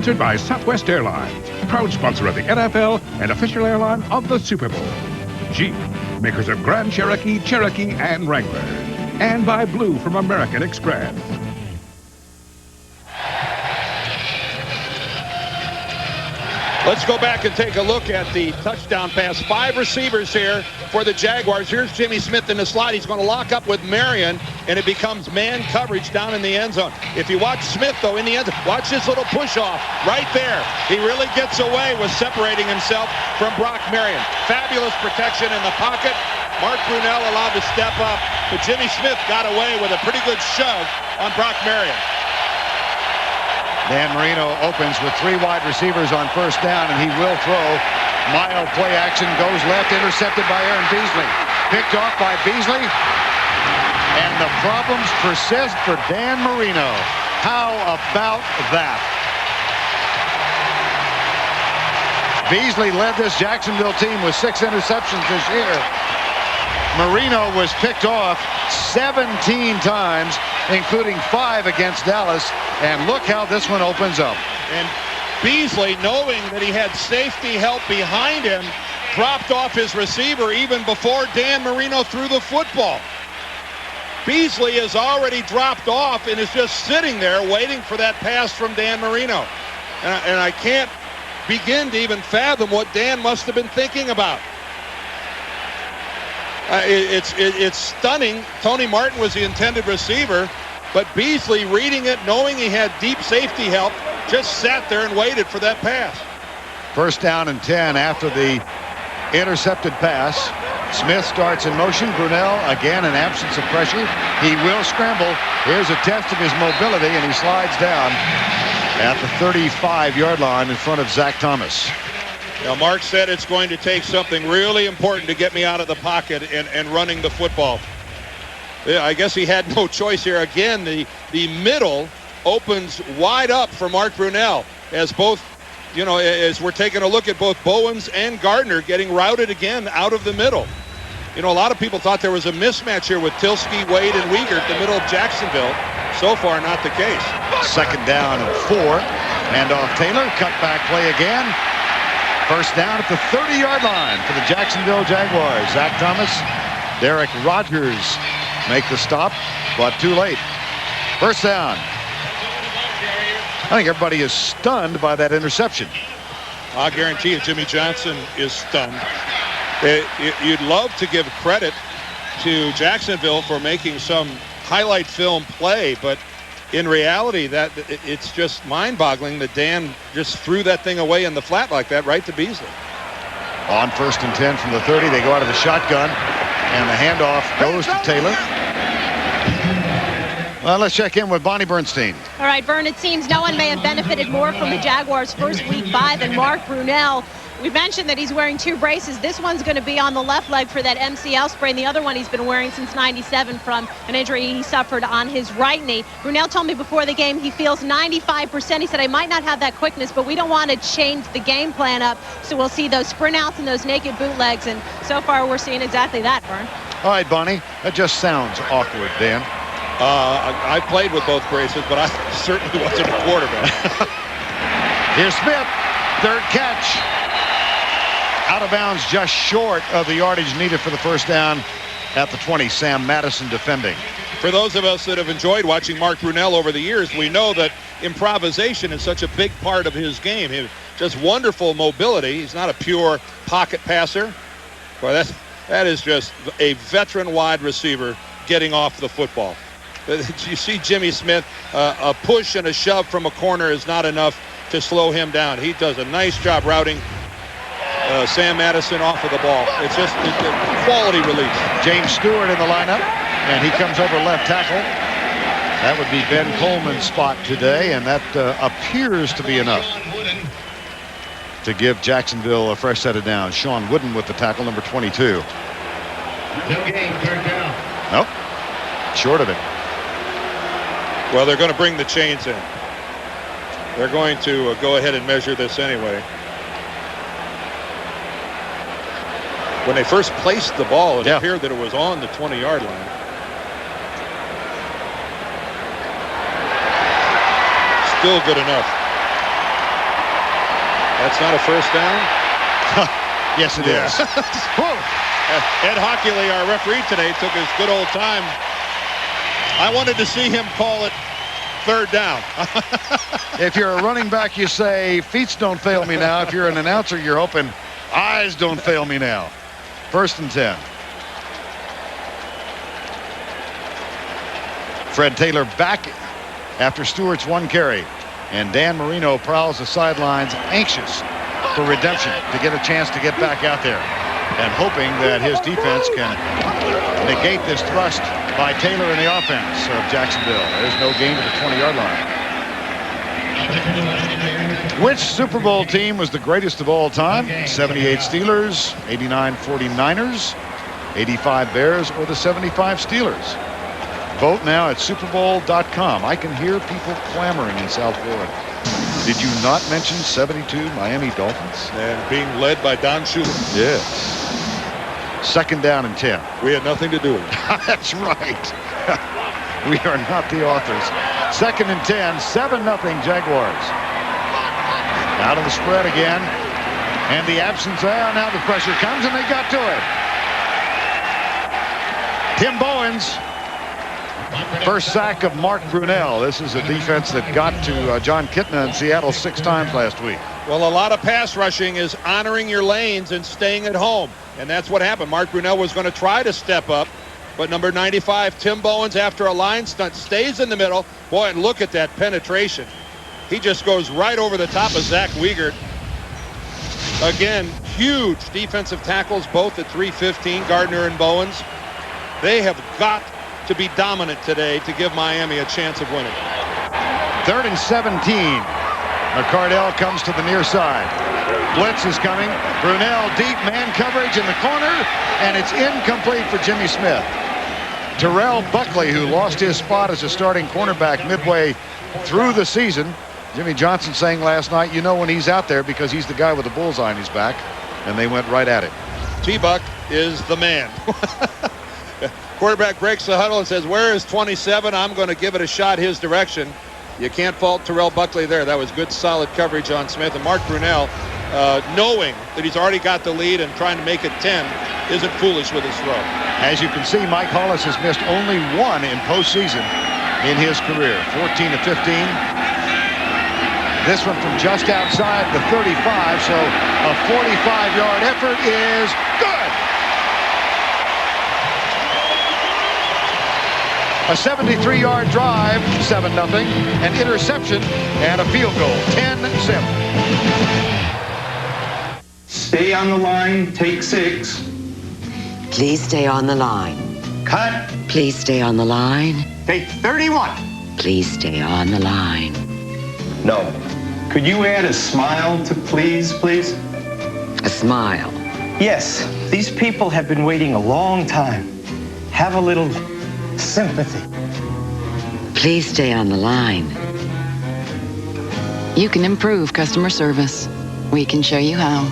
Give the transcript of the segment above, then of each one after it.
Sponsored by Southwest Airlines, proud sponsor of the NFL and official airline of the Super Bowl. Jeep, makers of Grand Cherokee, Cherokee, and Wrangler. And by Blue from American Express. Let's go back and take a look at the touchdown pass. 5 receivers here for the Jaguars. Here's Jimmy Smith in the slot. He's going to lock up with Marion, and it becomes man coverage down in the end zone. If you watch Smith, though, in the end zone, watch this little push-off right there. He really gets away with separating himself from Brock Marion. Fabulous protection in the pocket. Mark Brunell allowed to step up, but Jimmy Smith got away with a pretty good shove on Brock Marion. Dan Marino opens with 3 wide receivers on first down, and he will throw. Mild play action, goes left, intercepted by Aaron Beasley. Picked off by Beasley, and the problems persist for Dan Marino. How about that? Beasley led this Jacksonville team with 6 interceptions this year. Marino was picked off 17 times, including 5 against Dallas. And look how this one opens up. And Beasley, knowing that he had safety help behind him, dropped off his receiver even before Dan Marino threw the football. Beasley has already dropped off and is just sitting there waiting for that pass from Dan Marino. And I can't begin to even fathom what Dan must have been thinking about. It's stunning. Tony Martin was the intended receiver, but Beasley, reading it, knowing he had deep safety help, just sat there and waited for that pass. First down and 10 after the intercepted pass. Smith starts in motion. Brunell, again, in absence of pressure. He will scramble. Here's a test of his mobility, and he slides down at the 35-yard line in front of Zach Thomas. Now, Mark said it's going to take something really important to get me out of the pocket and running the football. Yeah, I guess he had no choice here. Again, the middle opens wide up for Mark Brunell as both, as we're taking a look at both Bowens and Gardner getting routed again out of the middle. A lot of people thought there was a mismatch here with Tilsky, Wade, and Wiegert, the middle of Jacksonville. So far, not the case. Second down and 4. Handoff Taylor, cutback play again. First down at the 30-yard line for the Jacksonville Jaguars. Zach Thomas, Derek Rogers make the stop, but too late. First down. I think everybody is stunned by that interception. I guarantee you Jimmy Johnson is stunned. You'd love to give credit to Jacksonville for making some highlight film play, but in reality, that it's just mind-boggling that Dan just threw that thing away in the flat like that right to Beasley. On first and 10 from the 30, they go out of the shotgun, and the handoff goes to Taylor. Well, let's check in with Bonnie Bernstein. All right, Vern, it seems no one may have benefited more from the Jaguars' first week bye than Mark Brunell. We mentioned that he's wearing 2 braces. This one's going to be on the left leg for that MCL sprain. The other one he's been wearing since '97 from an injury he suffered on his right knee. Brunell told me before the game he feels 95%. He said, I might not have that quickness, but we don't want to change the game plan up. So we'll see those sprint outs and those naked bootlegs. And so far we're seeing exactly that, Vern. All right, Bonnie. That just sounds awkward, Dan. I played with both braces, but I certainly wasn't a quarterback. Here's Smith. Third catch. Out of bounds, just short of the yardage needed for the first down at the 20. Sam Madison defending. For those of us that have enjoyed watching Mark Brunell over the years, we know that improvisation is such a big part of his game. He just wonderful mobility. He's not a pure pocket passer. Boy, that is just a veteran wide receiver getting off the football. You see Jimmy Smith, a push and a shove from a corner is not enough to slow him down. He does a nice job routing Sam Madison off of the ball. It's just a quality release. James Stewart in the lineup, and he comes over left tackle. That would be Ben Coleman's spot today, and that appears to be enough to give Jacksonville a fresh set of downs. Sean Wooden with the tackle, number 22. No gain, third down. Nope, short of it. Well, they're going to bring the chains in. They're going to go ahead and measure this anyway. When they first placed the ball, it appeared that it was on the 20-yard line. Still good enough. That's not a first down? Yes, it is. Ed Hockley, our referee today, took his good old time. I wanted to see him call it third down. If you're a running back, you say, feet don't fail me now. If you're an announcer, you're hoping, eyes don't fail me now. 1st and 10. Fred Taylor back after Stewart's 1 carry. And Dan Marino prowls the sidelines, anxious for redemption, to get a chance to get back out there, and hoping that his defense can negate this thrust by Taylor in the offense of Jacksonville. There's no gain to the 20-yard line. Which Super Bowl team was the greatest of all time? 78 Steelers, 89 49ers, 85 Bears, or the 75 Steelers? Vote now at superbowl.com. I can hear people clamoring in South Florida. Did you not mention 72 Miami Dolphins? And being led by Don Shula. Yes. 2nd down and 10. We had nothing to do with it. That's right. We are not the authors. 2nd and 10, 7-0 Jaguars. Out of the spread again. And the absence, now the pressure comes and they got to it. Tim Bowens. First sack of Mark Brunell. This is a defense that got to John Kitna in Seattle 6 times last week. Well, a lot of pass rushing is honoring your lanes and staying at home. And that's what happened. Mark Brunell was going to try to step up, but number 95, Tim Bowens, after a line stunt, stays in the middle. Boy, and look at that penetration. He just goes right over the top of Zach Wiegert. Again, huge defensive tackles, both at 315, Gardner and Bowens. They have got to be dominant today to give Miami a chance of winning. 3rd and 17. McCardell comes to the near side. Blitz is coming. Brunell deep man coverage in the corner, and it's incomplete for Jimmy Smith. Terrell Buckley, who lost his spot as a starting cornerback midway through the season. Jimmy Johnson saying last night, you know when he's out there because he's the guy with the bullseye on his back, and they went right at it. T-Buck is the man. Quarterback breaks the huddle and says, where is 27? I'm going to give it a shot his direction. You can't fault Terrell Buckley there. That was good, solid coverage on Smith. And Mark Brunell, knowing that he's already got the lead and trying to make it 10, isn't foolish with his throw. As you can see, Mike Hollis has missed only 1 in postseason in his career. 14 to 15. This one from just outside the 35, so a 45-yard effort is good. A 73-yard drive, 7-0, an interception, and a field goal, 10-7. Stay on the line, take 6. Please stay on the line. Cut. Please stay on the line. Take 31. Please stay on the line. No. Could you add a smile to please? A smile. Yes, these people have been waiting a long time. Have a little sympathy. Please stay on the line. You can improve customer service. We can show you how.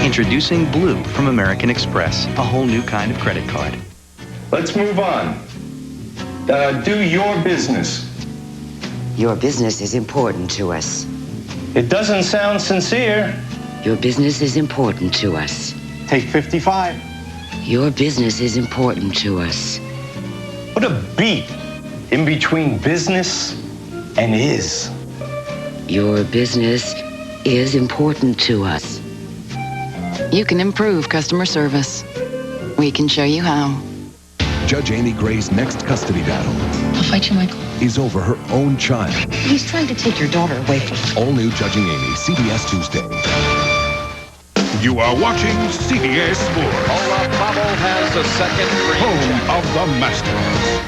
Introducing Blue from American Express, a whole new kind of credit card. Let's move on. Do your business. Your business is important to us. It doesn't sound sincere. Your business is important to us. Take 55. Your business is important to us. Put a beat in between business and is. Your business is important to us. You can improve customer service. We can show you how. Judge Amy Gray's next custody battle I'll fight you, Michael. is over her own child. He's trying to take your daughter away from you. All new Judging Amy, CBS Tuesday. You are watching CBS Sports, Olaf Babel has the second green home check. of the Masters.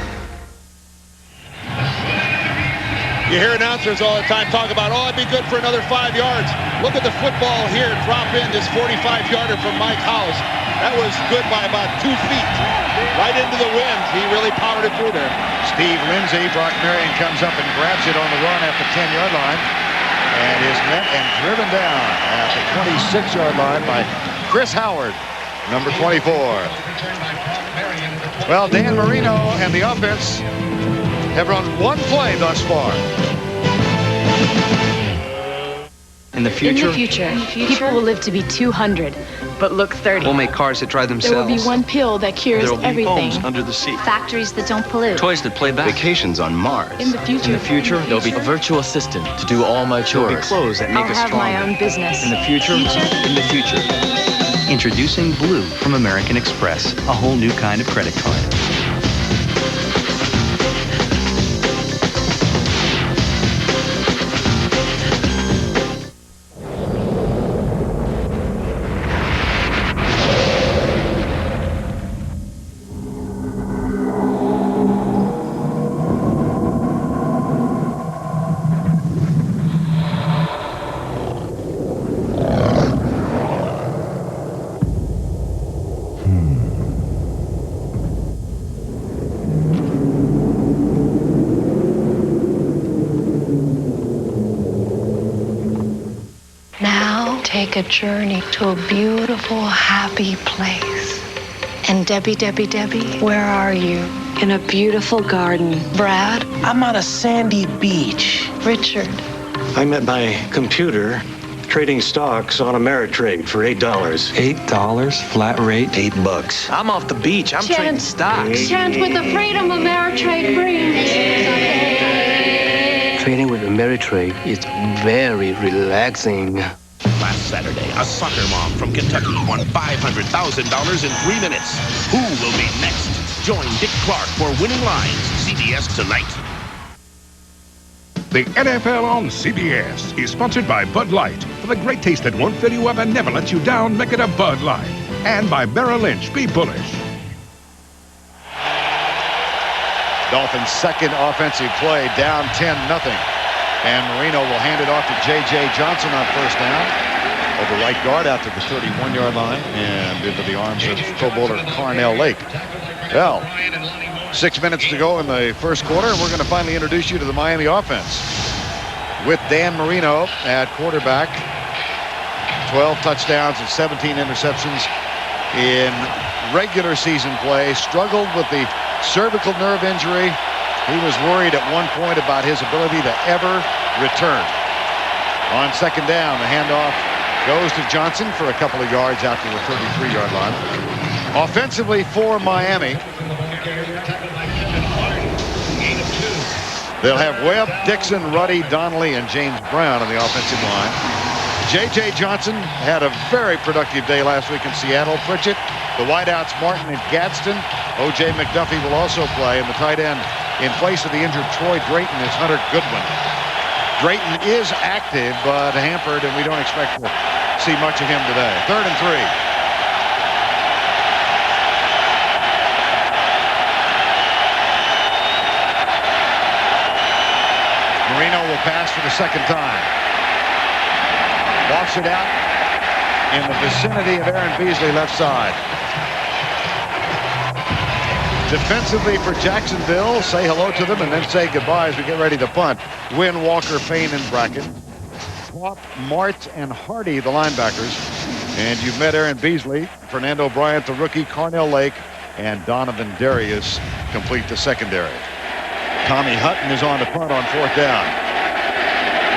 You hear announcers all the time talk about, oh, it'd be good for another 5 yards. Look at the football here drop in, this 45-yarder from Mike Hollis. That was good by about 2 feet. Right into the wind. He really powered it through there. Steve Lindsay, Brock Marion comes up and grabs it on the run at the 10-yard line and is met and driven down at the 26-yard line by Chris Howard, number 24. Well, Dan Marino and the offense have run one play thus far. In the future, people will live to be 200, but look 30. we'll make cars that drive themselves. There will be one pill that cures There will be everything. homes under the sea. Factories that don't pollute. Toys that play back. Vacations on Mars. In the future, there'll be a virtual assistant to do all my chores. There'll be clothes that make I'll us have stronger. my own business. In the future. Introducing Blue from American Express, a whole new kind of credit card. Take a journey to a beautiful, happy place. And Debbie, where are you? In a beautiful garden. Brad? I'm on a sandy beach. Richard? I'm at my computer trading stocks on Ameritrade for $8. $8? Flat rate? $8. I'm off the beach. I'm trading stocks. Chant with the freedom Ameritrade brings. Trading with Ameritrade is very relaxing. Last Saturday, a soccer mom from Kentucky won $500,000 in 3 minutes. Who will be next? Join Dick Clark for Winning Lines, CBS tonight. The NFL on CBS is sponsored by Bud Light. For the great taste that won't fill you up and never let you down, make it a Bud Light. And by Merrill Lynch, be bullish. Dolphins' second offensive play, down 10-0. And Marino will hand it off to J.J. Johnson on first down. Over right guard out to the 31-yard line and into the arms of Pro Bowler Carnell Lake. Well, 6 minutes to go in the first quarter, and we're going to finally introduce you to the Miami offense. With Dan Marino at quarterback, 12 touchdowns and 17 interceptions in regular season play. Struggled with the cervical nerve injury. He was worried at one point about his ability to ever return. On second down, the handoff goes to Johnson for a couple of yards out to the 33-yard line. Offensively for Miami, they'll have Webb, Dixon, Ruddy, Donnelly, and James Brown on the offensive line. J.J. Johnson had a very productive day last week in Seattle. Pritchett, the wideouts Martin and Gadsden. O.J. McDuffie will also play, and the tight end in place of the injured Troy Drayton is Hunter Goodwin. Drayton is active, but hampered, and we don't expect to see much of him today. 3rd and 3. Marino will pass for the second time. Walks it out in the vicinity of Aaron Beasley, left side. Defensively for Jacksonville, say hello to them and then say goodbye as we get ready to punt. Wynn, Walker, Payne, and Brackett. Swap, Mart, and Hardy, the linebackers. And you've met Aaron Beasley, Fernando Bryant, the rookie, Carnell Lake, and Donovan Darius complete the secondary. Tommy Hutton is on the punt on 4th down.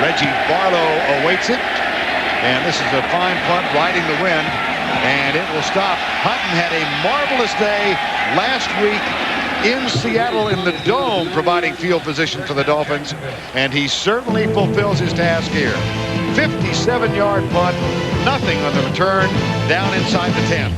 Reggie Barlow awaits it. And this is a fine punt riding the wind. And it will stop. Hutton had a marvelous day last week in Seattle in the Dome, providing field position for the Dolphins. And he certainly fulfills his task here. 57-yard punt. Nothing on the return. Down inside the 10.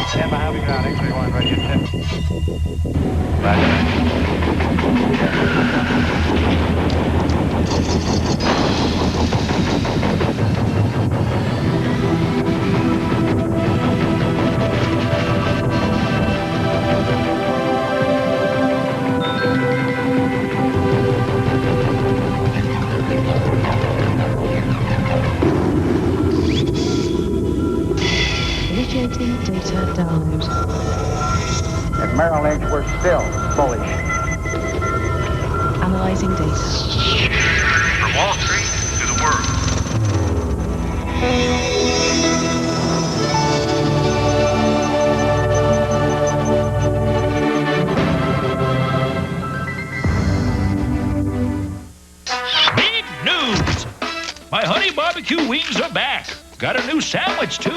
Stand by, heavy ground, X-ray 1, right here, 10. We're still bullish. Analyzing data. From Wall Street to the world. Big news! My honey barbecue wings are back. Got a new sandwich, too.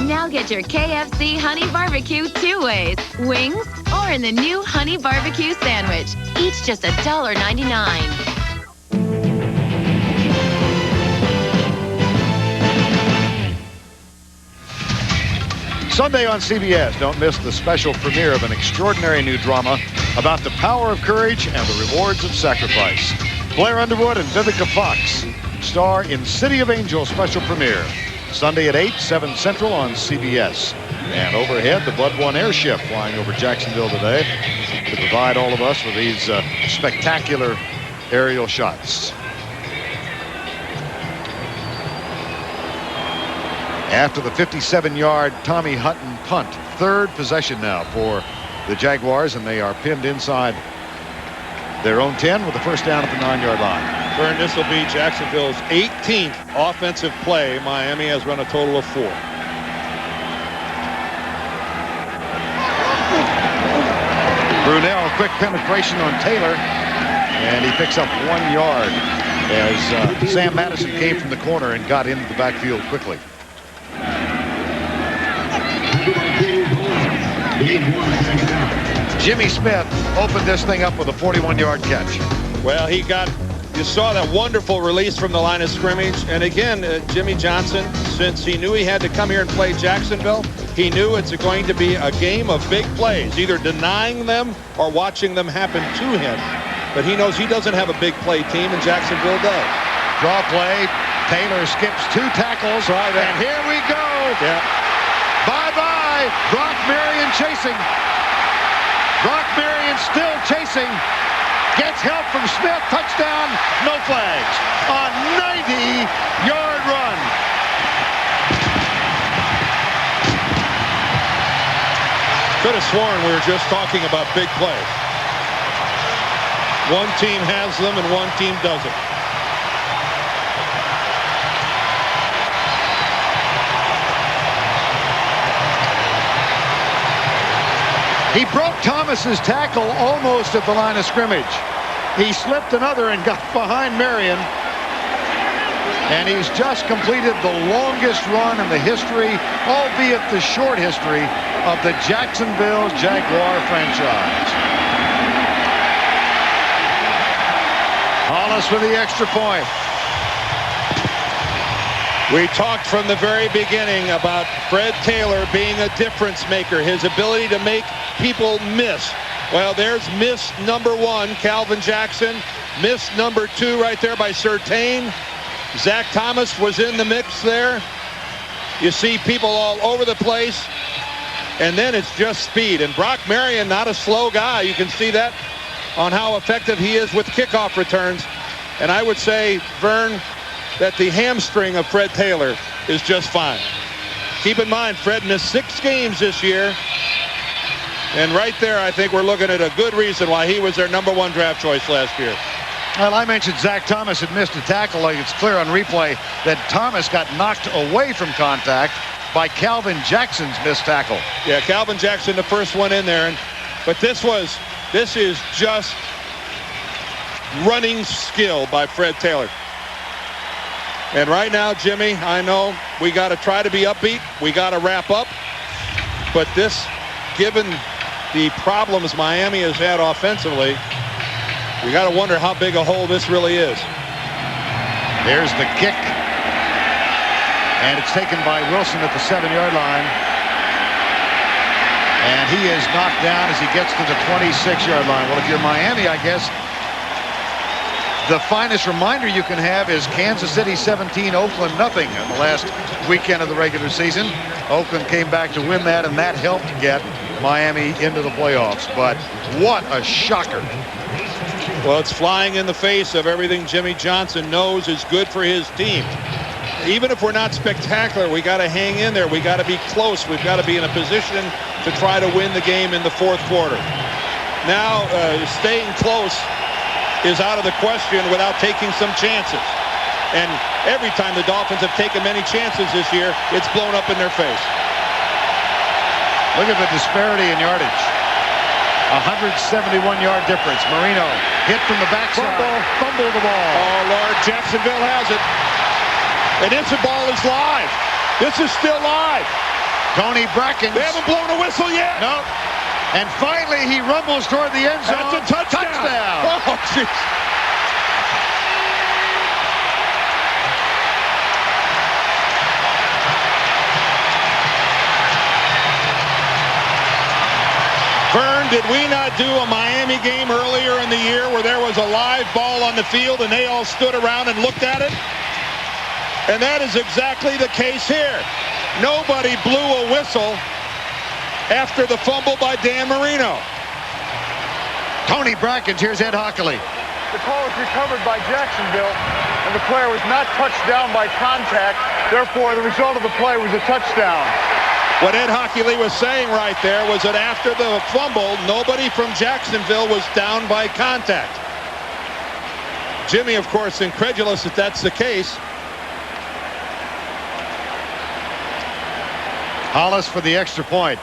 Now get your KFC Honey Barbecue 2 ways. Wings or in the new Honey Barbecue Sandwich. Each just $1.99. Sunday on CBS, don't miss the special premiere of an extraordinary new drama about the power of courage and the rewards of sacrifice. Blair Underwood and Vivica Fox star in City of Angels special premiere. Sunday at 8, 7 Central on CBS. And overhead, the Blood One airship flying over Jacksonville today to provide all of us with these spectacular aerial shots. After the 57-yard Tommy Hutton punt, third possession now for the Jaguars, and they are pinned inside their own 10 with the first down at the 9-yard line. Vern, this will be Jacksonville's 18th offensive play. Miami has run a total of 4. Brunell, quick penetration on Taylor, and he picks up 1 yard as Sam Madison came from the corner and got into the backfield quickly. Jimmy Smith opened this thing up with a 41-yard catch. Well, you saw that wonderful release from the line of scrimmage. And again, Jimmy Johnson, since he knew he had to come here and play Jacksonville, he knew it's going to be a game of big plays, either denying them or watching them happen to him. But he knows he doesn't have a big play team, and Jacksonville does. Draw play. Taylor skips 2 tackles. Right, and here we go. Yeah. Bye-bye. Brock Marion chasing. Brock Marion still chasing. Gets help from Smith. Touchdown. No flags. A 90-yard run. Could have sworn we were just talking about big plays. One team has them and one team doesn't. He broke Thomas's tackle almost at the line of scrimmage. He slipped another and got behind Marion. And he's just completed the longest run in the history, albeit the short history, of the Jacksonville Jaguar franchise. Hollis with the extra point. We talked from the very beginning about Fred Taylor being a difference maker, his ability to make people miss. Well, there's miss number 1, Calvin Jackson. Miss number 2 right there by Surtain. Zach Thomas was in the mix there. You see people all over the place. And then it's just speed. And Brock Marion, not a slow guy. You can see that on how effective he is with kickoff returns. And I would say, Vern, that the hamstring of Fred Taylor is just fine. Keep in mind, Fred missed 6 games this year. And right there, I think we're looking at a good reason why he was their number 1 draft choice last year. Well, I mentioned Zach Thomas had missed a tackle. It's clear on replay that Thomas got knocked away from contact by Calvin Jackson's missed tackle. Yeah, Calvin Jackson, the first one in there. But this is just running skill by Fred Taylor. And right now, Jimmy, I know we got to try to be upbeat. We got to wrap up. But this, given the problems Miami has had offensively, we got to wonder how big a hole this really is. There's the kick. And it's taken by Wilson at the 7-yard line. And he is knocked down as he gets to the 26-yard line. Well, if you're Miami, I guess the finest reminder you can have is Kansas City 17, Oakland nothing in the last weekend of the regular season. Oakland came back to win that, and that helped get Miami into the playoffs. But what a shocker. Well, it's flying in the face of everything Jimmy Johnson knows is good for his team. Even if we're not spectacular, we got to hang in there. We got to be close. We've got to be in a position to try to win the game in the fourth quarter. Now staying close is out of the question without taking some chances. And every time the Dolphins have taken many chances this year, it's blown up in their face. Look at the disparity in yardage. 171-yard difference. Marino hit from the backside. Fumble the ball. Oh, Lord, Jacksonville has it. And this ball is live. This is still live. Tony Brackens. They haven't blown a whistle yet. No. And finally, he rumbles toward the end zone. That's a touchdown. Oh, jeez. Vern, did we not do a Miami game earlier in the year where there was a live ball on the field and they all stood around and looked at it? And that is exactly the case here. Nobody blew a whistle after the fumble by Dan Marino. Tony Brackens, here's Ed Hockley. The call was recovered by Jacksonville, and the player was not touched down by contact. Therefore, the result of the play was a touchdown. What Ed Hockley was saying right there was that after the fumble, nobody from Jacksonville was down by contact. Jimmy, of course, incredulous that that's the case. Hollis for the extra point.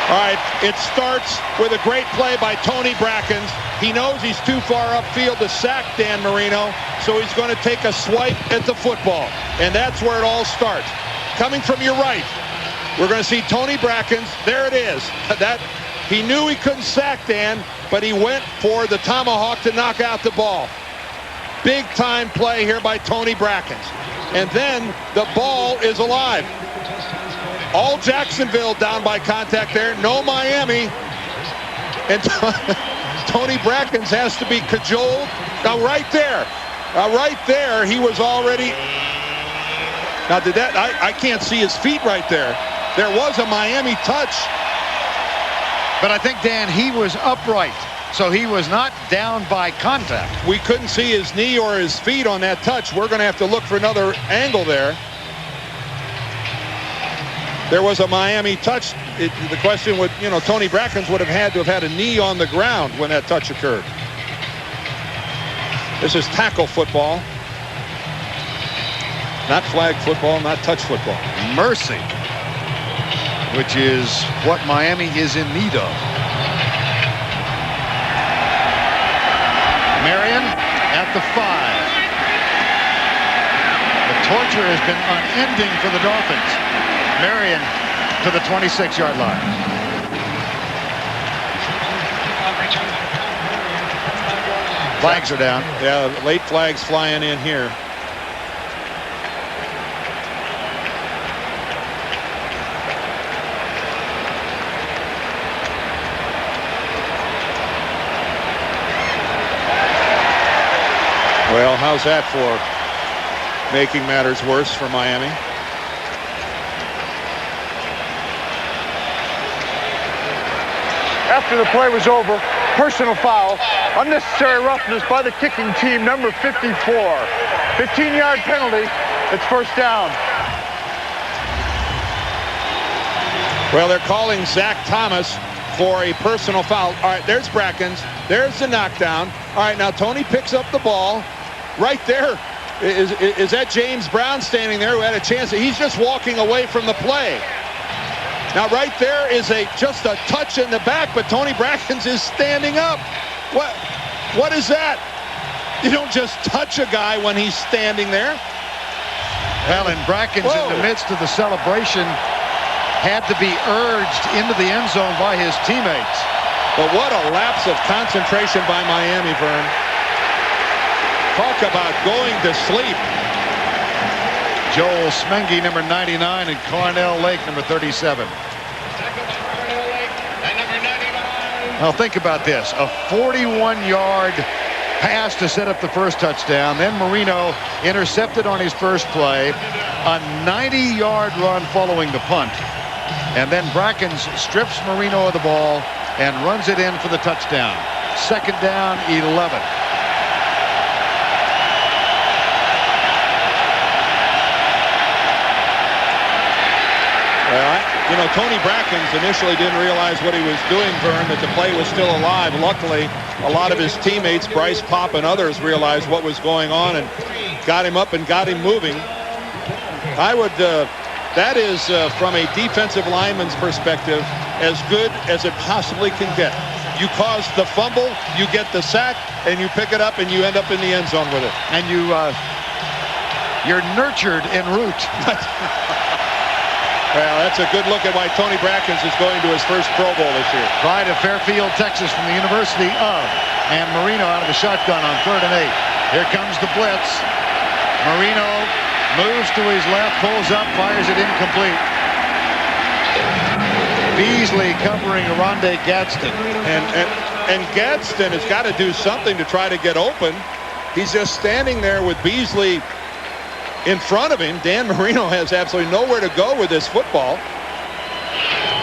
All right, it starts with a great play by Tony Brackens. He knows he's too far upfield to sack Dan Marino, so he's going to take a swipe at the football. And that's where it all starts. Coming from your right, we're going to see Tony Brackens. There it is. He knew he couldn't sack Dan, but he went for the tomahawk to knock out the ball. Big time play here by Tony Brackens. And then the ball is alive. All Jacksonville down by contact there. No Miami. And Tony Brackens has to be cajoled. Now right there, he was already. Now did that? I can't see his feet right there. There was a Miami touch. But I think, Dan, he was upright. So he was not down by contact. We couldn't see his knee or his feet on that touch. We're going to have to look for another angle there. There was a Miami touch. The question would, Tony Brackens would have had to have had a knee on the ground when that touch occurred. This is tackle football. Not flag football, not touch football. Mercy, which is what Miami is in need of. Marion at the 5. The torture has been unending for the Dolphins. Marion to the 26-yard line. Flags are down. Yeah, late flags flying in here. Well, how's that for making matters worse for Miami? After the play was over, personal foul, unnecessary roughness by the kicking team, number 54. 15-yard penalty. It's first down. Well, they're calling Zach Thomas for a personal foul. All right, there's Brackens. There's the knockdown. All right, now Tony picks up the ball. Right there, is that James Brown standing there who had a chance? He's just walking away from the play. Now right there is just a touch in the back, but Tony Brackens is standing up. What is that? You don't just touch a guy when he's standing there. Well, and Brackens in the midst of the celebration had to be urged into the end zone by his teammates. But what a lapse of concentration by Miami, Vern. Talk about going to sleep. Joel Smengi, number 99, and Cornell Lake, number 37. Now think about this. A 41-yard pass to set up the first touchdown. Then Marino intercepted on his first play. A 90-yard run following the punt. And then Brackens strips Marino of the ball and runs it in for the touchdown. Second down, 11. Well, You know, Tony Brackens initially didn't realize what he was doing, Vern, that the play was still alive. Luckily, a lot of his teammates, Bryce Pop and others, realized what was going on and got him up and got him moving. I would, that is, from a defensive lineman's perspective, as good as it possibly can get. You cause the fumble, you get the sack, and you pick it up, and you end up in the end zone with it. And you're nurtured en route. Well, that's a good look at why Tony Brackens is going to his first Pro Bowl this year. Pride of Fairfield, Texas, from the University of, and Marino out of the shotgun on 3rd and 8. Here comes the blitz. Marino moves to his left, pulls up, fires it incomplete. Beasley covering Rondé Gadsden. And Gadsden has got to do something to try to get open. He's just standing there with Beasley in front of him. Dan Marino has absolutely nowhere to go with this football.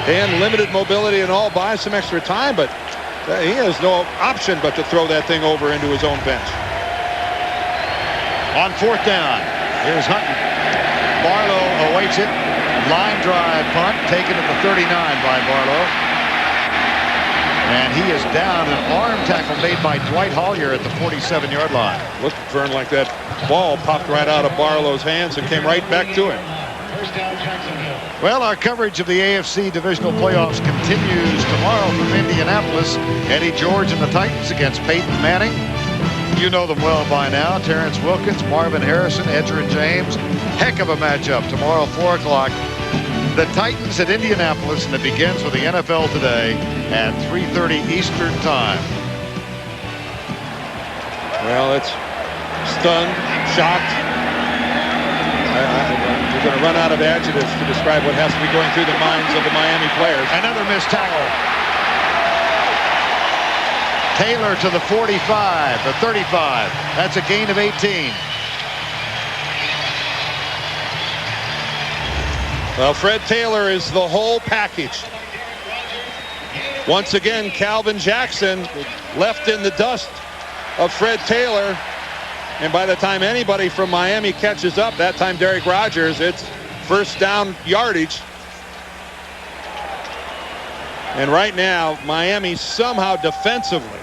Dan limited mobility and all, buys some extra time, but he has no option but to throw that thing over into his own bench. On 4th down, here's Hutton. Barlow awaits it. Line drive punt taken at the 39 by Barlow. And he is down. An arm tackle made by Dwight Hollier at the 47-yard line. Looked, Vern, like that ball popped right out of Barlow's hands and came right back to him. Well, our coverage of the AFC Divisional Playoffs continues tomorrow from Indianapolis. Eddie George and the Titans against Peyton Manning. You know them well by now. Terrence Wilkins, Marvin Harrison, Edgerrin James. Heck of a matchup tomorrow, 4 o'clock. The Titans at Indianapolis, and it begins with the NFL Today at 3:30 Eastern Time. Well, it's stunned, shocked. We're going to run out of adjectives to describe what has to be going through the minds of the Miami players. Another missed tackle. Taylor to the 45, the 35. That's a gain of 18. Well, Fred Taylor is the whole package. Once again, Calvin Jackson left in the dust of Fred Taylor. And by the time anybody from Miami catches up, that time Derek Rogers, it's first down yardage. And right now, Miami somehow defensively,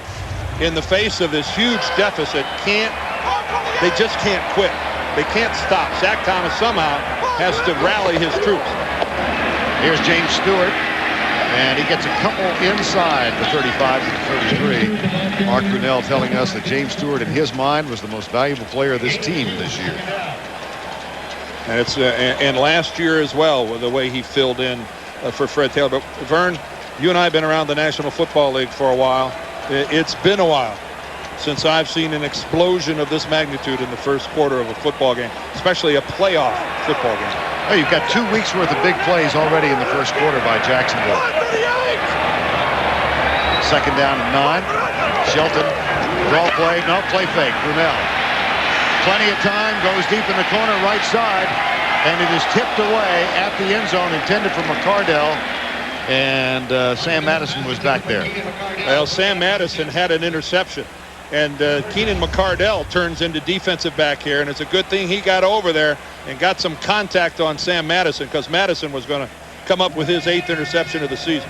in the face of this huge deficit, they just can't quit. They can't stop. Zach Thomas somehow has to rally his troops. Here's James Stewart, and he gets a couple inside the 35 to the 33. Mark Brunell telling us that James Stewart, in his mind, was the most valuable player of this team this year. And it's and last year as well, with the way he filled in for Fred Taylor. But Vern, you and I have been around the National Football League for a while. It's been a while since I've seen an explosion of this magnitude in the first quarter of a football game, especially a playoff football game. Hey, you've got 2 weeks worth of big plays already in the first quarter by Jacksonville. 2nd down and 9. Shelton, draw play, no, play fake, Brunell. Plenty of time, goes deep in the corner, right side, and it is tipped away at the end zone, intended for McCardell. And Sam Madison was back there. Well, Sam Madison had an interception. And Keenan McCardell turns into defensive back here. And it's a good thing he got over there and got some contact on Sam Madison, because Madison was going to come up with his 8th interception of the season.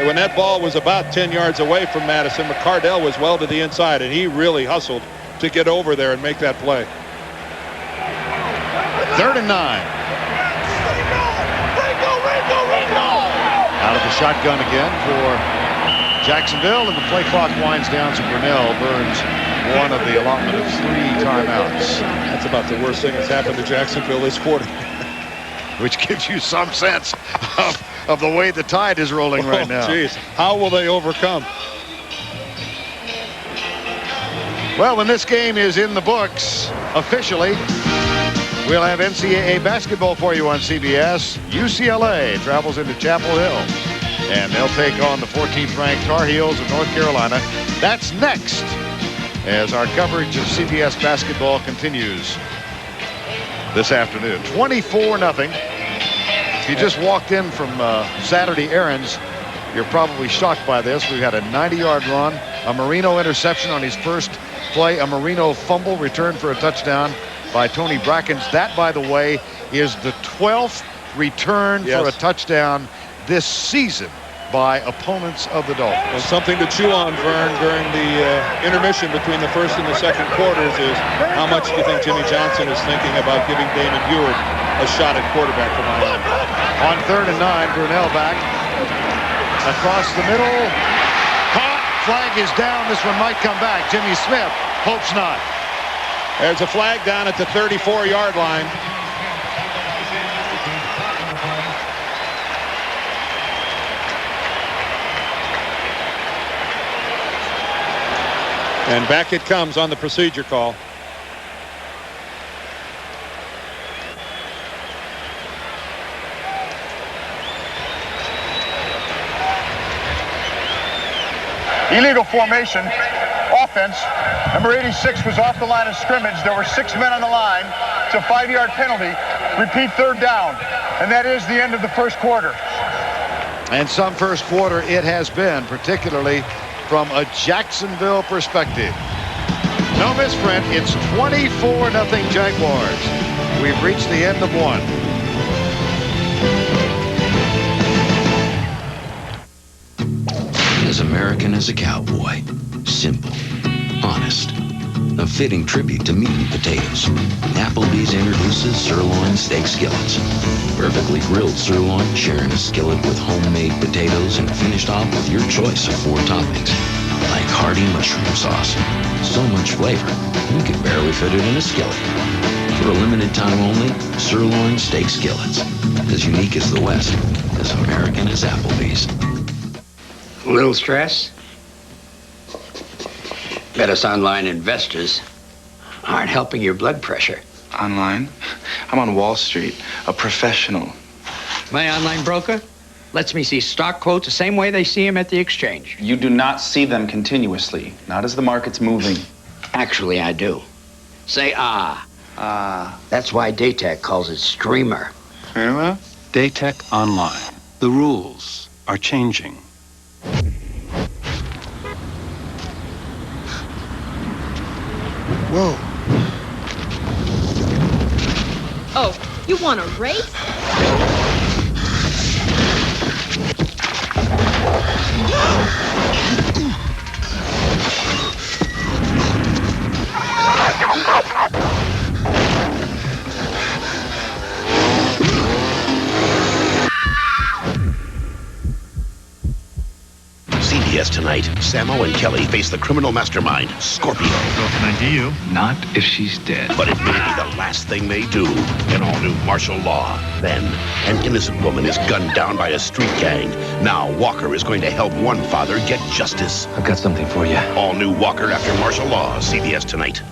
When that ball was about 10 yards away from Madison, McCardell was well to the inside, and he really hustled to get over there and make that play. 3rd and 9. Out of the shotgun again for Jacksonville, and the play clock winds down, so Brunell burns one of the allotment of 3 timeouts. That's about the worst thing that's happened to Jacksonville this quarter. Which gives you some sense of the way the tide is rolling right now. Geez, how will they overcome? Well, when this game is in the books officially, we'll have NCAA basketball for you on CBS. UCLA travels into Chapel Hill, and they'll take on the 14th ranked Tar Heels of North Carolina. That's next, as our coverage of CBS basketball continues this afternoon. 24-0. If you just walked in from Saturday errands, you're probably shocked by this. We've had a 90-yard run, a Marino interception on his first play, a Marino fumble return for a touchdown, by Tony Brackens. That, by the way, is the 12th return for a touchdown this season by opponents of the Dolphins. Well, something to chew on, Vern, during the intermission between the first and the second quarters is how much do you think Jimmy Johnson is thinking about giving Damon Heward a shot at quarterback for Miami? On 3rd and 9, Brunell back. Across the middle. Caught. Flag is down. This one might come back. Jimmy Smith hopes not. There's a flag down at the 34-yard line. And back it comes on the procedure call. Illegal formation, offense. Number 86 was off the line of scrimmage. There were 6 men on the line. It's a 5-yard penalty. Repeat 3rd down. And that is the end of the first quarter. And some first quarter it has been, particularly from a Jacksonville perspective. No misprint. It's 24-0 Jaguars. We've reached the end of one. As American as a cowboy. Simple. Honest. A fitting tribute to meat and potatoes. Applebee's introduces sirloin steak skillets. Perfectly grilled sirloin sharing a skillet with homemade potatoes and finished off with your choice of 4 toppings. Like hearty mushroom sauce. So much flavor, you can barely fit it in a skillet. For a limited time only, sirloin steak skillets. As unique as the West, as American as Applebee's. A little stress? Bet us online investors aren't helping your blood pressure. Online? I'm on Wall Street, a professional. My online broker lets me see stock quotes the same way they see them at the exchange. You do not see them continuously, not as the market's moving. Actually, I do. Say ah. Ah. That's why Daytech calls it streamer. Very well. Daytech Online. The rules are changing. Whoa. Oh, you want to race? CBS tonight. Samo and Kelly face the criminal mastermind, Scorpio. Girlfriend to you. Not if she's dead. But it may be the last thing they do. An all-new martial law. Then, an innocent woman is gunned down by a street gang. Now, Walker is going to help one father get justice. I've got something for you. All-new Walker after martial law. CBS tonight.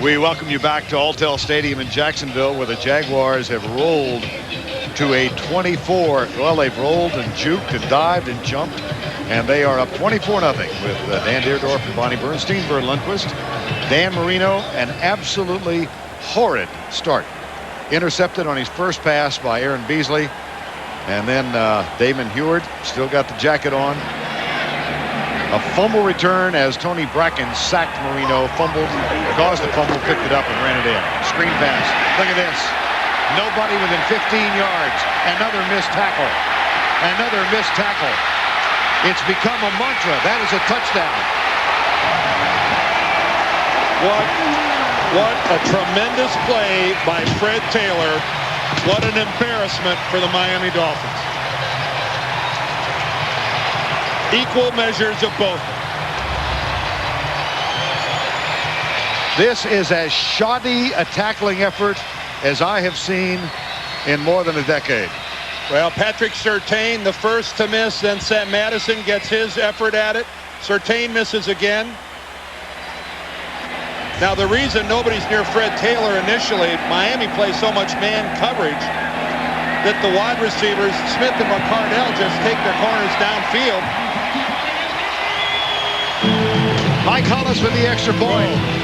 We welcome you back to Alltel Stadium in Jacksonville, where the Jaguars have rolled to a 24. Well, they've rolled and juked and dived and jumped, and they are up 24-0 with Dan Deerdorf and Bonnie Bernstein, Vern Lundquist, Dan Marino. An absolutely horrid start. Intercepted on his first pass by Aaron Beasley, and then Damon Heward still got the jacket on. A fumble return as Tony Brackens sacked Marino, fumbled, caused the fumble, picked it up and ran it in. Screen pass. Look at this. Nobody within 15 yards. Another missed tackle. Another missed tackle. It's become a mantra. That is a touchdown. What a tremendous play by Fred Taylor. What an embarrassment for the Miami Dolphins. Equal measures of both. This is as shoddy a tackling effort as I have seen in more than a decade. Well, Patrick Surtain, the first to miss, then Sam Madison gets his effort at it. Surtain misses again. Now, the reason nobody's near Fred Taylor initially, Miami plays so much man coverage that the wide receivers, Smith and McCardell, just take their corners downfield. Mike Hollis with the extra point.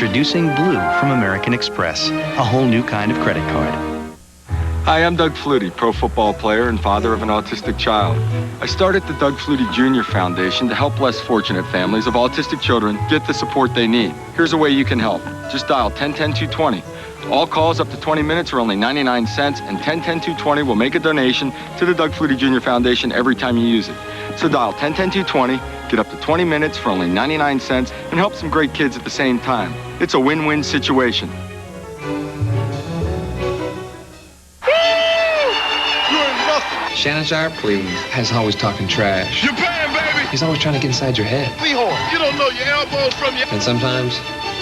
Introducing Blue from American Express, a whole new kind of credit card. Hi, I'm Doug Flutie, pro football player and father of an autistic child. I started the Doug Flutie Jr. Foundation to help less fortunate families of autistic children get the support they need. Here's a way you can help. Just dial 1010-220. All calls up to 20 minutes are only 99 cents, and 1010-220 will make a donation to the Doug Flutie Jr. Foundation every time you use it. So dial 1010-220, get up to 20 minutes for only 99 cents, and help some great kids at the same time. It's a win-win situation. Shannon Sharp, please. Has always talking trash. You're paying, baby! He's always trying to get inside your head. Lehorn, you don't know your elbows from your... And sometimes,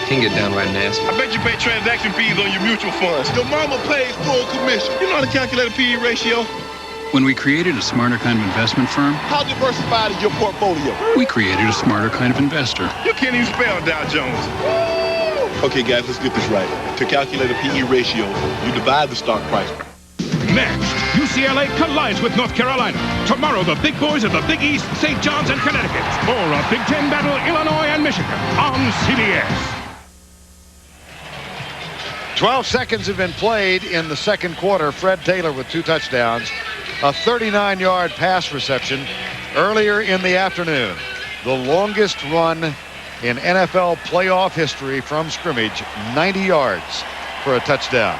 he can get downright nasty. I bet you pay transaction fees on your mutual funds. Your mama pays full commission. You know how to calculate a PE ratio? When we created a smarter kind of investment firm, How diversified is your portfolio? we created a smarter kind of investor. You can't even spell Dow Jones. Okay, guys, let's get this right. To calculate a PE ratio, you divide the stock price. Next, UCLA collides with North Carolina. Tomorrow, the big boys of the Big East, St. John's and Connecticut. Or a Big Ten battle, Illinois and Michigan on CBS. 12 seconds have been played in the second quarter. Fred Taylor with 2 touchdowns. A 39-yard pass reception earlier in the afternoon. The longest run in NFL playoff history from scrimmage, 90 yards for a touchdown.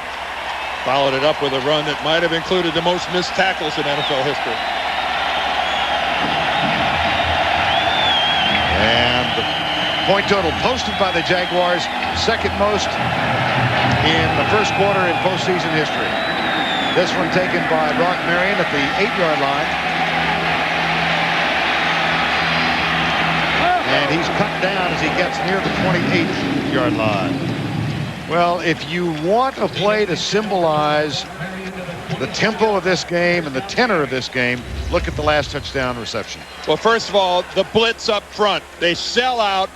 Followed it up with a run that might have included the most missed tackles in NFL history. And the point total posted by the Jaguars, second most in the first quarter in postseason history. This one taken by Brock Marion at the 8-yard line. And he's cut down as he gets near the 28-yard line. Well, if you want a play to symbolize the tempo of this game and the tenor of this game, look at the last touchdown reception. Well, first of all, the blitz up front. They sell out.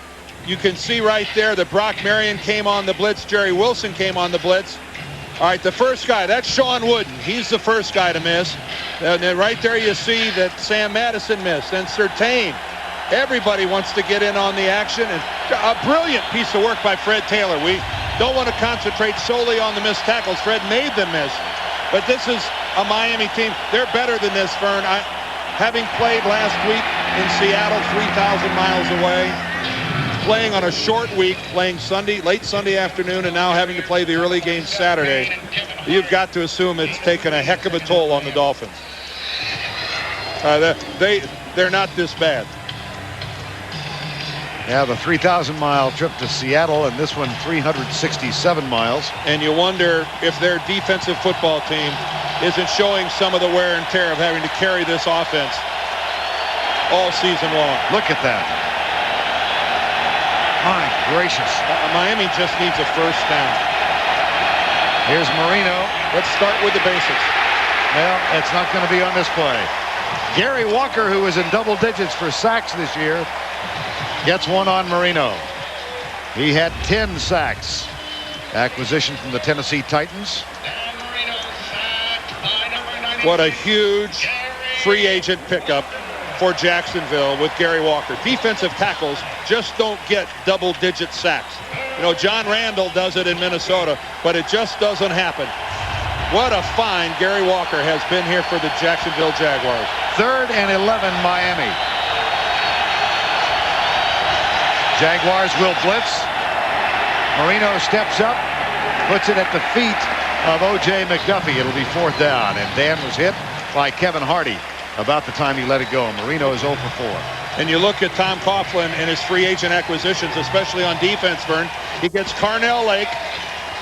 You can see right there that Brock Marion came on the blitz. Jerry Wilson came on the blitz. All right, the first guy, that's Sean Wooden. He's the first guy to miss. And then right there you see that Sam Madison missed. And Surtain. Everybody wants to get in on the action. And a brilliant piece of work by Fred Taylor. We don't want to concentrate solely on the missed tackles. Fred made them miss. But this is a Miami team. They're better than this, Vern. Having played last week in Seattle, 3,000 miles away, playing on a short week, playing Sunday, late Sunday afternoon, and now having to play the early game Saturday, you've got to assume it's taken a heck of a toll on the Dolphins. They're not this bad. Yeah, the 3,000-mile trip to Seattle, and this one 367 miles. And you wonder if their defensive football team isn't showing some of the wear and tear of having to carry this offense all season long. Look at that. My gracious. Miami just needs a first down. Here's Marino. Let's start with the basics. Well, it's not going to be on this play. Gary Walker, who was in double digits for sacks this year, gets one on Marino. He had 10 sacks. Acquisition from the Tennessee Titans. What a huge free agent pickup for Jacksonville with Gary Walker. Defensive tackles just don't get double-digit sacks. You know, John Randall does it in Minnesota, but it just doesn't happen. What a find Gary Walker has been here for the Jacksonville Jaguars. 3rd and 11, Miami. Jaguars will blitz. Marino steps up, puts it at the feet of O.J. McDuffie. It'll be 4th down, and Dan was hit by Kevin Hardy about the time he let it go. Marino is 0 for 4. And you look at Tom Coughlin and his free agent acquisitions, especially on defense, Vern. He gets Carnell Lake,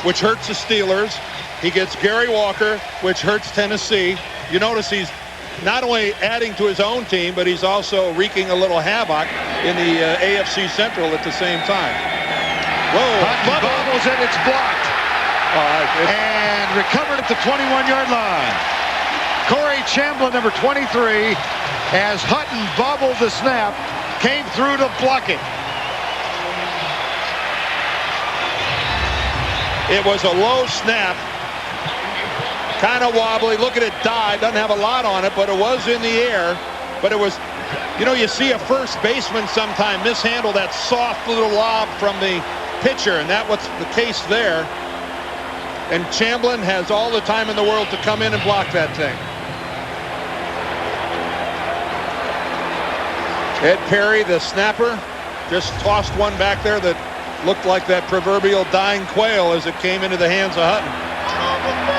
which hurts the Steelers. He gets Gary Walker, which hurts Tennessee. You notice he's not only adding to his own team, but he's also wreaking a little havoc in the AFC Central at the same time. Whoa. Hutton bobbles it. It's blocked. And recovered at the 21-yard line. Corey Chamblin, number 23, as Hutton bobbled the snap, came through to block it. It was a low snap. Kind of wobbly. Look at it dive. Doesn't have a lot on it, but it was in the air. But it was, you know, you see a first baseman sometime mishandle that soft little lob from the pitcher, and that was the case there. And Chamblin has all the time in the world to come in and block that thing. Ed Perry, the snapper, just tossed one back there that looked like that proverbial dying quail as it came into the hands of Hutton.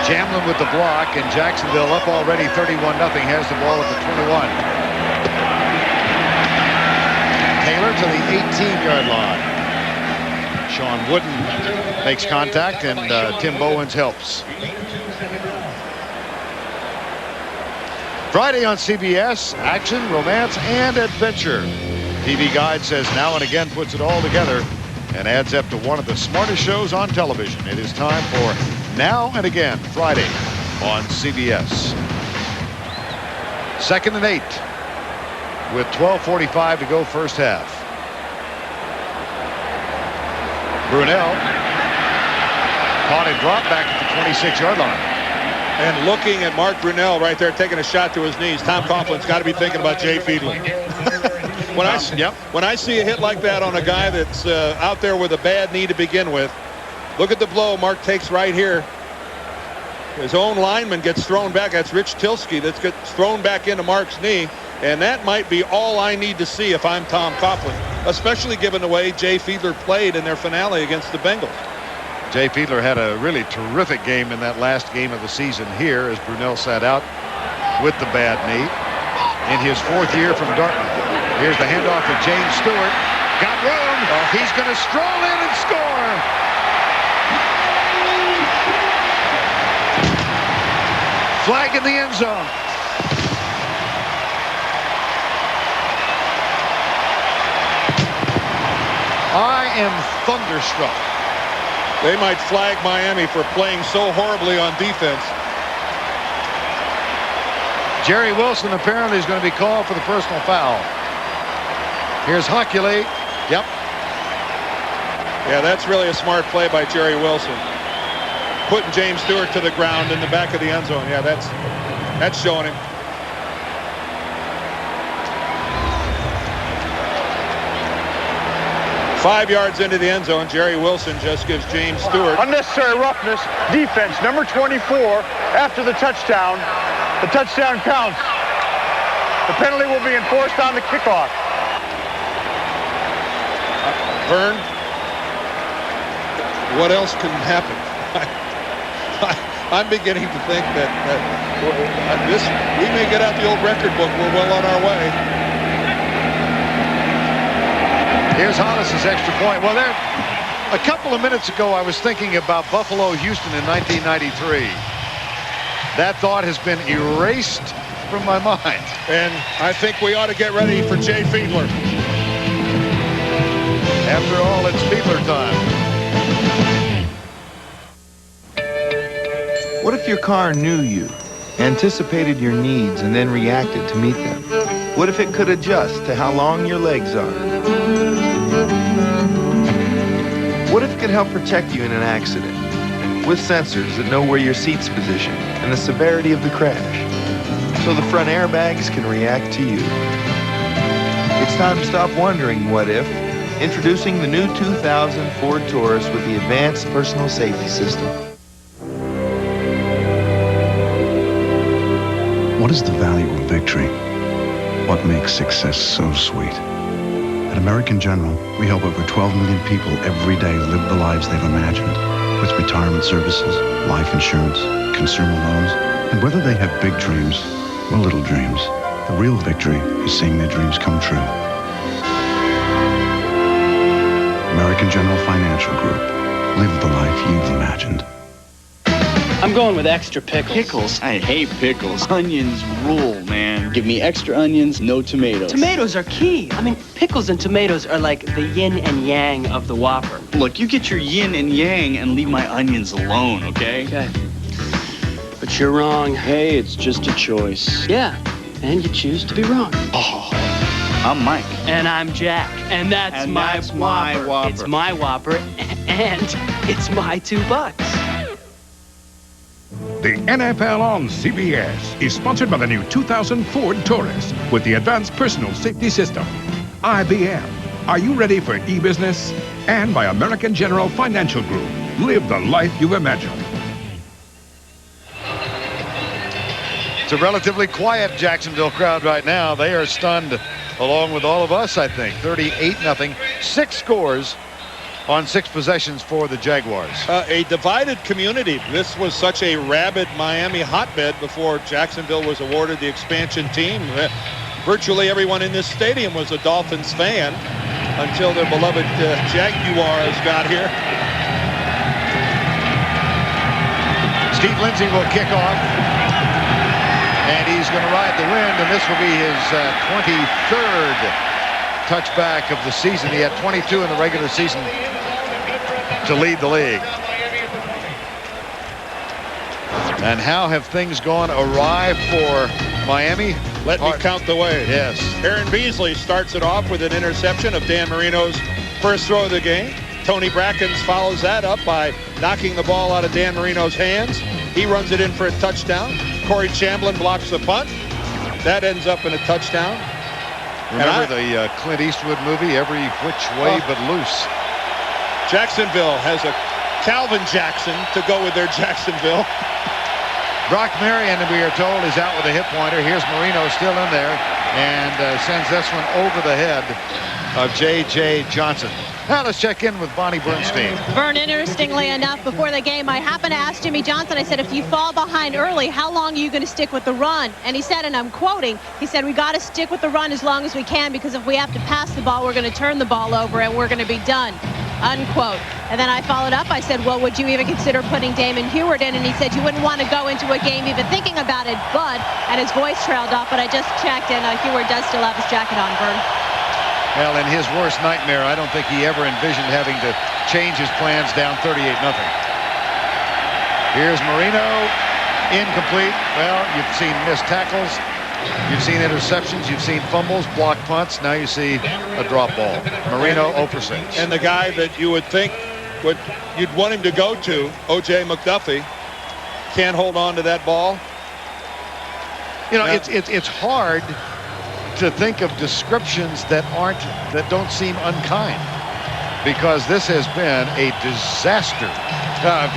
Chamblin with the block, and Jacksonville up already 31-0, has the ball at the 21. Taylor to the 18-yard line. Sean Wooden makes contact, and Tim Bowens helps. Friday on CBS, action, romance, and adventure. TV Guide says Now and Again puts it all together and adds up to one of the smartest shows on television. It is time for Now and Again, Friday on CBS. 2nd and 8 with 12:45 to go first half. Brunell caught and dropped back at the 26-yard line. And looking at Mark Brunell right there taking a shot to his knees, Tom Coughlin's got to be thinking about Jay Fiedler. When I see a hit like that on a guy that's out there with a bad knee to begin with, look at the blow Mark takes right here. His own lineman gets thrown back. That's Rich Tilsky that gets thrown back into Mark's knee. And that might be all I need to see if I'm Tom Coughlin, especially given the way Jay Fiedler played in their finale against the Bengals. Jay Fiedler had a really terrific game in that last game of the season here as Brunell sat out with the bad knee in his 4th year from Dartmouth. Here's the handoff to James Stewart. Got room. He's going to stroll in and score. Flag in the end zone. I am thunderstruck. They might flag Miami for playing so horribly on defense. Jerry Wilson apparently is going to be called for the personal foul. Here's Hockley. Yep. Yeah, that's really a smart play by Jerry Wilson. Putting James Stewart to the ground in the back of the end zone. Yeah, that's showing him. Five yards into the end zone, Jerry Wilson just gives James Stewart. Unnecessary roughness, defense, number 24, after the touchdown. The touchdown counts. The penalty will be enforced on the kickoff. Vern, what else can happen? I'm beginning to think that we may get out the old record book. We're well on our way. Here's Hollis's extra point. Well, there, a couple of minutes ago, I was thinking about Buffalo-Houston in 1993. That thought has been erased from my mind. And I think we ought to get ready for Jay Fiedler. After all, it's Fiedler time. What if your car knew you, anticipated your needs, and then reacted to meet them? What if it could adjust to how long your legs are? What if it could help protect you in an accident with sensors that know where your seat's positioned and the severity of the crash, so the front airbags can react to you? It's time to stop wondering what if. Introducing the new 2000 Ford Taurus with the advanced personal safety system. What is the value of victory? What makes success so sweet? At American General, we help over 12 million people every day live the lives they've imagined, with retirement services, life insurance, consumer loans, and whether they have big dreams or little dreams, the real victory is seeing their dreams come true. American General Financial Group. Live the life you've imagined. I'm going with extra pickles. Pickles? I hate pickles. Onions rule, man. Give me extra onions, no tomatoes. Tomatoes are key. I mean, pickles and tomatoes are like the yin and yang of the Whopper. Look, you get your yin and yang and leave my onions alone, okay? Okay. But you're wrong. Hey, it's just a choice. Yeah, and you choose to be wrong. Oh, I'm Mike. And I'm Jack. And that's my Whopper. It's my Whopper, and it's my $2. The NFL on CBS is sponsored by the new 2000 Ford Taurus with the advanced personal safety system. IBM, are you ready for e-business? And by American General Financial Group. Live the life you've imagined. It's a relatively quiet Jacksonville crowd right now. They are stunned, along with all of us, I think. 38-0. 6 scores on 6 possessions for the Jaguars. A divided community. This was such a rabid Miami hotbed before Jacksonville was awarded the expansion team. Virtually everyone in this stadium was a Dolphins fan until their beloved Jaguars got here. Steve Lindsay will kick off, and he's going to ride the wind, and this will be his 23rd touchback of the season. He had 22 in the regular season to lead the league. And how have things gone awry for Miami? Let me count the way. Yes. Aaron Beasley starts it off with an interception of Dan Marino's first throw of the game. Tony Brackens follows that up by knocking the ball out of Dan Marino's hands. He runs it in for a touchdown. Corey Chamblin blocks the punt. That ends up in a touchdown. Remember the Clint Eastwood movie, Every Which Way But Loose? Jacksonville has a Calvin Jackson to go with their Jacksonville. Brock Marion, we are told, is out with a hip pointer. Here's Marino still in there and sends this one over the head of J.J. Johnson. Now let's check in with Bonnie Bernstein. Vern, interestingly enough, before the game, I happened to ask Jimmy Johnson, I said, if you fall behind early, how long are you going to stick with the run? And he said, and I'm quoting, he said, we got to stick with the run as long as we can, because if we have to pass the ball, we're going to turn the ball over and we're going to be done. Unquote. And then I followed up. I said, well, would you even consider putting Damon Huard in? And he said, you wouldn't want to go into a game even thinking about it, but, and his voice trailed off, but I just checked, and Huard does still have his jacket on, Vern. Well, in his worst nightmare, I don't think he ever envisioned having to change his plans down 38-0. Here's Marino, incomplete. Well, you've seen missed tackles, you've seen interceptions, you've seen fumbles, blocked punts. Now you see a drop ball. Marino 0%. And the guy that you would think you'd want him to go to, O.J. McDuffie, can't hold on to that ball. You know, it's hard to think of descriptions that don't seem unkind, because this has been a disaster.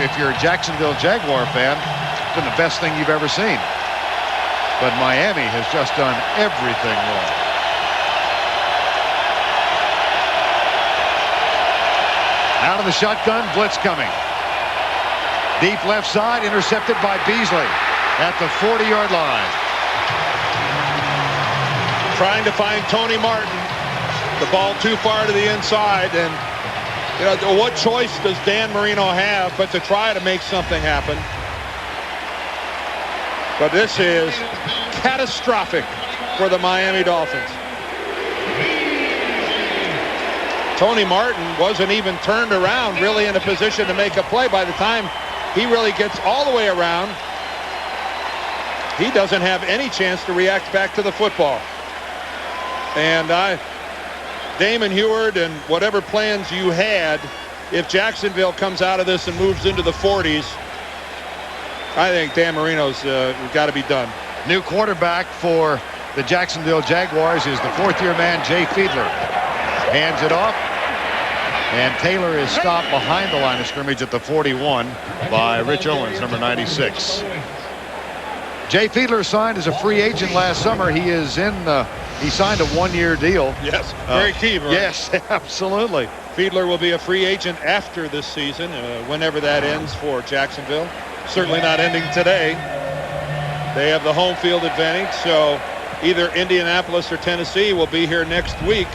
If you're a Jacksonville Jaguar fan, it's been the best thing you've ever seen. But Miami has just done everything wrong. Out of the shotgun, blitz coming. Deep left side, intercepted by Beasley at the 40-yard line. Trying to find Tony Martin. The ball too far to the inside, and you know, what choice does Dan Marino have but to try to make something happen? But this is catastrophic for the Miami Dolphins. Tony Martin wasn't even turned around really in a position to make a play. By the time he really gets all the way around, he doesn't have any chance to react back to the football. And Damon Huard, and whatever plans you had, if Jacksonville comes out of this and moves into the 40s, I think Dan Marino's got to be done. New quarterback for the Jacksonville Jaguars is the fourth-year man, Jay Fiedler. Hands it off, and Taylor is stopped behind the line of scrimmage at the 41 by Rich Owens, number 96. Jay Fiedler signed as a free agent last summer. He is in he signed a one-year deal. Yes, very key, right? Yes, absolutely. Fiedler will be a free agent after this season, whenever that ends for Jacksonville. Certainly not ending today. They have the home field advantage, so either Indianapolis or Tennessee will be here next week.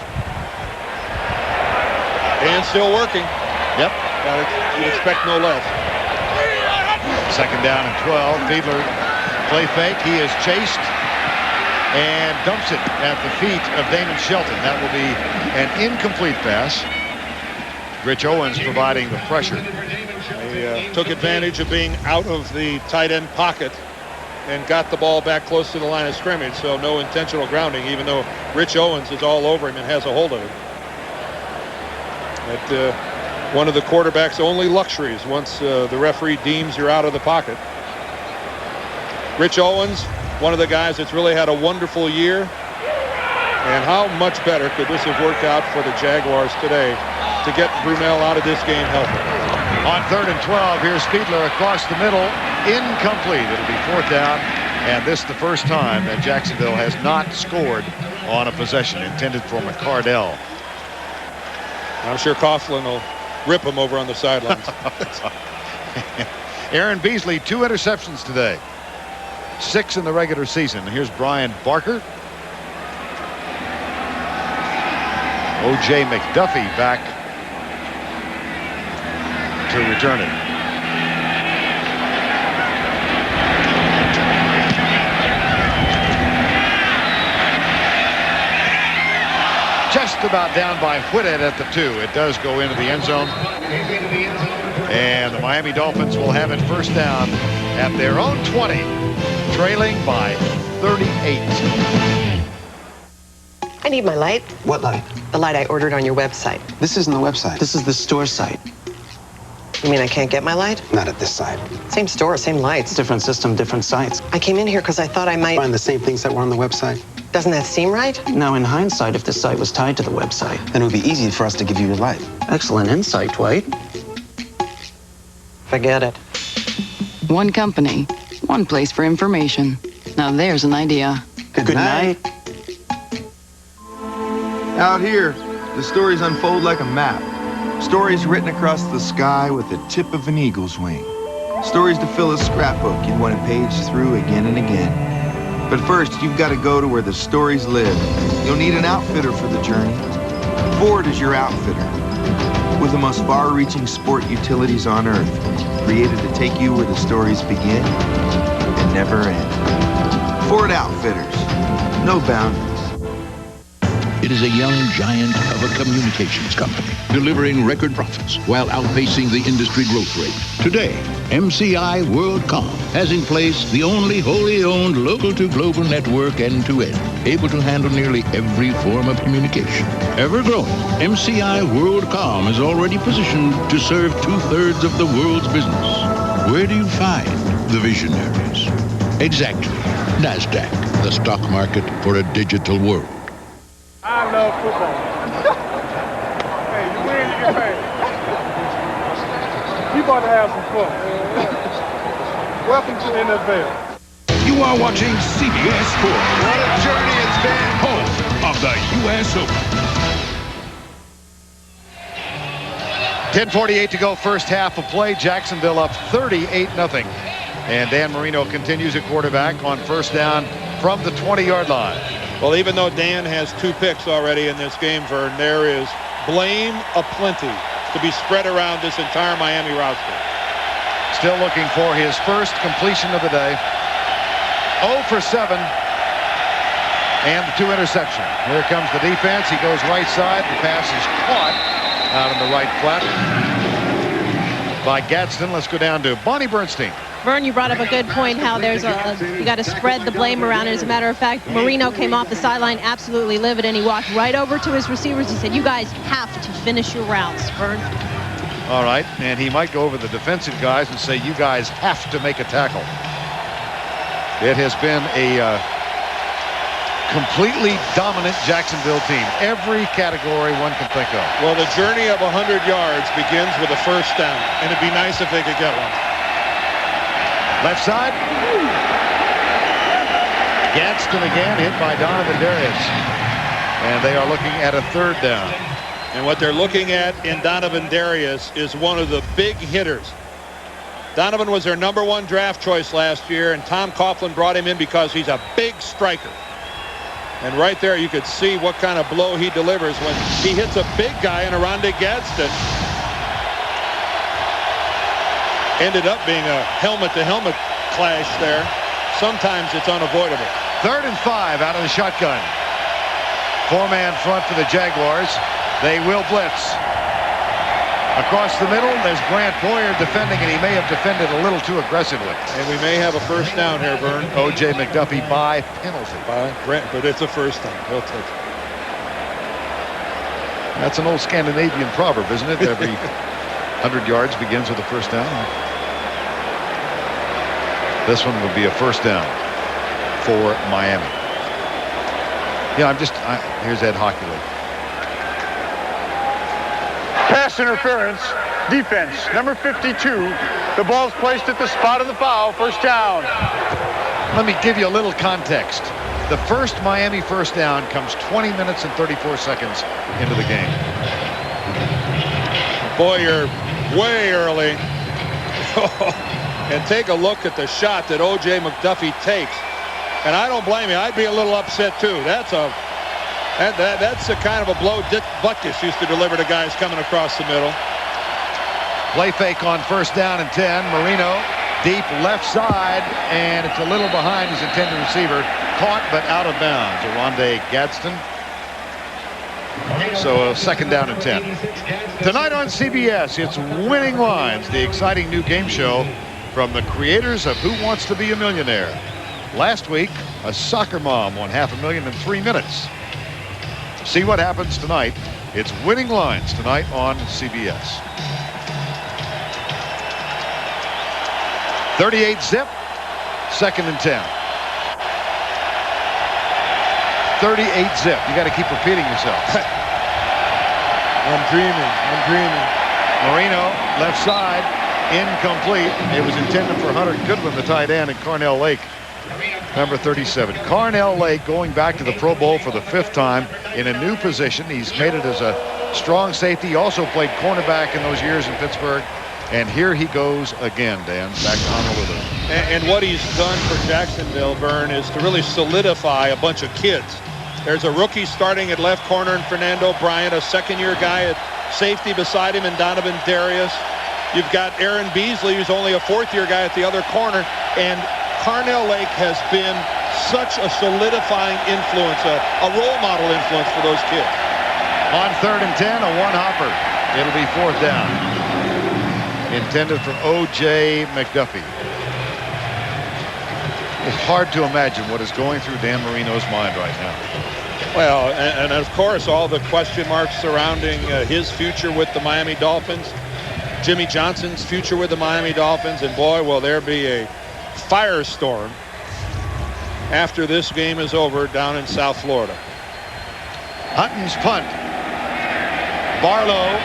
And still working. Yep. You'd expect no less. Second down and 12. Fiedler play fake. He is chased and dumps it at the feet of Damon Shelton. That will be an incomplete pass. Rich Owens providing the pressure. They took advantage of being out of the tight end pocket and got the ball back close to the line of scrimmage, so no intentional grounding, even though Rich Owens is all over him and has a hold of it. At one of the quarterback's only luxuries once the referee deems you're out of the pocket. Rich Owens, one of the guys that's really had a wonderful year. And how much better could this have worked out for the Jaguars today to get Brunel out of this game healthy. On 3rd and 12, here's Fiedler across the middle. Incomplete. It'll be 4th down. And this is the first time that Jacksonville has not scored on a possession intended for McCardell. I'm sure Coughlin will rip him over on the sidelines. Aaron Beasley, 2 interceptions today. 6 in the regular season. Here's Brian Barker. O.J. McDuffie back to return it. Just about down by Whitted at the 2. It does go into the end zone. And the Miami Dolphins will have it 1st down at their own 20, trailing by 38. I need my light. What light? The light I ordered on your website. This isn't the website. This is the store site. You mean I can't get my light? Not at this site. Same store, same lights. Different system, different sites. I came in here because I thought I might find the same things that were on the website. Doesn't that seem right? Now, in hindsight, if the site was tied to the website, then it would be easy for us to give you your light. Excellent insight, Dwight. Forget it. One company, one place for information. Now there's an idea. Good night. Out here, the stories unfold like a map. Stories written across the sky with the tip of an eagle's wing. Stories to fill a scrapbook you'd want to page through again and again. But first, you've got to go to where the stories live. You'll need an outfitter for the journey. Ford is your outfitter. With the most far-reaching sport utilities on Earth, created to take you where the stories begin and never end. Ford Outfitters. No boundaries. It is a young giant of a communications company, delivering record profits while outpacing the industry growth rate. Today, MCI WorldCom has in place the only wholly owned local-to-global network end-to-end, able to handle nearly every form of communication. Ever-growing, MCI WorldCom is already positioned to serve 2/3 of the world's business. Where do you find the visionaries? Exactly. NASDAQ, the stock market for a digital world. I love football. Hey, you win, you get paid. You about to have some fun. Welcome to the NFL. You are watching CBS Sports. What a journey it's been. Home of the U.S. Open. 10:48 to go, first half of play. Jacksonville up 38-0. And Dan Marino continues at quarterback on 1st down from the 20-yard line. Well, even though Dan has 2 picks already in this game, Vern, there is blame aplenty to be spread around this entire Miami roster. Still looking for his first completion of the day. 0 for 7. And the 2 interceptions. Here comes the defense. He goes right side. The pass is caught out in the right flat by Gadsden. Let's go down to Bonnie Bernstein. Vern, you brought up a good point, how there's you got to spread the blame around. As a matter of fact, Marino came off the sideline absolutely livid, and he walked right over to his receivers. He said, you guys have to finish your routes, Vern. All right, and he might go over the defensive guys and say, you guys have to make a tackle. It has been a completely dominant Jacksonville team. Every category one can think of. Well, the journey of 100 yards begins with a 1st down, and it'd be nice if they could get one. Left side. Gadsden again, hit by Donovan Darius. And they are looking at a 3rd down. And what they're looking at in Donovan Darius is one of the big hitters. Donovan was their #1 draft choice last year, and Tom Coughlin brought him in because he's a big striker. And right there, you could see what kind of blow he delivers when he hits a big guy in Aronde Gadsden. Ended up being a helmet-to-helmet clash there. Sometimes it's unavoidable. 3rd and 5 out of the shotgun. 4-man front for the Jaguars. They will blitz. Across the middle, there's Grant Boyer defending, and he may have defended a little too aggressively. And we may have a 1st down here, Vern. O.J. McDuffie by penalty. By Grant, but it's a 1st down. He'll take it. That's an old Scandinavian proverb, isn't it? Every 100 yards begins with a 1st down. This one would be a 1st down for Miami. Yeah, here's Ed Hockley. Pass interference. Defense, number 52. The ball's placed at the spot of the foul. First down. Let me give you a little context. The first Miami first down comes 20 minutes and 34 seconds into the game. Boy, you're way early. And take a look at the shot that O.J. McDuffie takes. And I don't blame you. I'd be a little upset, too. That's the kind of a blow Dick Butkus used to deliver to guys coming across the middle. Play fake on first down and 10. Marino deep left side, and it's a little behind his intended receiver. Caught, but out of bounds. Rondé Gadsden. So second down and 10. Tonight on CBS, it's Winning Lines, the exciting new game show from the creators of Who Wants to Be a Millionaire. Last week, a soccer mom won $500,000 in 3 minutes. See what happens tonight. It's Winning Lines tonight on CBS. 38 zip, second and 10. 38 zip. You got to keep repeating yourself. I'm dreaming. Marino, left side, incomplete. It was intended for Hunter Goodwin, the tight end, and Carnell Lake, number 37. Carnell Lake going back to the Pro Bowl for the 5th time in a new position. He's made it as a strong safety. He also played cornerback in those years in Pittsburgh. And here he goes again, Dan, back to Honolulu. And what he's done for Jacksonville, Vern, is to really solidify a bunch of kids. There's a rookie starting at left corner in Fernando Bryant, a second-year guy at safety beside him in Donovan Darius. You've got Aaron Beasley, who's only a fourth-year guy at the other corner. And Carnell Lake has been such a solidifying influence, a role model influence for those kids. On third and 10, a one-hopper. It'll be fourth down. Intended for O.J. McDuffie. It's hard to imagine what is going through Dan Marino's mind right now. Well, and of course, all the question marks surrounding his future with the Miami Dolphins, Jimmy Johnson's future with the Miami Dolphins, and boy, will there be a firestorm after this game is over down in South Florida. Hutton's punt. Barlow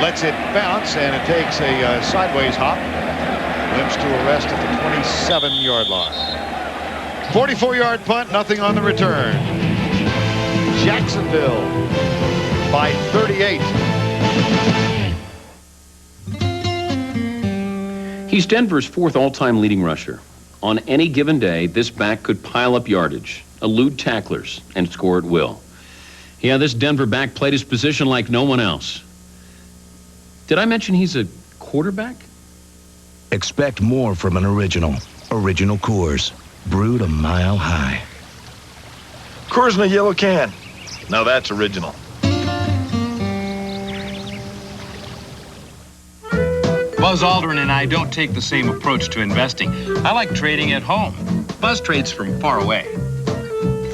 lets it bounce, and it takes a sideways hop. Limps to arrest at the 27-yard line. 44-yard punt, nothing on the return. Jacksonville by 38. He's Denver's 4th all-time leading rusher. On any given day, this back could pile up yardage, elude tacklers, and score at will. Yeah, this Denver back played his position like no one else. Did I mention he's a quarterback? Expect more from an original. Original Coors. Brewed a mile high. Coors in a yellow can. Now that's original. Buzz Aldrin and I don't take the same approach to investing. I like trading at home. Buzz trades from far away.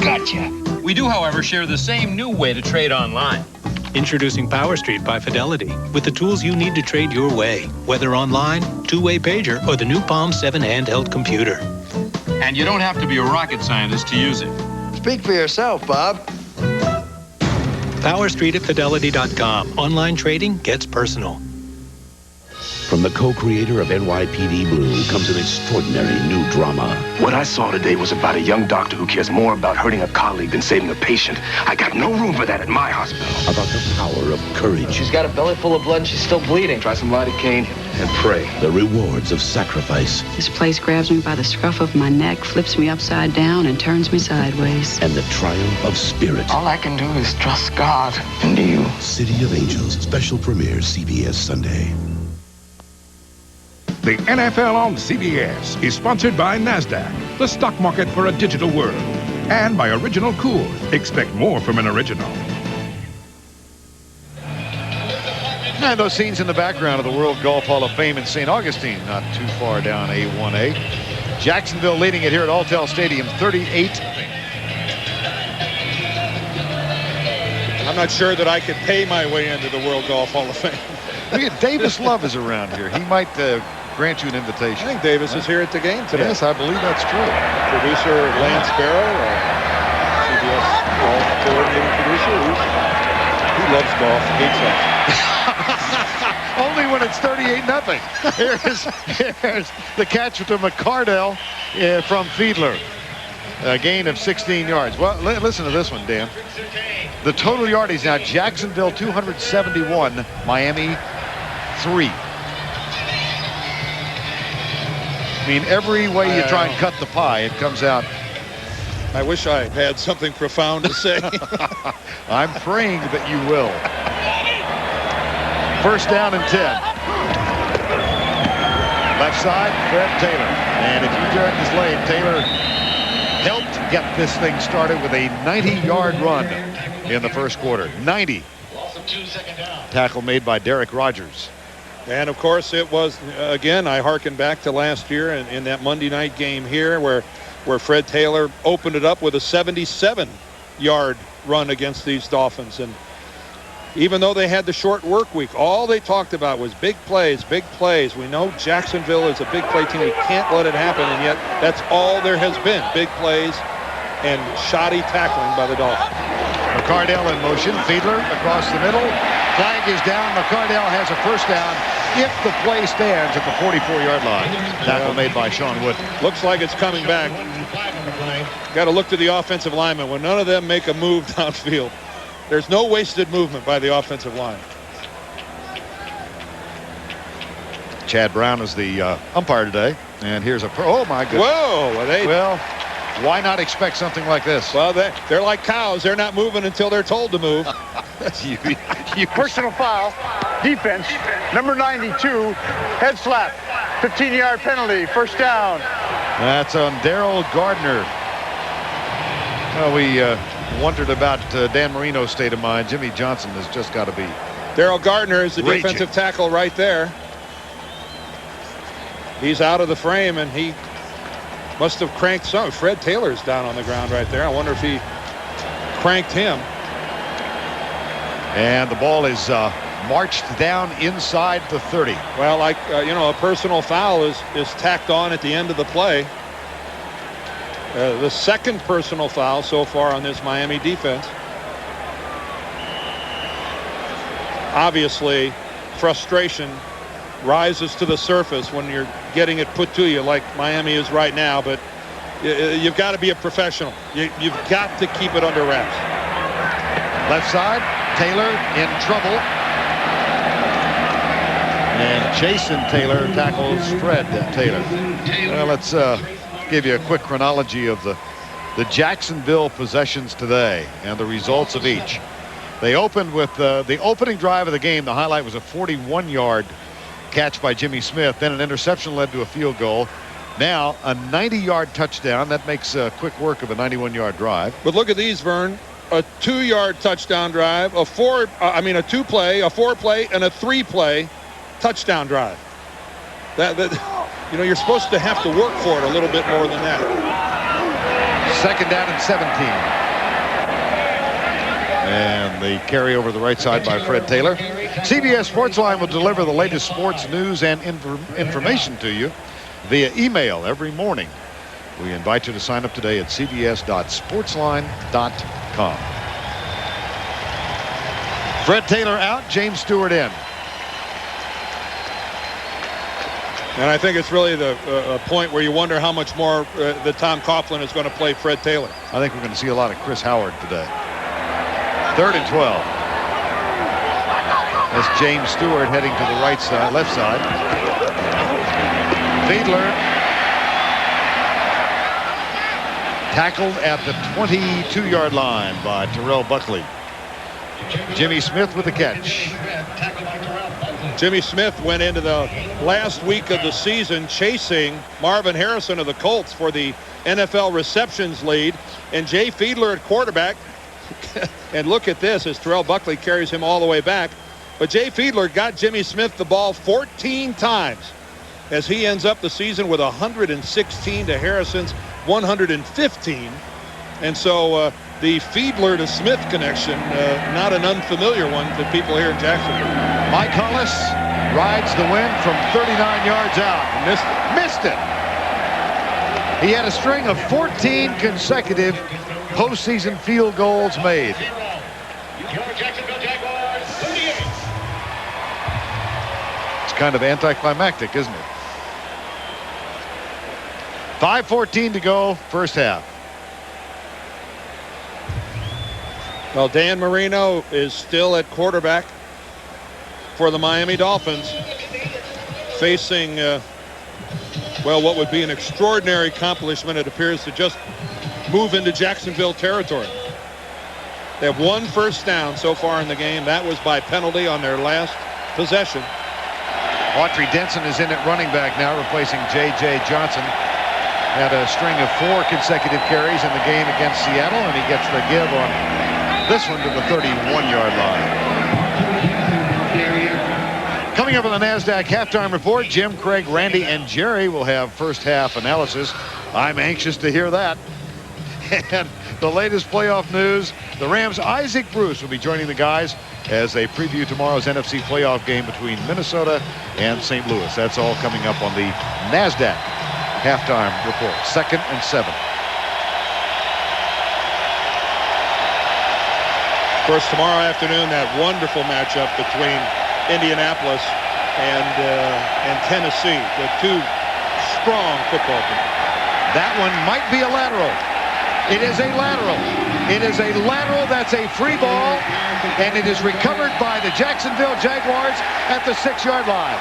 Gotcha. We do, however, share the same new way to trade online. Introducing Power Street by Fidelity, with the tools you need to trade your way, whether online, two-way pager, or the new Palm 7 handheld computer. And you don't have to be a rocket scientist to use it. Speak for yourself, Bob. Power Street at Fidelity.com. Online trading gets personal. From the co-creator of NYPD Blue comes an extraordinary new drama. What I saw today was about a young doctor who cares more about hurting a colleague than saving a patient. I got no room for that at my hospital. About the power of courage. She's got a belly full of blood and she's still bleeding. Try some lidocaine and pray. The rewards of sacrifice. This place grabs me by the scruff of my neck, flips me upside down, and turns me sideways. And the triumph of spirit. All I can do is trust God and you. City of Angels. Special premiere CBS Sunday. The NFL on CBS is sponsored by NASDAQ, the stock market for a digital world, and by Original Coors. Expect more from an original. And those scenes in the background of the World Golf Hall of Fame in St. Augustine, not too far down A1A. Jacksonville leading it here at Alltel Stadium, 38. I'm not sure that I could pay my way into the World Golf Hall of Fame. Look at Davis Love is around here. He might grant you an invitation. I think Davis is here at the game today. Yes, I believe that's true. Producer Lance Barrow, CBS golf coordinating producer. He loves golf, hates us. when it's 38-0. Here's the catch to McCardell from Fiedler. A gain of 16 yards. Well, listen to this one, Dan. The total yardage now, Jacksonville 271, Miami 3. I mean, every way you try and cut the pie, it comes out. I wish I had something profound to say. I'm praying that you will. First down and 10. Left side, Fred Taylor. And if you turn this lane, Taylor helped get this thing started with a 90-yard run in the first quarter. 90. Tackle made by Derek Rogers. And of course it was, again, I hearken back to last year in that Monday night game here where Fred Taylor opened it up with a 77-yard run against these Dolphins. And even though they had the short work week, all they talked about was big plays, big plays. We know Jacksonville is a big play team. We can't let it happen, and yet that's all there has been, big plays and shoddy tackling by the Dolphins. McCardell in motion. Fiedler across the middle. Flag is down. McCardell has a first down if the play stands at the 44-yard line. Tackle made by Sean Wood. Looks like it's coming back. Got to look to the offensive linemen. When none of them make a move downfield, there's no wasted movement by the offensive line. Chad Brown is the umpire today. And here's a oh, my goodness. Whoa. Well, why not expect something like this? Well, they're like cows. They're not moving until they're told to move. Personal foul. Defense. Number 92. Head slap. 15-yard penalty. First down. That's on Daryl Gardner. Well, we wondered about Dan Marino's state of mind. Jimmy Johnson has just got to be. Daryl Gardner is the raging. defensive tackle right there. He's out of the frame, and he must have cranked some. Fred Taylor's down on the ground right there. I wonder if he cranked him. And the ball is marched down inside the 30. Well, like, a personal foul is tacked on at the end of the play. The second personal foul so far on this Miami defense. Obviously, frustration rises to the surface when you're getting it put to you like Miami is right now, but you've got to be a professional. You've got to keep it under wraps. Left side, Taylor in trouble. And Jason Taylor tackles Fred Taylor. Well, let's give you a quick chronology of the Jacksonville possessions today and the results of each. They opened with the opening drive of the game. The highlight was a 41-yard catch by Jimmy Smith. Then an interception led to a field goal. Now a 90-yard touchdown. That makes quick work of a 91-yard drive. But look at these, Vern. A 2-yard touchdown drive, a 2-play, a 4-play, and a 3-play touchdown drive. You're supposed to have to work for it a little bit more than that. Second down and 17. And the carry over the right side by Fred Taylor. CBS Sportsline will deliver the latest sports news and information to you via email every morning. We invite you to sign up today at cbs.sportsline.com. Fred Taylor out, James Stewart in. And I think it's really the point where you wonder how much more the Tom Coughlin is going to play Fred Taylor. I think we're going to see a lot of Chris Howard today. 3rd and 12. That's James Stewart heading to the right side, left side. Fiedler tackled at the 22-yard line by Terrell Buckley. Jimmy Smith with the catch. Jimmy Smith went into the last week of the season chasing Marvin Harrison of the Colts for the NFL receptions lead, and Jay Fiedler at quarterback. And look at this as Terrell Buckley carries him all the way back. But Jay Fiedler got Jimmy Smith the ball 14 times as he ends up the season with 116 to Harrison's 115. And so the Fiedler to Smith connection, not an unfamiliar one to people here in Jacksonville. Mike Hollis rides the win from 39 yards out. Missed it. He had a string of 14 consecutive postseason field goals made. kind of anticlimactic, isn't it? 5:14 to go, first half. Well, Dan Marino is still at quarterback for the Miami Dolphins, facing, well, what would be an extraordinary accomplishment. It appears to just move into Jacksonville territory. They have one first down so far in the game. That was by penalty on their last possession. Autry Denson is in at running back now, replacing J.J. Johnson. Had a string of 4 consecutive carries in the game against Seattle, and he gets the give on this one to the 31-yard line. Coming up on the NASDAQ halftime report, Jim, Craig, Randy, and Jerry will have first half analysis. I'm anxious to hear that. And the latest playoff news, the Rams' Isaac Bruce will be joining the guys as they preview tomorrow's NFC playoff game between Minnesota and St. Louis. That's all coming up on the NASDAQ halftime report. 2nd and 7. Of course, tomorrow afternoon, that wonderful matchup between Indianapolis and Tennessee, the 2 strong football teams. That one might be a lateral. It is a lateral. It is a lateral. That's a free ball, and it is recovered by the Jacksonville Jaguars at the 6-yard line.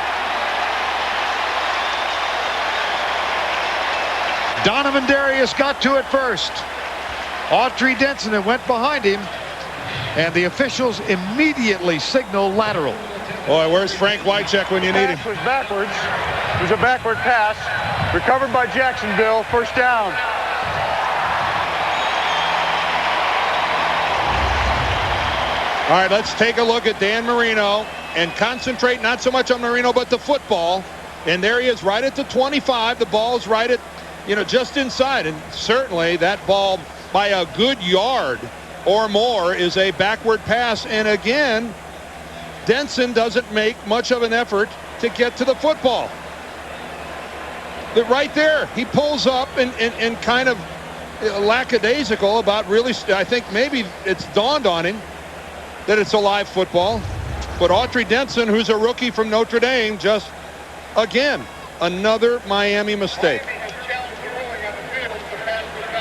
Donovan Darius got to it first. Autry Denson went behind him, and the officials immediately signal lateral. Boy, where's Frank Wycheck when you need him? Pass was backwards. It was a backward pass. Recovered by Jacksonville. First down. All right, let's take a look at Dan Marino and concentrate not so much on Marino, but the football. And there he is right at the 25. The ball's right at, just inside. And certainly that ball by a good yard or more is a backward pass. And again, Denson doesn't make much of an effort to get to the football. But right there, he pulls up and kind of lackadaisical about really, I think maybe it's dawned on him that it's a live football. But Autry Denson, who's a rookie from Notre Dame, just, again, another Miami mistake.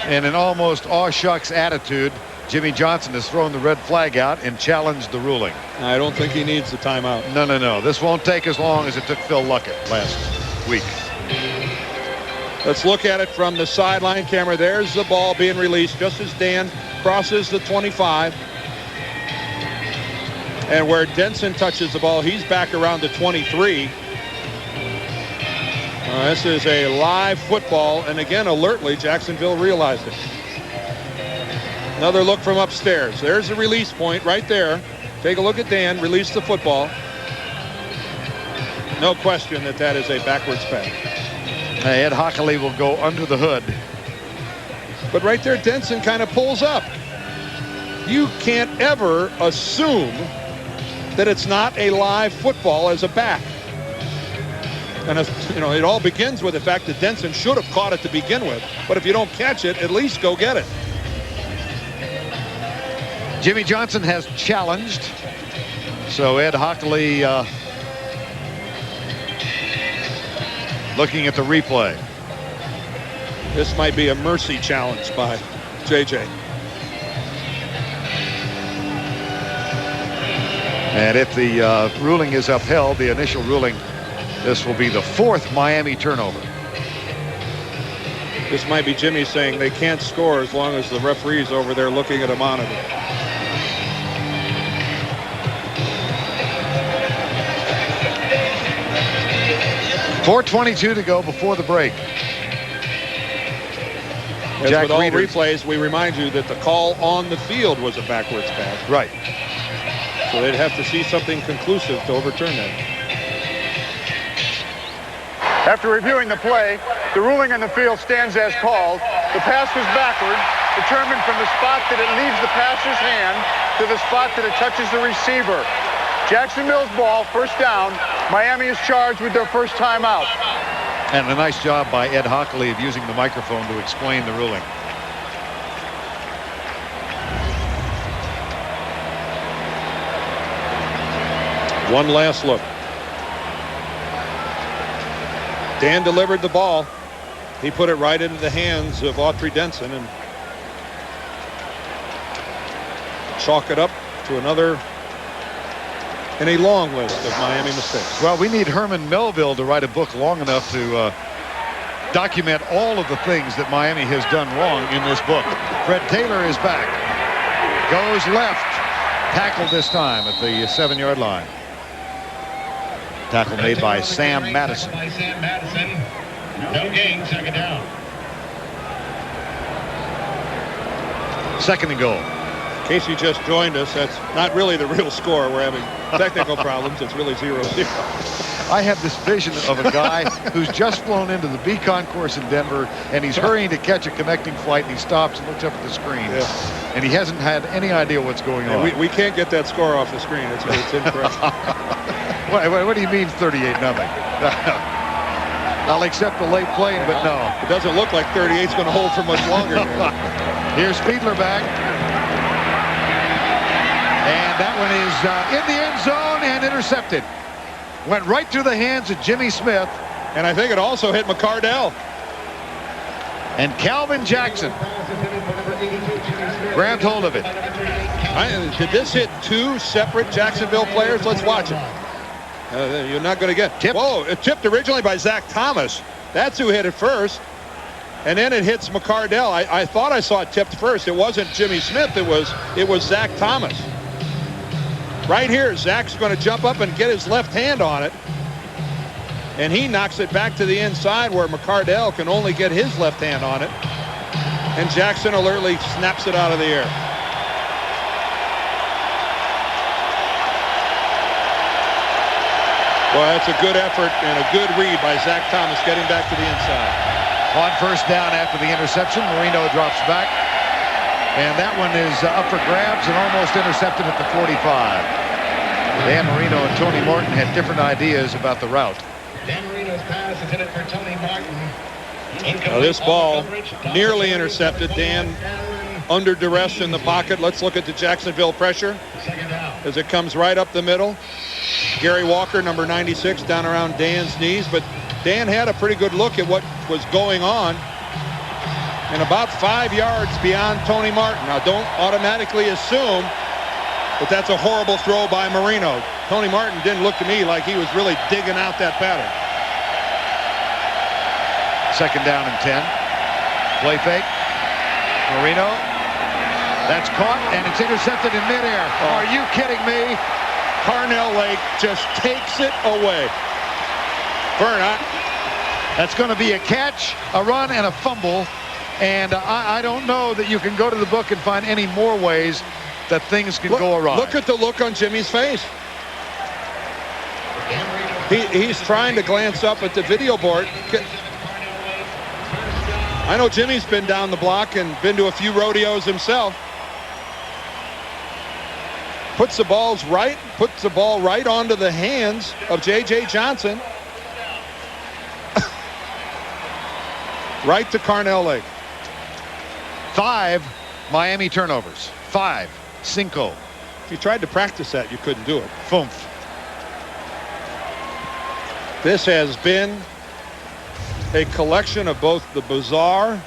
In an almost aw-shucks attitude, Jimmy Johnson has thrown the red flag out and challenged the ruling. I don't think he needs the timeout. No. This won't take as long as it took Phil Luckett last week. Let's look at it from the sideline camera. There's the ball being released just as Dan crosses the 25. And where Denson touches the ball, he's back around the 23. This is a live football, and again, alertly, Jacksonville realized it. Another look from upstairs. There's the release point right there. Take a look at Dan, release the football. No question that is a backwards pass. Ed Hockley will go under the hood. But right there, Denson kind of pulls up. You can't ever assume that it's not a live football as a back. And it all begins with the fact that Denson should have caught it to begin with. But if you don't catch it, at least go get it. Jimmy Johnson has challenged. So Ed Hockley looking at the replay. This might be a mercy challenge by JJ. And if the ruling is upheld, the initial ruling, this will be the 4th Miami turnover. This might be Jimmy saying they can't score as long as the referee's over there looking at a monitor. .422 to go before the break. As with all replays, we remind you that the call on the field was a backwards pass. Right. So they'd have to see something conclusive to overturn that. After reviewing the play, the ruling on the field stands as called. The pass was backward, determined from the spot that it leaves the passer's hand to the spot that it touches the receiver. Jacksonville's ball, first down. Miami is charged with their first timeout. And a nice job by Ed Hockley of using the microphone to explain the ruling. One last look. Dan delivered the ball. He put it right into the hands of Autry Denson and chalk it up to another in a long list of Miami mistakes. Well, we need Herman Melville to write a book long enough to document all of the things that Miami has done wrong in this book. Fred Taylor is back. Goes left. Tackled this time at the 7-yard line. Tackle made by Sam Madison. No gain, second down. Second and goal. In case you just joined us, that's not really the real score. We're having technical problems. It's really 0-0. I have this vision of a guy who's just flown into the B concourse in Denver, and he's hurrying to catch a connecting flight, and he stops and looks up at the screen. Yeah. And he hasn't had any idea what's going on. We can't get that score off the screen. It's incorrect. What do you mean 38-0? I'll accept the late plane, but no. It doesn't look like 38's going to hold for much longer. Here's Fiedler back. And that one is in the end zone and intercepted. Went right through the hands of Jimmy Smith. And I think it also hit McCardell. And Calvin Jackson grabbed hold of it. Did this hit two separate Jacksonville players? Let's watch it. You're not going to get tipped. Whoa, it tipped originally by Zach Thomas. That's who hit it first. And then it hits McCardell. I thought I saw it tipped first. It wasn't Jimmy Smith. It was Zach Thomas. Right here, Zach's going to jump up and get his left hand on it. And he knocks it back to the inside where McCardell can only get his left hand on it. And Jackson alertly snaps it out of the air. Well, that's a good effort and a good read by Zach Thomas getting back to the inside. On first down after the interception, Marino drops back. And that one is up for grabs and almost intercepted at the 45. Dan Marino and Tony Martin had different ideas about the route. Dan Marino's pass is in it for Tony Martin. Now this ball nearly intercepted. Dan under duress in the pocket. Let's look at the Jacksonville pressure as it comes right up the middle. Gary Walker, number 96, down around Dan's knees. But Dan had a pretty good look at what was going on. And about 5 yards beyond Tony Martin. Now, don't automatically assume that that's a horrible throw by Marino. Tony Martin didn't look to me like he was really digging out that pattern. Second down and 10. Play fake. Marino. That's caught, and it's intercepted in midair. Are you kidding me? Carnell Lake just takes it away. Vern, that's going to be a catch, a run, and a fumble. And I don't know that you can go to the book and find any more ways that things can go awry. Look at the look on Jimmy's face. He's trying to glance up at the video board. I know Jimmy's been down the block and been to a few rodeos himself. Puts the ball right onto the hands of J.J. Johnson. Right to Carnell Lake. 5 Miami turnovers. 5. Cinco. If you tried to practice that, you couldn't do it. Foomph. This has been a collection of both the bizarre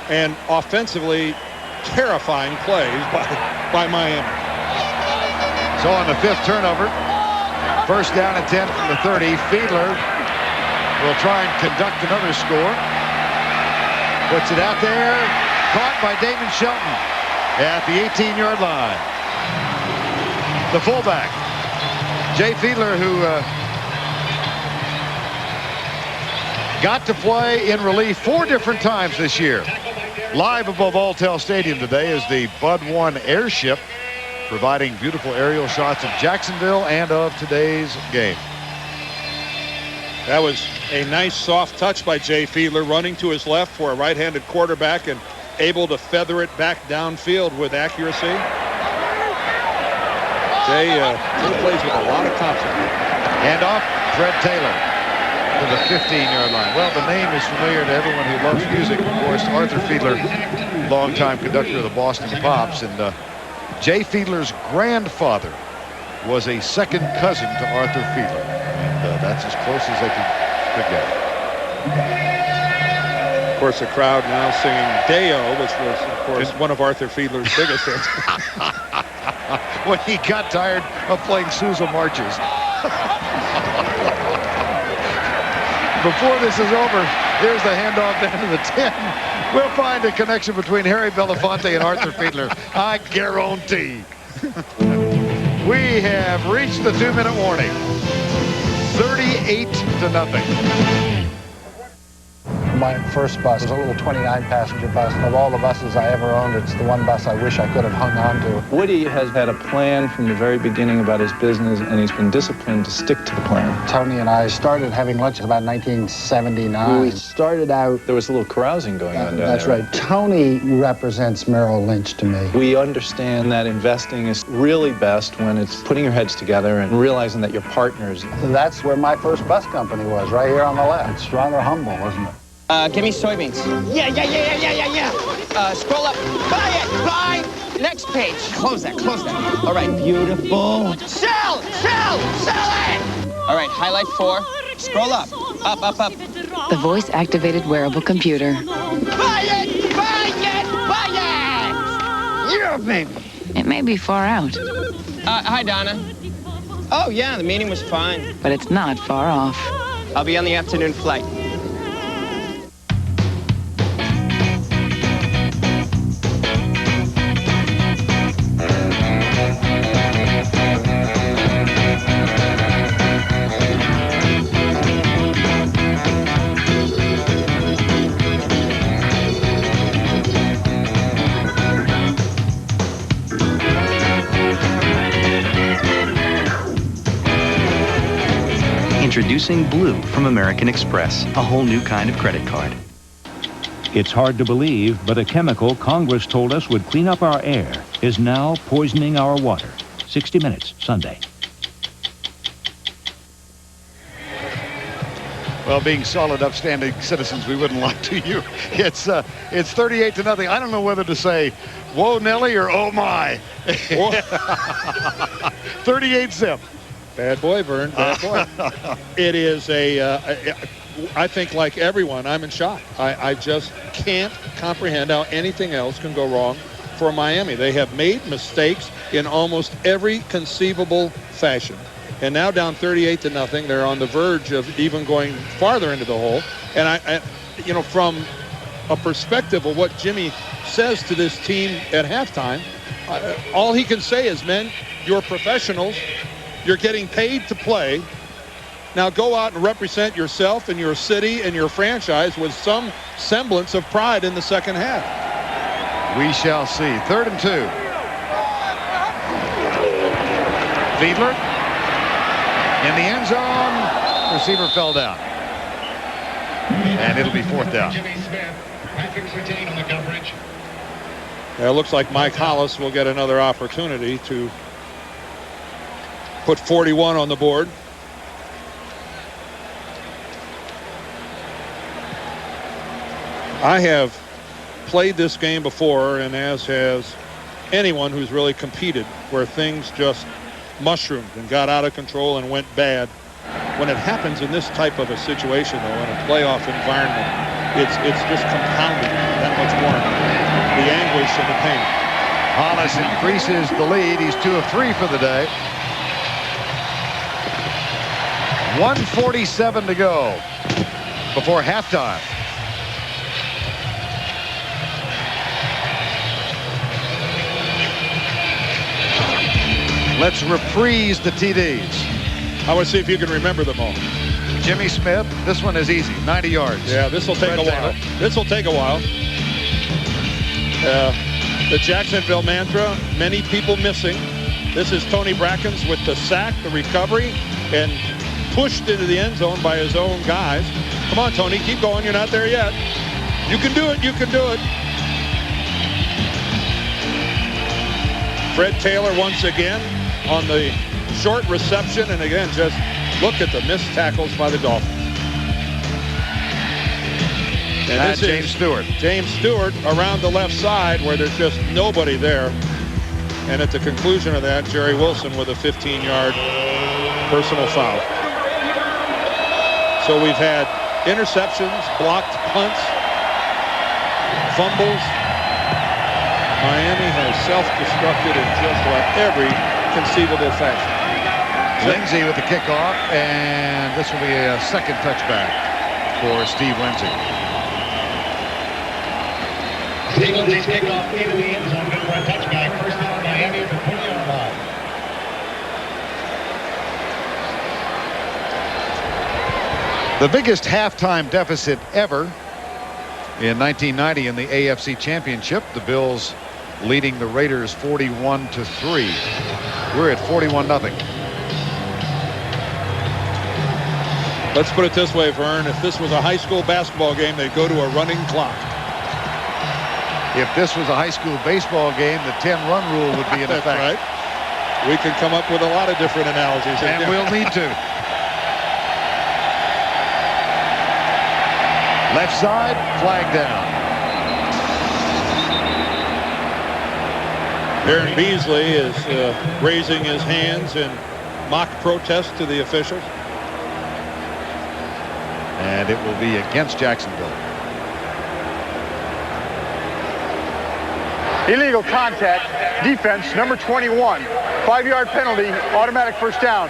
and offensively terrifying plays by Miami. So on the 5th turnover, first down and 10 from the 30, Fiedler will try and conduct another score. Puts it out there, caught by Damon Shelton at the 18-yard line. The fullback, Jay Fiedler, who got to play in relief 4 different times this year. Live above Alltel Stadium today is the Bud 1 airship, providing beautiful aerial shots of Jacksonville and of today's game. That was a nice soft touch by Jay Fiedler, running to his left for a right-handed quarterback and able to feather it back downfield with accuracy. Jay plays with a lot of confidence. And off Fred Taylor to the 15-yard line. Well, the name is familiar to everyone who loves music. Of course, Arthur Fiedler, longtime conductor of the Boston Pops, and Jay Fiedler's grandfather was a second cousin to Arthur Fiedler. And that's as close as they could Good game. Of course, the crowd now singing Deo, which was, of course, one of Arthur Fiedler's biggest hits. When he got tired of playing Sousa marches. Before this is over, here's the handoff down to the 10. We'll find a connection between Harry Belafonte and Arthur Fiedler. I guarantee. We have reached the 2-minute warning. 38-0. My first bus was a little 29-passenger bus, and of all the buses I ever owned, it's the one bus I wish I could have hung on to. Woody has had a plan from the very beginning about his business, and he's been disciplined to stick to the plan. Tony and I started having lunch in about 1979. We started out... There was a little carousing going on down there. That's right. Tony represents Merrill Lynch to me. We understand that investing is really best when it's putting your heads together and realizing that you're partners. That's where my first bus company was, right here on the left. It's rather humble, wasn't it? Give me soybeans. Yeah. Scroll up. Buy it. Buy. Next page. Close that. All right, beautiful. Sell it. All right, highlight 4. Scroll up. Up. The voice-activated wearable computer. Buy it. Yeah, baby. It may be far out, Hi, Donna. Oh, yeah, the meeting was fine. but it's not far off. I'll be on the afternoon flight. Introducing Blue from American Express, a whole new kind of credit card. It's hard to believe, but a chemical Congress told us would clean up our air is now poisoning our water. 60 Minutes, Sunday. Well, being solid, upstanding citizens, we wouldn't lie to you. It's 38-0. I don't know whether to say, whoa, Nelly, or oh, my. 38-0. Bad boy, Vern. Bad boy. It is I think like everyone, I'm in shock. I just can't comprehend how anything else can go wrong for Miami. They have made mistakes in almost every conceivable fashion. And now down 38-0, they're on the verge of even going farther into the hole. And I from a perspective of what Jimmy says to this team at halftime, all he can say is, men, you're professionals. You're getting paid to play. Now go out and represent yourself and your city and your franchise with some semblance of pride in the second half. We shall see. 3rd and 2. Fiedler in the end zone. Receiver fell down. And it'll be 4th down. It looks like Mike Hollis will get another opportunity to put 41 on the board. I have played this game before, and as has anyone who's really competed, where things just mushroomed and got out of control and went bad. When it happens in this type of a situation, though, in a playoff environment, it's just compounded that much more. The anguish and the pain. Hollis increases the lead. He's 2 of 3 for the day. 1:47 to go before halftime. Let's reprise the TDs. I want to see if you can remember them all. Jimmy Smith, this one is easy, 90 yards. Yeah, this will take a while. This will take a while. The Jacksonville mantra, many people missing. This is Tony Brackens with the sack, the recovery, and pushed into the end zone by his own guys. Come on, Tony, keep going. You're not there yet. You can do it. You can do it. Fred Taylor once again on the short reception, and again, just look at the missed tackles by the Dolphins. And that's this James is Stewart. James Stewart around the left side where there's just nobody there. And at the conclusion of that, Jerry Wilson with a 15-yard personal foul. So we've had interceptions, blocked punts, fumbles. Miami has self-destructed in just about every conceivable fashion. Lindsey with the kickoff, and this will be a second touchback for Steve Lindsey. Steve Lindsey's kickoff into the end zone, good for a touchback. First down, Miami at the 20-yard line. The biggest halftime deficit ever in 1990 in the AFC Championship. The Bills leading the Raiders 41-3. We're at 41-0. Let's put it this way, Vern. If this was a high school basketball game, they'd go to a running clock. If this was a high school baseball game, the 10-run rule would be in effect. That's right. We can come up with a lot of different analogies. And we'll need to. Left side, flag down. Aaron Beasley is raising his hands in mock protest to the officials. And it will be against Jacksonville. Illegal contact, defense, number 21. 5-yard penalty, automatic first down.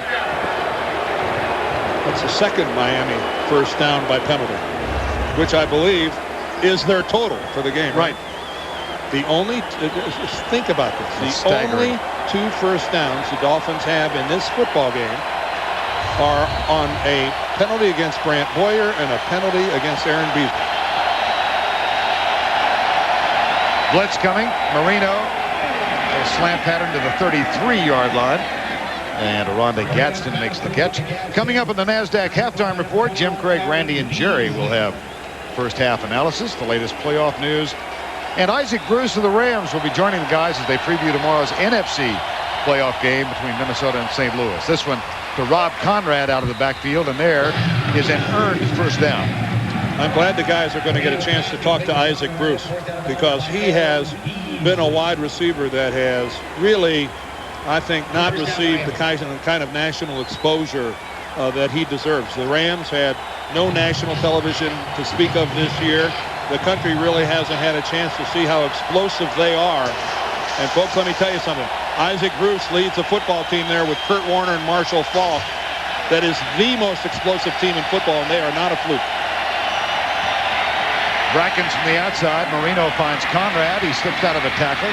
That's the second Miami first down by penalty, which I believe is their total for the game. Right. The only, think about this, the only 2 first downs the Dolphins have in this football game are on a penalty against Brant Boyer and a penalty against Aaron Beasley. Blitz coming. Marino. A slant pattern to the 33-yard line. And Aronde Gadsden makes the catch. Coming up in the NASDAQ halftime report, Jim, Craig, Randy, and Jerry will have first half analysis, the latest playoff news. And Isaac Bruce of the Rams will be joining the guys as they preview tomorrow's NFC playoff game between Minnesota and St. Louis. This one to Rob Conrad out of the backfield, and there is an earned first down. I'm glad the guys are going to get a chance to talk to Isaac Bruce, because he has been a wide receiver that has really, I think, not received the kind of national exposure that he deserves. The Rams had no national television to speak of this year. The country really hasn't had a chance to see how explosive they are. And folks, let me tell you something. Isaac Bruce leads the football team there with Kurt Warner and Marshall Faulk. That is the most explosive team in football, and they are not a fluke. Brackens from the outside. Marino finds Conrad. He slips out of a tackle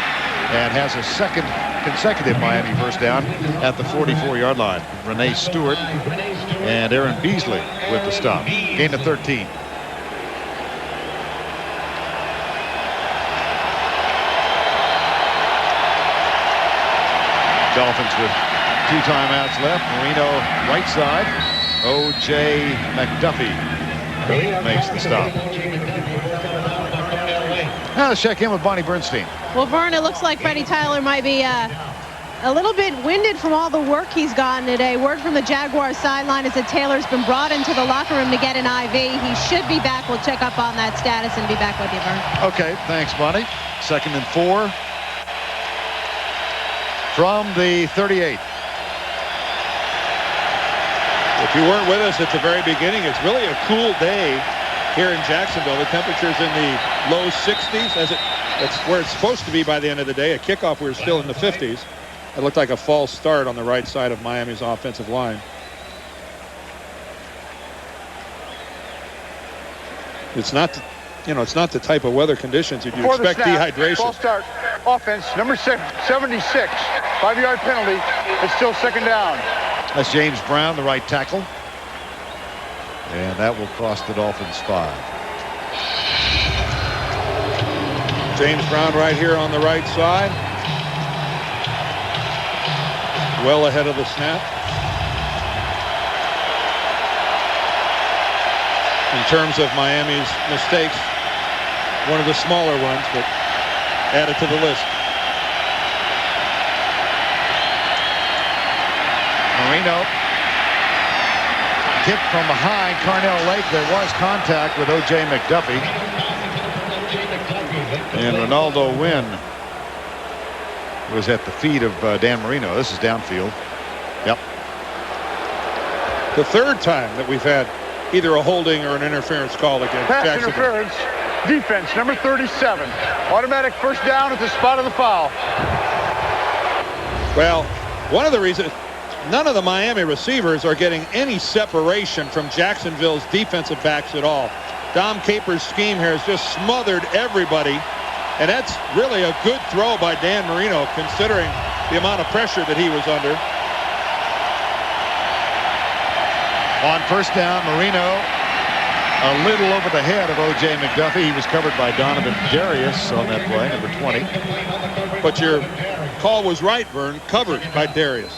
and has a second consecutive Miami first down at the 44-yard line. Renee Stewart and Aaron Beasley with the stop. Gain of 13. Dolphins with 2 timeouts left. Marino right side. O.J. McDuffie makes the stop. Now let's check in with Bonnie Bernstein. Well, Vern, it looks like Freddie Tyler might be a little bit winded from all the work he's gotten today. Word from the Jaguars sideline is that Taylor's been brought into the locker room to get an IV. He should be back. We'll check up on that status and be back with you, Vern. Okay, thanks, Bonnie. 2nd and 4. From the 38. If you weren't with us at the very beginning, it's really a cool day here in Jacksonville. The temperature's in the low 60s. That's where it's supposed to be by the end of the day. At kickoff, we're still in the 50s. It looked like a false start on the right side of Miami's offensive line. It's not, it's not the type of weather conditions that you expect dehydration. False start. Offense, number 76. 5-yard penalty. It's still 2nd down. That's James Brown, the right tackle. And that will cost the Dolphins 5. James Brown right here on the right side. Well ahead of the snap. In terms of Miami's mistakes, one of the smaller ones, but added to the list. Marino. Kick from behind Carnell Lake. There was contact with O.J. McDuffie. And Ronaldo Wynn was at the feet of Dan Marino. This is downfield. Yep. The 3rd time that we've had either a holding or an interference call against Pass Jacksonville. interference. Defense, number 37. Automatic first down at the spot of the foul. Well, one of the reasons, none of the Miami receivers are getting any separation from Jacksonville's defensive backs at all. Dom Capers' scheme here has just smothered everybody, and that's really a good throw by Dan Marino, considering the amount of pressure that he was under. On first down, Marino a little over the head of O.J. McDuffie. He was covered by Donovan Darius on that play, number 20. But your call was right, Vern, covered by Darius.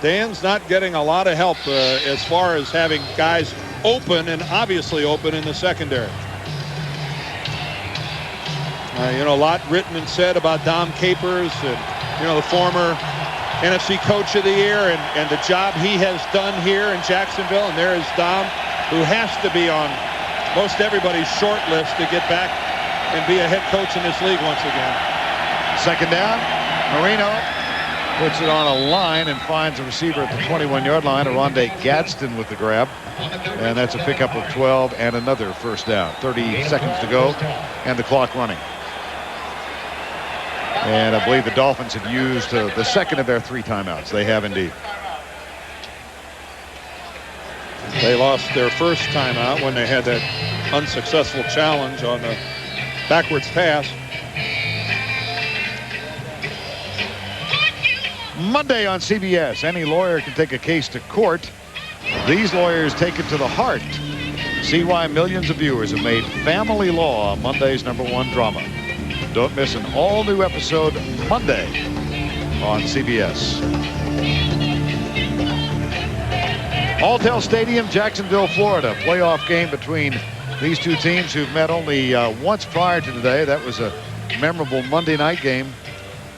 Dan's not getting a lot of help as far as having guys open and obviously open in the secondary. You know, a lot written and said about Dom Capers and, you know, the former NFC Coach of the Year and the job he has done here in Jacksonville. And there is Dom, who has to be on most everybody's short list to get back and be a head coach in this league once again. Second down, Marino puts it on a line and finds a receiver at the 21-yard line. Aronde Gadsden with the grab. And that's a pickup of 12 and another first down. 30 seconds to go and the clock running. And I believe the Dolphins have used the second of their 3 timeouts. They have indeed. They lost their first timeout when they had that unsuccessful challenge on the backwards pass. Monday on CBS, any lawyer can take a case to court. These lawyers take it to the heart. See why millions of viewers have made Family Law Monday's #1 drama. Don't miss an all-new episode Monday on CBS. Alltel Stadium, Jacksonville, Florida. Playoff game between these two teams who've met only once prior to today. That was a memorable Monday night game.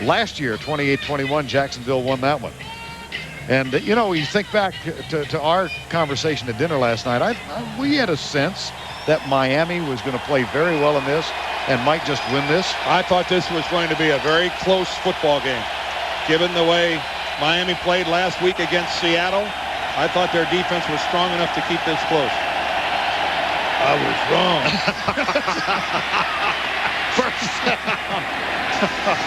Last year, 28-21, Jacksonville won that one. And, you know, you think back to our conversation at dinner last night, we had a sense that Miami was going to play very well in this and might just win this. I thought this was going to be a very close football game. Given the way Miami played last week against Seattle, I thought their defense was strong enough to keep this close. I was wrong. First down.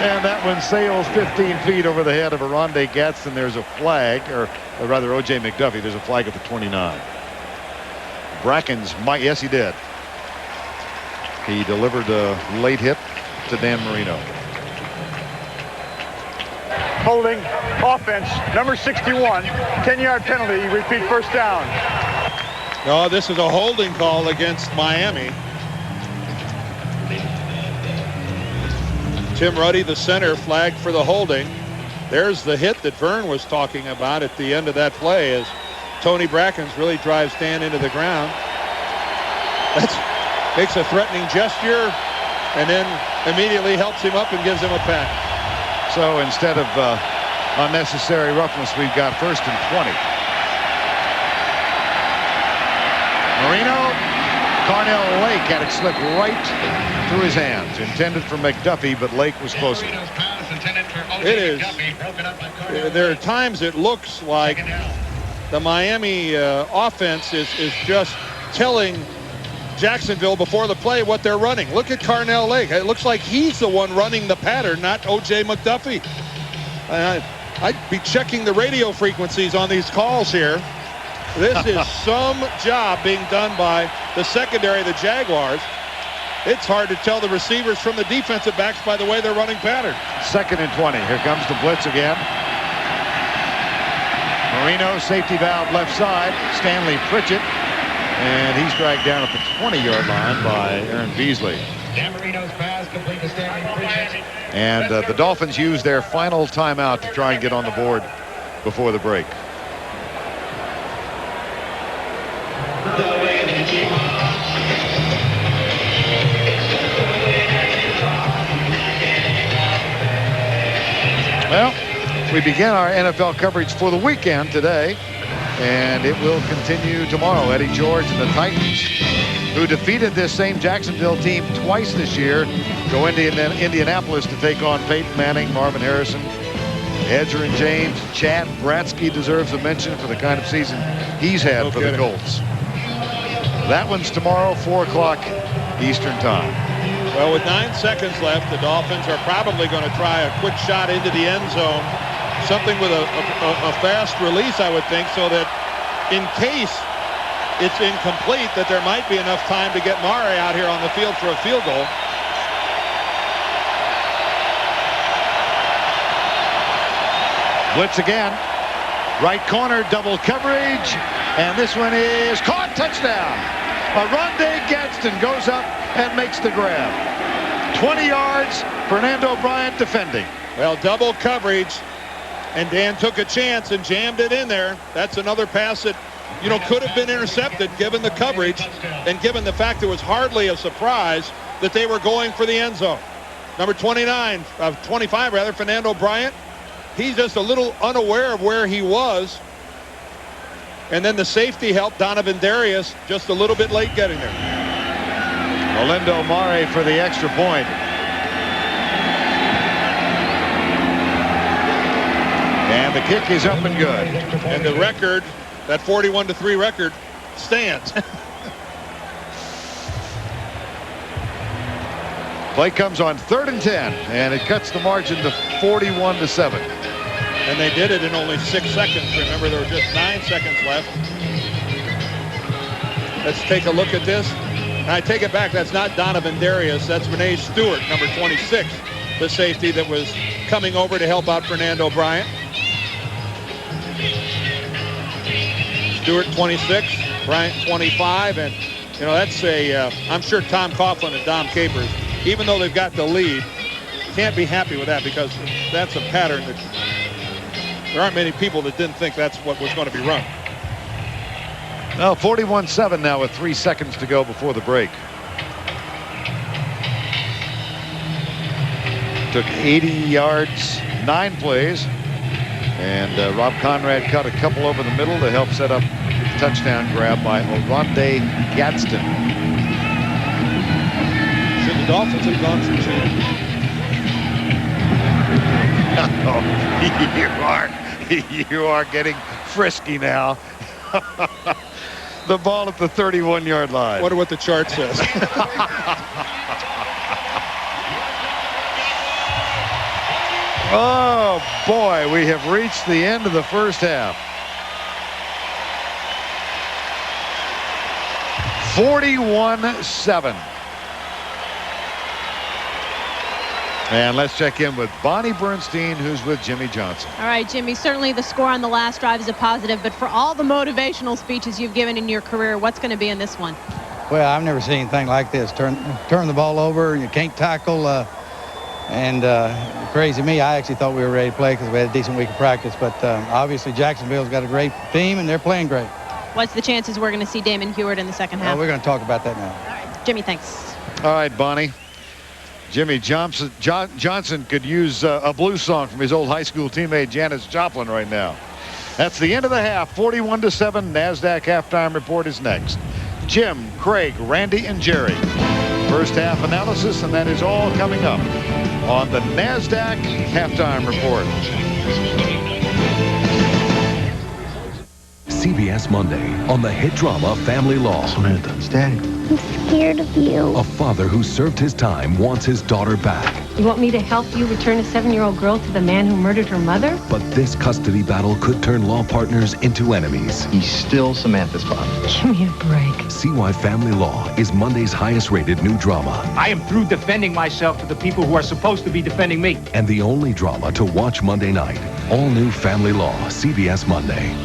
And that one sails 15 feet over the head of Aronde Gadsden. There's a flag, or rather O.J. McDuffie. There's a flag at the 29. Brackens might, yes, he did. He delivered a late hit to Dan Marino. Holding, offense, number 61, 10-yard penalty, repeat first down. No, this is a holding call against Miami. Tim Ruddy, the center, flagged for the holding. There's the hit that Vern was talking about at the end of that play as Tony Brackens really drives Dan into the ground. That makes a threatening gesture and then immediately helps him up and gives him a pat. So instead of unnecessary roughness, we've got 1st and 20. Marino, Carnell Lake had it slip right through his hands. Intended for McDuffie, but Lake was closer. It is. There are times it looks like the Miami offense is just telling Jacksonville before the play what they're running. Look at Carnell Lake. It looks like he's the one running the pattern, not O.J. McDuffie. I'd be checking the radio frequencies on these calls here. This is some job being done by the secondary of the Jaguars. It's hard to tell the receivers from the defensive backs by the way they're running pattern. 2nd and 20. Here comes the blitz again. Marino, safety valve left side. Stanley Pritchett. And he's dragged down at the 20-yard line by Aaron Beasley. Dan Marino's pass complete to Stanley Pritchett. And the Dolphins use their final timeout to try and get on the board before the break. Well, we begin our NFL coverage for the weekend today, and it will continue tomorrow. Eddie George and the Titans, who defeated this same Jacksonville team twice this year, go into Indianapolis to take on Peyton Manning, Marvin Harrison, Edger and James. Chad Bratsky deserves a mention for the kind of season he's had for the Colts. That one's tomorrow, 4 o'clock Eastern time. Well, with 9 seconds left, the Dolphins are probably going to try a quick shot into the end zone. Something with a fast release, I would think, so that in case it's incomplete, that there might be enough time to get Mare out here on the field for a field goal. Blitz again. Right corner, double coverage. And this one is caught. Touchdown. Aronde Gadsden goes up and makes the grab. 20 yards. Fernando Bryant defending. Well, double coverage. And Dan took a chance and jammed it in there. That's another pass that, you know, could have been intercepted given the coverage and given the fact it was hardly a surprise that they were going for the end zone. Number 25, Fernando Bryant. He's just a little unaware of where he was. And then the safety helped Donovan Darius just a little bit late getting there. Olindo Mare for the extra point. And the kick is up and good. And the record, that 41-3 record, stands. Play comes on 3rd and 10, and it cuts the margin to 41-7. And they did it in only 6 seconds. Remember, there were just 9 seconds left. Let's take a look at this. And I take it back. That's not Donovan Darius. That's Renee Stewart, number 26, the safety that was coming over to help out Fernando Bryant. Stewart 26, Bryant 25, and you know that's I'm sure Tom Coughlin and Dom Capers, even though they've got the lead, can't be happy with that because that's a pattern that there aren't many people that didn't think that's what was going to be run. Well, 41-7 now with 3 seconds to go before the break. Took 80 yards, 9 plays. And Rob Conrad cut a couple over the middle to help set up the touchdown grab by Oronde Gadsden. Should the Dolphins have gone for 2? You are getting frisky now. The ball at the 31-yard line. Wonder what the chart says. Oh, boy, we have reached the end of the first half. 41-7. And let's check in with Bonnie Bernstein, who's with Jimmy Johnson. All right, Jimmy, certainly the score on the last drive is a positive, but for all the motivational speeches you've given in your career, what's going to be in this one? Well, I've never seen anything like this. Turn the ball over, you can't tackle, and crazy me, I actually thought we were ready to play because we had a decent week of practice, but obviously Jacksonville's got a great team, and they're playing gret. What's the chances we're going to see Damon Heward in the second half? We're going to talk about that now. All right, Jimmy, thanks. All right, Bonnie. Jimmy Johnson could use a blues song from his old high school teammate Janis Joplin right now. That's the end of the half. 41-7. NASDAQ halftime report is next. Jim, Craig, Randy, and Jerry. First half analysis, and that is all coming up on the NASDAQ halftime report. CBS Monday on the hit drama Family Law. Samantha, it's Daddy. I'm scared of you. A father who served his time wants his daughter back. You want me to help you return a 7-year-old girl to the man who murdered her mother? But this custody battle could turn law partners into enemies. He's still Samantha's father. Give me a break. See why Family Law is Monday's highest-rated new drama. I am through defending myself to the people who are supposed to be defending me. And the only drama to watch Monday night. All new Family Law, CBS Monday.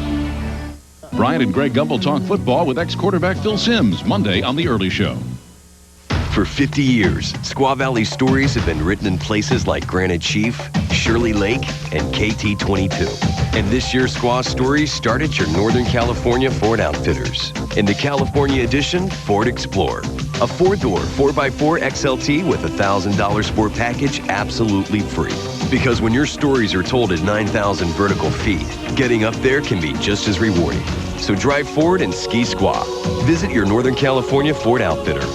Brian and Greg Gumbel talk football with ex-quarterback Phil Simms, Monday on The Early Show. For 50 years, Squaw Valley stories have been written in places like Granite Chief, Shirley Lake, and KT22. And this year's Squaw stories start at your Northern California Ford Outfitters. In the California edition, Ford Explorer. A 4-door 4x4 XLT with a $1,000 sport package absolutely free. Because when your stories are told at 9,000 vertical feet, getting up there can be just as rewarding. So drive Ford and ski Squaw. Visit your Northern California Ford Outfitter.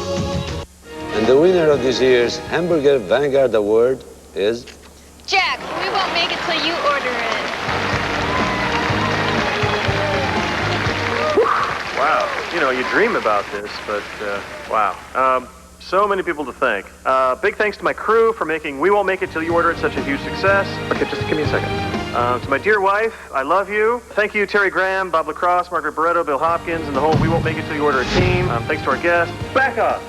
And the winner of this year's Hamburger Vanguard Award is Jack, we won't make it till you order it. Wow. You know, you dream about this, but wow. So many people to thank. Big thanks to my crew for making We Won't Make It Till You Order It such a huge success. Okay, just give me a second. To my dear wife, I love you. Thank you, Terry Graham, Bob Lacrosse, Margaret Barretto, Bill Hopkins, and the whole We Won't Make It Till You Order It team. Thanks to our guests. Back up!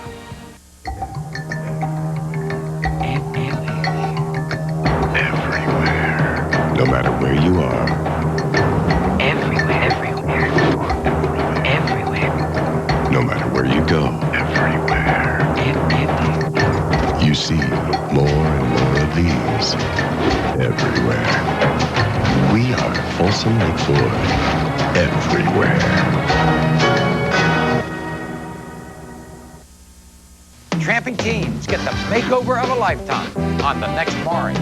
Everywhere. No matter where you are. Everywhere. No matter where you go. Everywhere. You see more and more of these. Everywhere. We are Folsom Lake Ford. Everywhere. Tramping teams get the makeover of a lifetime on the next Maury.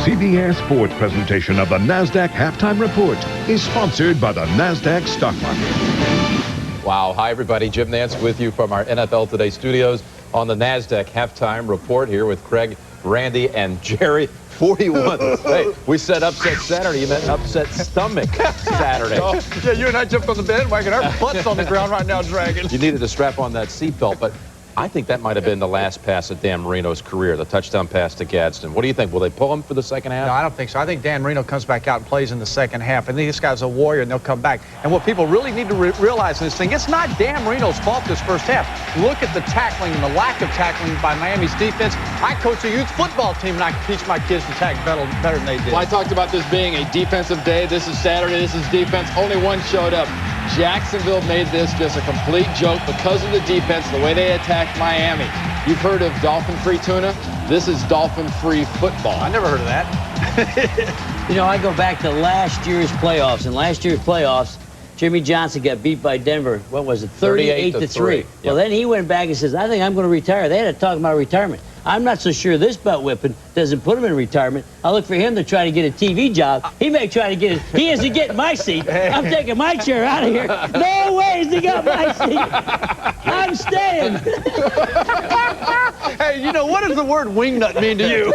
CBS Sports presentation of the NASDAQ Halftime Report is sponsored by the NASDAQ Stock Market. Wow. Hi, everybody. Jim Nance with you from our NFL Today studios on the NASDAQ Halftime Report here with Craig, Randy, and Jerry. 41. Hey, we said upset Saturday. You meant upset stomach Saturday. Oh, yeah, you and I jumped on the bandwagon. Our butts on the ground right now, dragging. You needed to strap on that seatbelt, but I think that might have been the last pass of Dan Marino's career, the touchdown pass to Gadsden. What do you think? Will they pull him for the second half? No, I don't think so. I think Dan Marino comes back out and plays in the second half. I think this guy's a warrior, and they'll come back. And what people really need to realize in this thing, it's not Dan Marino's fault this first half. Look at the tackling and the lack of tackling by Miami's defense. I coach a youth football team, and I can teach my kids to tackle better than they did. Well, I talked about this being a defensive day. This is Saturday. This is defense. Only one showed up. Jacksonville made this just a complete joke because of the defense, the way they attacked Miami. You've heard of dolphin-free tuna? This is dolphin-free football. I never heard of that. You know, I go back to last year's playoffs. In last year's playoffs, Jimmy Johnson got beat by Denver. What was it? 38-3. Yep. Well, then he went back and says, I think I'm going to retire. They had to talk about retirement. I'm not so sure this belt whipping doesn't put him in retirement. I look for him to try to get a TV job. He may try to get it. He isn't getting my seat. I'm taking my chair out of here. No way has he got my seat. I'm staying. Hey, you know, what does the word wingnut mean to you?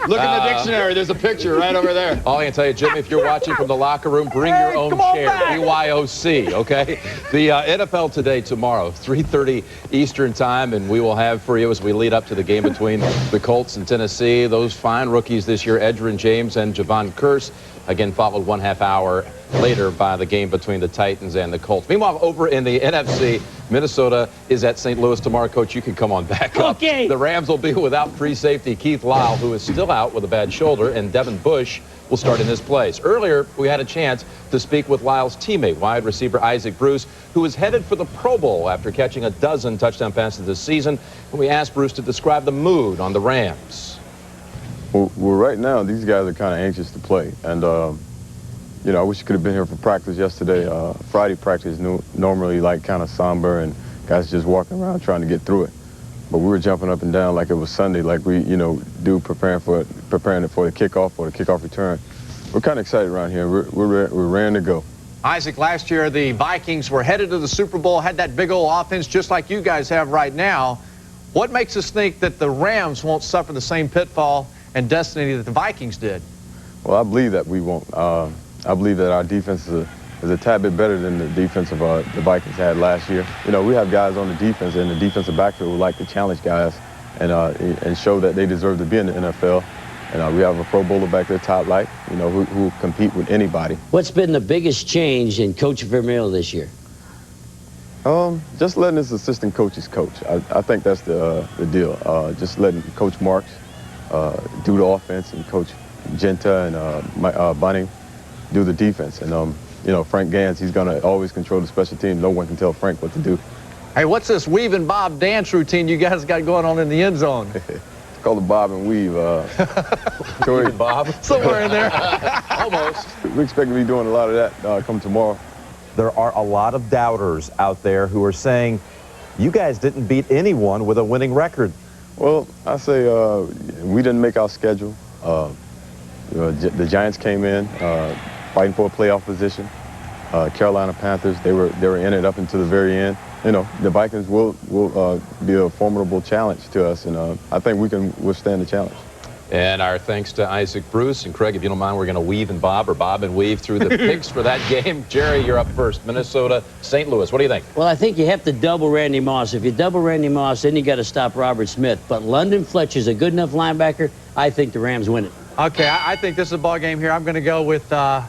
Look in the dictionary. There's a picture right over there. All I can tell you, Jimmy, if you're watching from the locker room, bring your own chair. BYOC, okay? The NFL Today tomorrow, 3:30 Eastern Time, and we will have for you as we lead up to the game between the Colts and Tennessee. Those fine rookies this year, Edgerrin James and Javon Kearse, again followed 1/2 hour later by the game between the Titans and the Colts. Meanwhile, over in the NFC, Minnesota is at St. Louis tomorrow. Coach, you can come on back up. Okay. The Rams will be without free safety Keith Lyle, who is still out with a bad shoulder, and Devin Bush will start in his place. Earlier, we had a chance to speak with Lyle's teammate, wide receiver Isaac Bruce, who is headed for the Pro Bowl after catching a dozen touchdown passes this season. And we asked Bruce to describe the mood on the Rams. Well, right now, these guys are kind of anxious to play. And, you know, I wish you could have been here for practice yesterday. Friday practice normally like kind of somber and guys just walking around trying to get through it. But we were jumping up and down like it was Sunday, like we, you know, do preparing it for the kickoff or the kickoff return. We're kind of excited around here. We're raring to go. Isaac, last year the Vikings were headed to the Super Bowl, had that big old offense just like you guys have right now. What makes us think that the Rams won't suffer the same pitfall and destiny that the Vikings did? Well, I believe that we won't. I believe that our defense is a tad bit better than the defense of the Vikings had last year. You know, we have guys on the defense and the defensive backfield who like to challenge guys and show that they deserve to be in the NFL. And we have a Pro Bowler back there, top light, you know, who will compete with anybody. What's been the biggest change in Coach Vermeil this year? Just letting his assistant coaches coach. I think that's the deal. Just letting Coach Marks do the offense and Coach Genta and Bunny do the defense. And, you know, Frank Gans, he's going to always control the special team. No one can tell Frank what to do. Hey, what's this weave and bob dance routine you guys got going on in the end zone? It's called the bob and weave. Corey, Bob? Somewhere in there. Almost. We expect to be doing a lot of that come tomorrow. There are a lot of doubters out there who are saying you guys didn't beat anyone with a winning record. Well, I say we didn't make our schedule. The Giants came in fighting for a playoff position. Carolina Panthers, they were in it up until the very end. you know, the Vikings will be a formidable challenge to us, and I think we can withstand the challenge. And our thanks to Isaac Bruce. And Craig, if you don't mind, we're going to weave and bob, or bob and weave through the picks for that game. Jerry, you're up first. Minnesota, St. Louis. What do you think? Well, I think you have to double Randy Moss. If you double Randy Moss, then you got to stop Robert Smith. But London Fletcher's a good enough linebacker. I think the Rams win it. Okay, I think this is a ball game here. I'm going to go with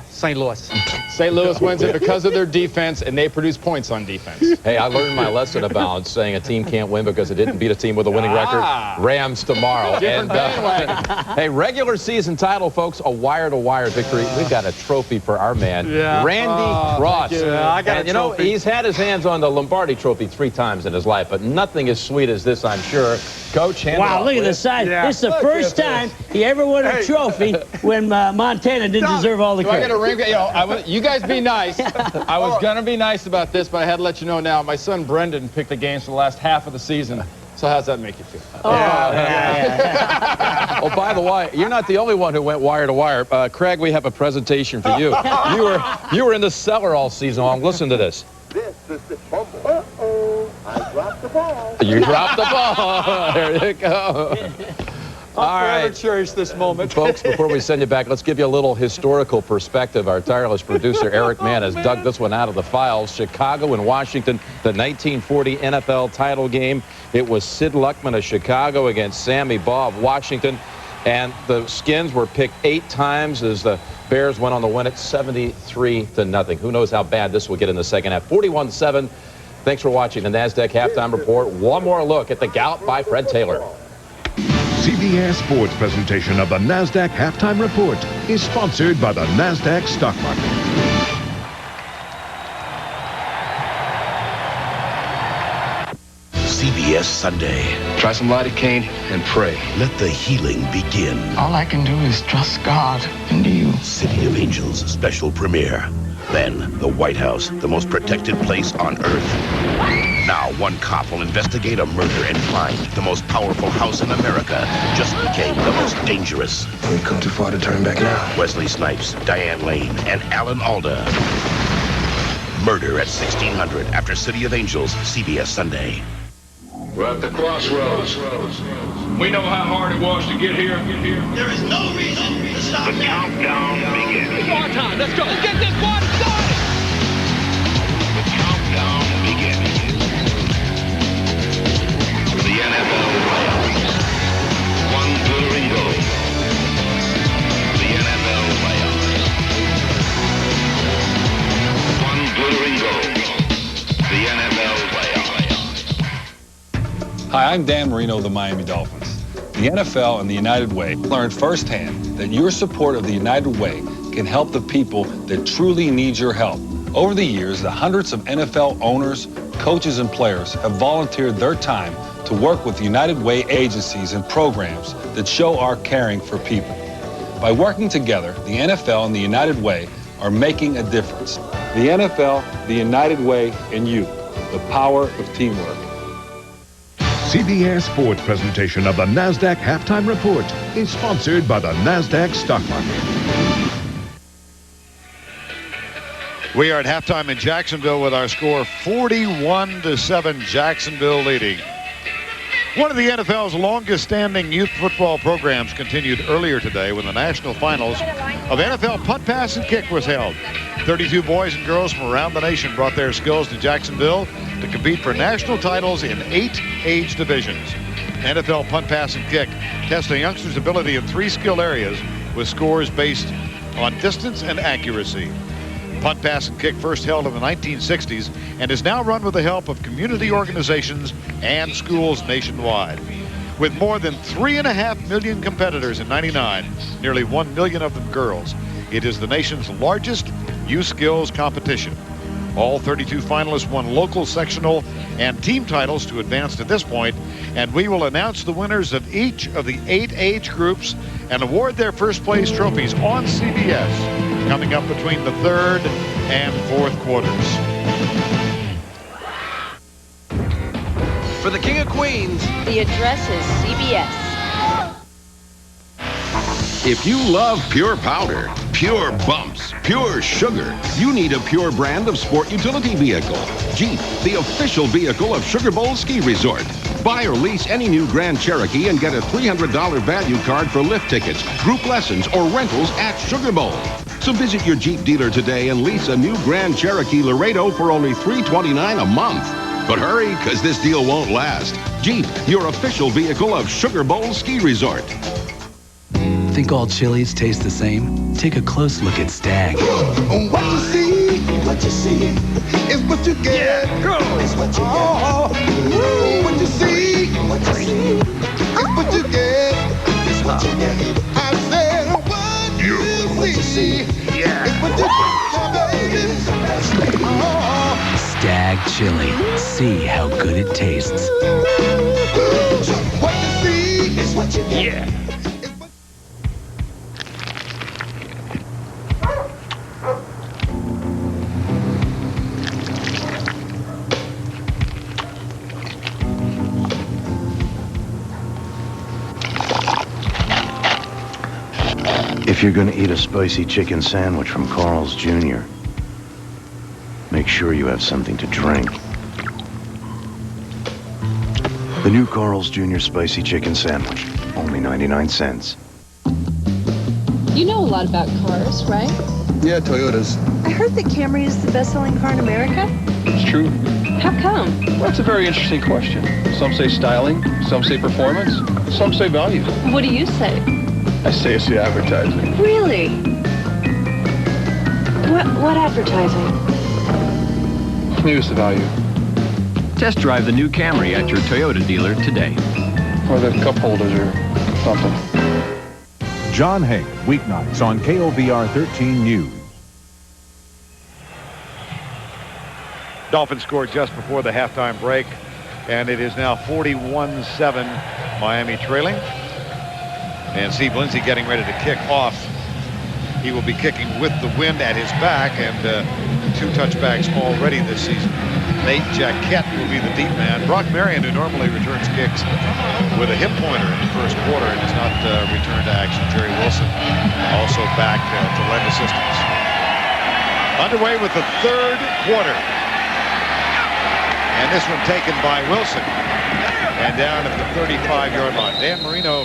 St. Louis. St. Louis wins it because of their defense, and they produce points on defense. Hey, I learned my lesson about saying a team can't win because it didn't beat a team with a winning record. Rams tomorrow. Different bandwagon. Hey, regular season title, folks, a wire-to-wire victory. We've got a trophy for our man, Randy Ross. I got and, you know, he's had his hands on the Lombardi Trophy 3 times in his life, but nothing as sweet as this, I'm sure. Coach, hand it wow, off, look at the please. size. This is the first time he ever won a trophy when Montana didn't deserve all the Do I credit. get a ring? You know, you guys be nice. I was going to be nice about this, but I had to let you know now. My son Brendan picked the games for the last half of the season. So how's that make you feel? Oh, yeah. Oh, by the way, you're not the only one who went wire to wire. Craig, we have a presentation for you. You were in the cellar all season long. Listen to this. This is the fumble. Uh-oh, I dropped the ball. You dropped the ball. There you go. All right. Cherish this moment. Folks, before we send you back, let's give you a little historical perspective. Our tireless producer, Eric Mann, has dug this one out of the files. Chicago and Washington, the 1940 NFL title game. It was Sid Luckman of Chicago against Sammy Baugh of Washington. And the Skins were picked 8 times as the Bears went on to win it 73-0. Who knows how bad this will get in the second half. 41-7. Thanks for watching the NASDAQ Halftime Report. One more look at the Gallop by Fred Taylor. CBS Sports presentation of the NASDAQ Halftime Report is sponsored by the NASDAQ Stock Market. CBS Sunday. Try some lidocaine and pray. Let the healing begin. All I can do is trust God and you. City of Angels special premiere. Then, the White House, the most protected place on Earth. Now, one cop will investigate a murder and find the most powerful house in America just became the most dangerous. We've come too far to turn back now. Wesley Snipes, Diane Lane, and Alan Alda. Murder at 1600 after City of Angels, CBS Sunday. We're at the crossroads. We know how hard it was to get here. There is no reason to stop now. The countdown begins. It's our time. Let's go. Let's get this party started. The countdown begins. To the NFL playoffs. One glittering goal. The NFL playoffs. One glittering goal. The NFL playoffs. Hi, I'm Dan Marino of the Miami Dolphins. The NFL and the United Way learned firsthand that your support of the United Way can help the people that truly need your help. Over the years, the hundreds of NFL owners, coaches, and players have volunteered their time to work with United Way agencies and programs that show our caring for people. By working together, the NFL and the United Way are making a difference. The NFL, the United Way, and you, the power of teamwork. CBS Sports presentation of the NASDAQ Halftime Report is sponsored by the NASDAQ Stock Market. We are at halftime in Jacksonville with our score 41-7, Jacksonville leading. One of the NFL's longest-standing youth football programs continued earlier today when the national finals of NFL punt, pass, and kick was held. 32 boys and girls from around the nation brought their skills to Jacksonville to compete for national titles in 8 age divisions. NFL punt, pass, and kick test a youngster's ability in 3 skill areas with scores based on distance and accuracy. Punt, pass, and kick first held in the 1960s and is now run with the help of community organizations and schools nationwide. With more than 3.5 million competitors in '99, nearly 1 million of them girls, it is the nation's largest youth skills competition. All 32 finalists won local, sectional, and team titles to advance to this point, and we will announce the winners of each of the 8 age groups and award their first place trophies on CBS coming up between the 3rd and 4th quarters. For the King of Queens, the address is CBS. If you love pure powder, pure bumps, pure sugar, you need a pure brand of sport utility vehicle. Jeep, the official vehicle of Sugar Bowl Ski Resort. Buy or lease any new Grand Cherokee and get a $300 value card for lift tickets, group lessons, or rentals at Sugar Bowl. So visit your Jeep dealer today and lease a new Grand Cherokee Laredo for only $329 a month. But hurry, because this deal won't last. Jeep, your official vehicle of Sugar Bowl Ski Resort. Think all chilies taste the same? Take a close look at Stag. What you see is what you get. Yeah, go. It's what you get. What you see is what you get. It's what you get. I said what you see is what you get, baby. Stag chili. See how good it tastes. What you see is what you get. Yeah. If you're going to eat a spicy chicken sandwich from Carl's Jr., make sure you have something to drink. The new Carl's Jr. Spicy Chicken Sandwich, only 99 cents. You know a lot about cars, right? Yeah, Toyotas. I heard that Camry is the best-selling car in America. It's true. How come? Well, it's a very interesting question. Some say styling, some say performance, some say value. What do you say? I say it's the advertising. Really? What advertising? Maybe it's the value. Test drive the new Camry at your Toyota dealer today. Or the cup holders or something. John Hay, weeknights on KOVR 13 News. Dolphins scored just before the halftime break, and it is now 41-7, Miami trailing. And Steve Lindsay getting ready to kick off. He will be kicking with the wind at his back, and 2 touchbacks already this season. Nate Jaquette will be the deep man. Brock Marion, who normally returns kicks with a hip pointer in the first quarter and has not returned to action. Jerry Wilson also back to lend assistance. Underway with the third quarter. And this one taken by Wilson. And down at the 35-yard line. Dan Marino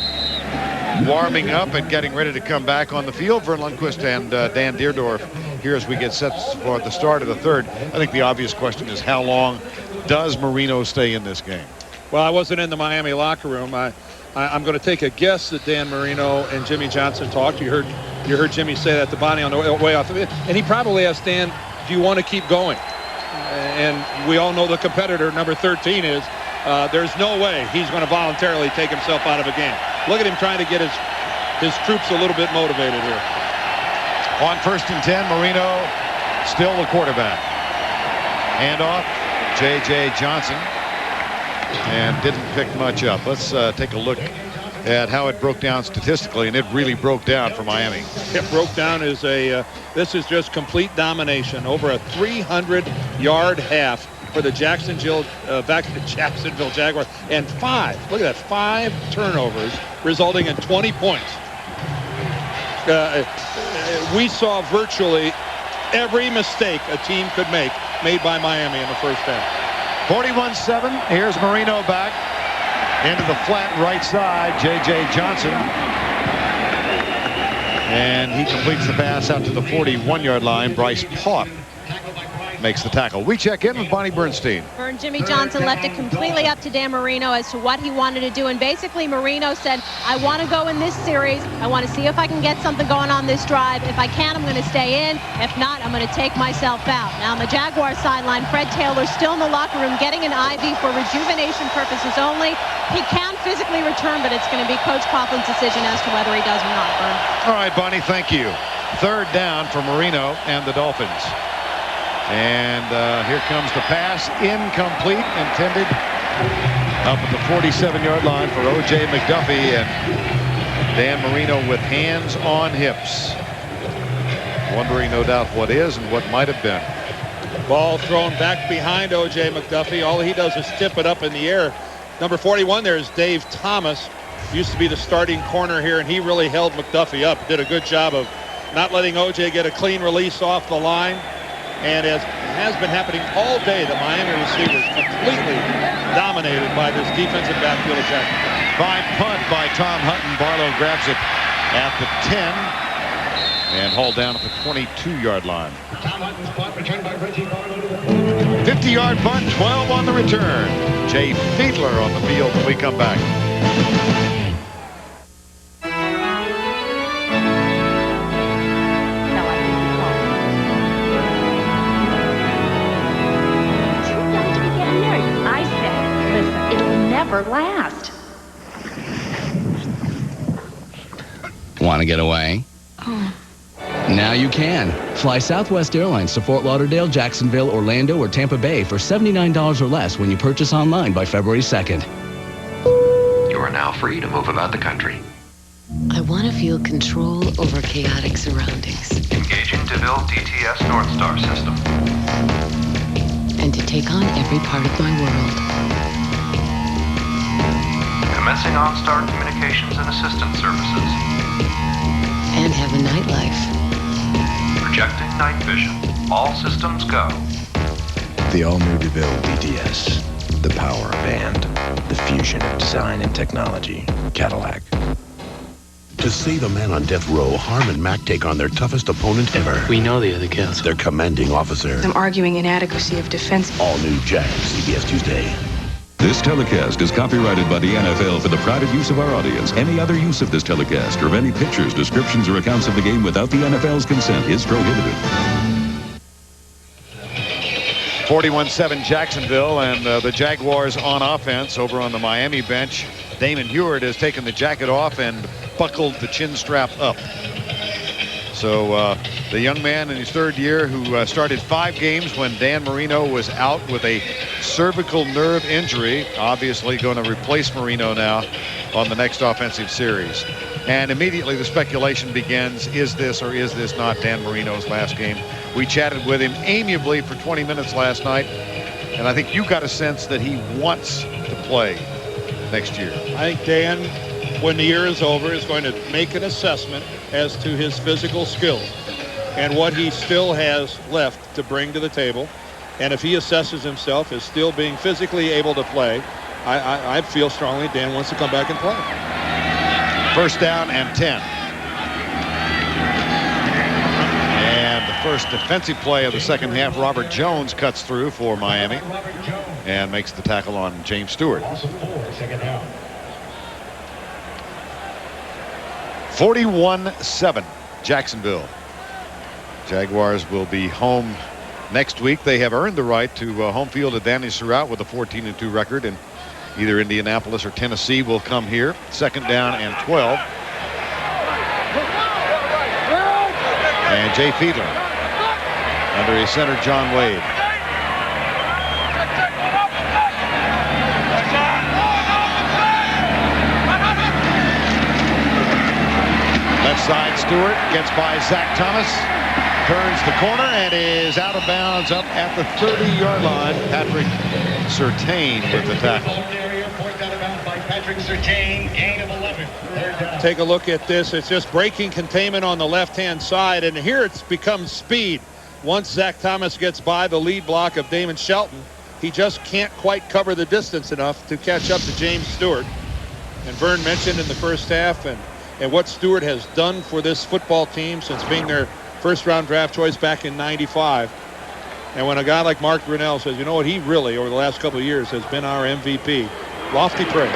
warming up and getting ready to come back on the field. Vern Lundquist and Dan Deerdorf here as we get set for the start of the third. I think the obvious question is, how long does Marino stay in this game? Well, I wasn't in the Miami locker room. I'm going to take a guess that Dan Marino and Jimmy Johnson talked. You heard Jimmy say that to Bonnie on the way off of it. And he probably asked Dan, do you want to keep going? And we all know the competitor, number 13, is. There's no way he's going to voluntarily take himself out of a game. Look at him trying to get his troops a little bit motivated here. On 1st and 10, Marino still the quarterback. Handoff, J.J. Johnson, and didn't pick much up. Let's take a look at how it broke down statistically, and it really broke down for Miami. It broke down as this is just complete domination. Over a 300-yard half for the Jacksonville Jaguars, and 5 turnovers, resulting in 20 points. We saw virtually every mistake a team could make made by Miami in the first half. 41-7. Here's Marino back into the flat right side. J.J. Johnson. And he completes the pass out to the 41-yard line. Bryce Paup makes the tackle. We check in with Bonnie Bernstein. Jimmy Johnson left it completely up to Dan Marino as to what he wanted to do. And basically, Marino said, I want to go in this series. I want to see if I can get something going on this drive. If I can, I'm going to stay in. If not, I'm going to take myself out. Now, on the Jaguars sideline, Fred Taylor still in the locker room getting an IV for rejuvenation purposes only. He can physically return, but it's going to be Coach Coughlin's decision as to whether he does or not. All right, Bonnie, thank you. Third down for Marino and the Dolphins. And here comes the pass, incomplete, intended up at the 47-yard line for O.J. McDuffie, and Dan Marino with hands on hips. Wondering, no doubt, what is and what might have been. Ball thrown back behind O.J. McDuffie. All he does is tip it up in the air. Number 41 there is Dave Thomas. used to be the starting corner here, and he really held McDuffie up. Did a good job of not letting O.J. get a clean release off the line. And as has been happening all day, the Miami receivers completely dominated by this defensive backfield of Jacksonville. Fine punt by Tom Hutton. Barlow grabs it at the 10 and hauled down at the 22-yard line. 50-yard punt, 12 on the return. Jay Fiedler on the field when we come back. Last. Want to get away? Oh. Now you can. Fly Southwest Airlines to Fort Lauderdale, Jacksonville, Orlando, or Tampa Bay for $79 or less when you purchase online by February 2nd. You are now free to move about the country. I want to feel control over chaotic surroundings. Engaging DeVille DTS North Star system. And to take on every part of my world. Commencing OnStar Communications and Assistance Services. And have a nightlife. Projecting night vision. All systems go. The all-new DeVille DTS. The power of and. The fusion of design and technology. Cadillac. To save a man on death row, Harm and Mac take on their toughest opponent ever. We know the other kills. Their commanding officer. I'm arguing inadequacy of defense. All new Jag, CBS Tuesday. This telecast is copyrighted by the NFL for the private use of our audience. Any other use of this telecast or of any pictures, descriptions, or accounts of the game without the NFL's consent is prohibited. 41-7 Jacksonville, and the Jaguars on offense over on the Miami bench. Damon Heward has taken the jacket off and buckled the chin strap up. So the young man in his third year who started 5 games when Dan Marino was out with a cervical nerve injury, obviously going to replace Marino now on the next offensive series. And immediately the speculation begins, is this or is this not Dan Marino's last game? We chatted with him amiably for 20 minutes last night, and I think you got a sense that he wants to play next year. I think Dan, when the year is over, is going to make an assessment as to his physical skills and what he still has left to bring to the table. And if he assesses himself as still being physically able to play, I feel strongly Dan wants to come back and play. First down and 10. And the first defensive play of the second half, Robert Jones cuts through for Miami and makes the tackle on James Stewart. 41-7 Jacksonville. Jaguars will be home next week. They have earned the right to home field advantage throughout with a 14-2 record, and either Indianapolis or Tennessee will come here. Second down and 12. And Jay Fiedler under his center John Wade. Left side, Stewart gets by Zach Thomas, turns the corner and is out of bounds up at the 30-yard line. Patrick Surtain with the tackle. Take a look at this. It's just breaking containment on the left-hand side, and here it's become speed. Once Zach Thomas gets by the lead block of Damon Shelton, he just can't quite cover the distance enough to catch up to James Stewart. And Vern mentioned in the first half and what Stewart has done for this football team since being their first-round draft choice back in '95. And when a guy like Mark Brunell says, you know what, he really, over the last couple of years, has been our MVP. Lofty praise.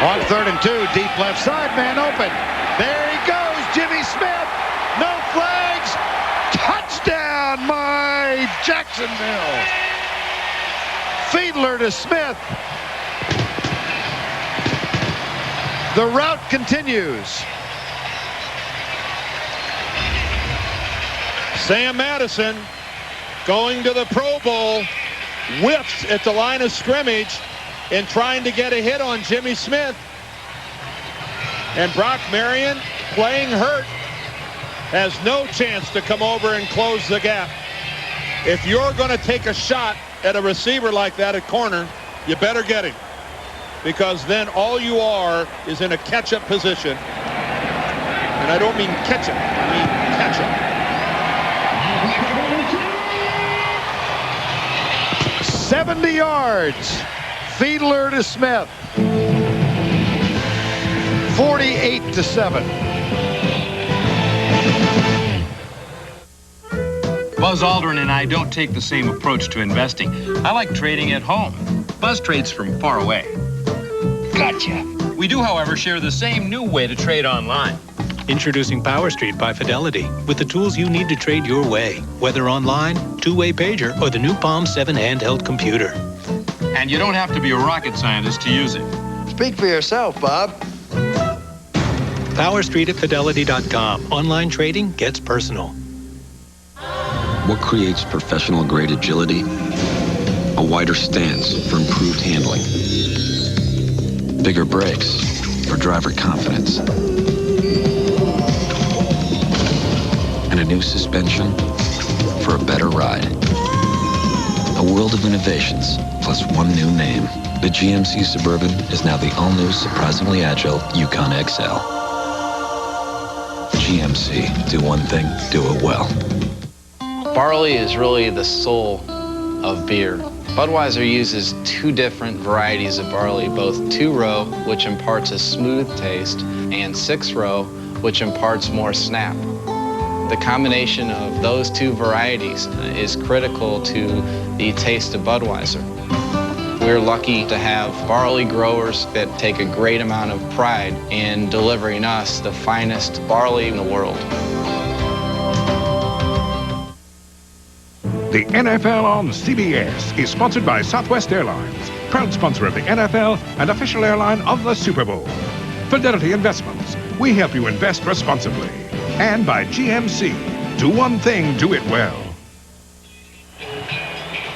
On 3rd and 2, deep left side, man open. There he goes, Jimmy Smith. No flags. Touchdown, my Jacksonville. Fiedler to Smith. The route continues. Sam Madison going to the Pro Bowl, whiffs at the line of scrimmage in trying to get a hit on Jimmy Smith. And Brock Marion, playing hurt, has no chance to come over and close the gap. If you're going to take a shot at a receiver like that at corner, you better get him. because then all you are is in a catch-up position. And I don't mean ketchup, I mean catch-up. 70 yards. Fiedler to Smith. 48-7. Buzz Aldrin and I don't take the same approach to investing. I like trading at home. Buzz trades from far away. Gotcha. We do, however, share the same new way to trade online. Introducing Power Street by Fidelity, with the tools you need to trade your way, whether online, two-way pager, or the new Palm 7 handheld computer. And you don't have to be a rocket scientist to use it. Speak for yourself, Bob. Power Street at Fidelity.com. Online trading gets personal. What creates professional-grade agility? A wider stance for improved handling. Bigger brakes for driver confidence. And a new suspension for a better ride. A world of innovations, plus one new name. The GMC Suburban is now the all-new, surprisingly agile Yukon XL. GMC, do one thing, do it well. Barley is really the soul of beer. Budweiser uses two different varieties of barley, both 2-row, which imparts a smooth taste, and 6-row, which imparts more snap. The combination of those two varieties is critical to the taste of Budweiser. We're lucky to have barley growers that take a great amount of pride in delivering us the finest barley in the world. The NFL on CBS is sponsored by Southwest Airlines, proud sponsor of the NFL and official airline of the Super Bowl. Fidelity Investments, we help you invest responsibly. And by GMC, do one thing, do it well.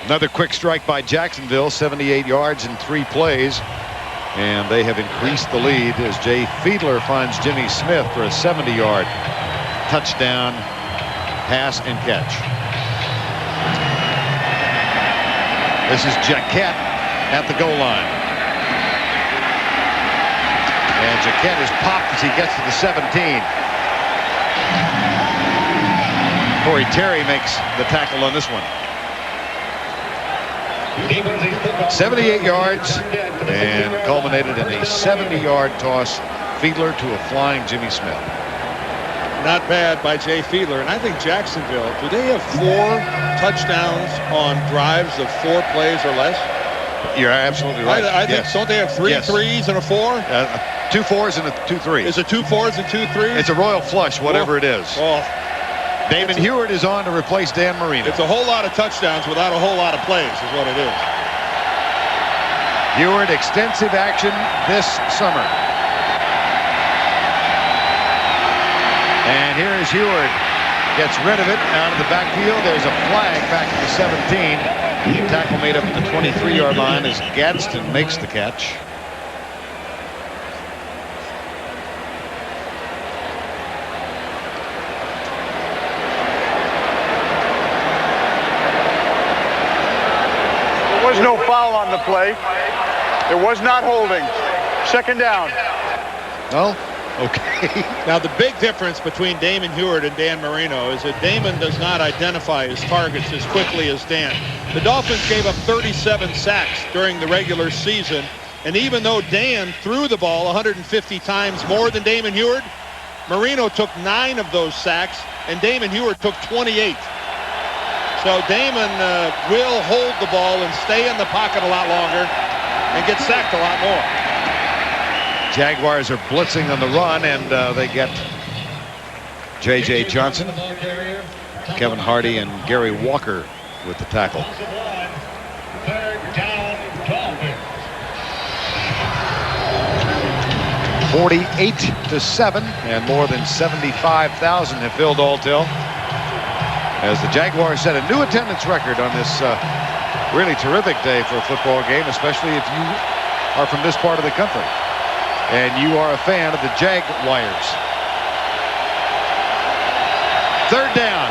Another quick strike by Jacksonville, 78 yards in 3 plays. And they have increased the lead as Jay Fiedler finds Jimmy Smith for a 70-yard touchdown pass and catch. This is Jaquette at the goal line. And Jaquette is popped as he gets to the 17. Corey Terry makes the tackle on this one. 78 yards and culminated in a 70-yard toss. Fiedler to a flying Jimmy Smith. Not bad by Jay Fiedler. And I think Jacksonville, do they have 4 touchdowns on drives of 4 plays or less? You're absolutely right. I think, yes. Don't they have 3 yes. threes and a 4? 2 4s and a 2 3s. Is it 2 4s and 2 3s? It's a royal flush, whatever it is. Oh. Damon Heward is on to replace Dan Marino. It's a whole lot of touchdowns without a whole lot of plays is what it is. Heward, extensive action this summer. And here is Heward. Gets rid of it out of the backfield. There's a flag back at the 17. The tackle made up at the 23-yard line as Gadsden makes the catch. There was no foul on the play. There was not holding. Second down. Well, okay. Now, the big difference between Damon Heward and Dan Marino is that Damon does not identify his targets as quickly as Dan. The Dolphins gave up 37 sacks during the regular season, and even though Dan threw the ball 150 times more than Damon Heward, Marino took 9 of those sacks, and Damon Heward took 28. So Damon will hold the ball and stay in the pocket a lot longer and get sacked a lot more. Jaguars are blitzing on the run, and they get J.J. Johnson, Kevin Hardy, and Gary Walker with the tackle. 48-7, and more than 75,000 have filled Alltel as the Jaguars set a new attendance record on this really terrific day for a football game, especially if you are from this part of the country and you are a fan of the Jaguars. Third down.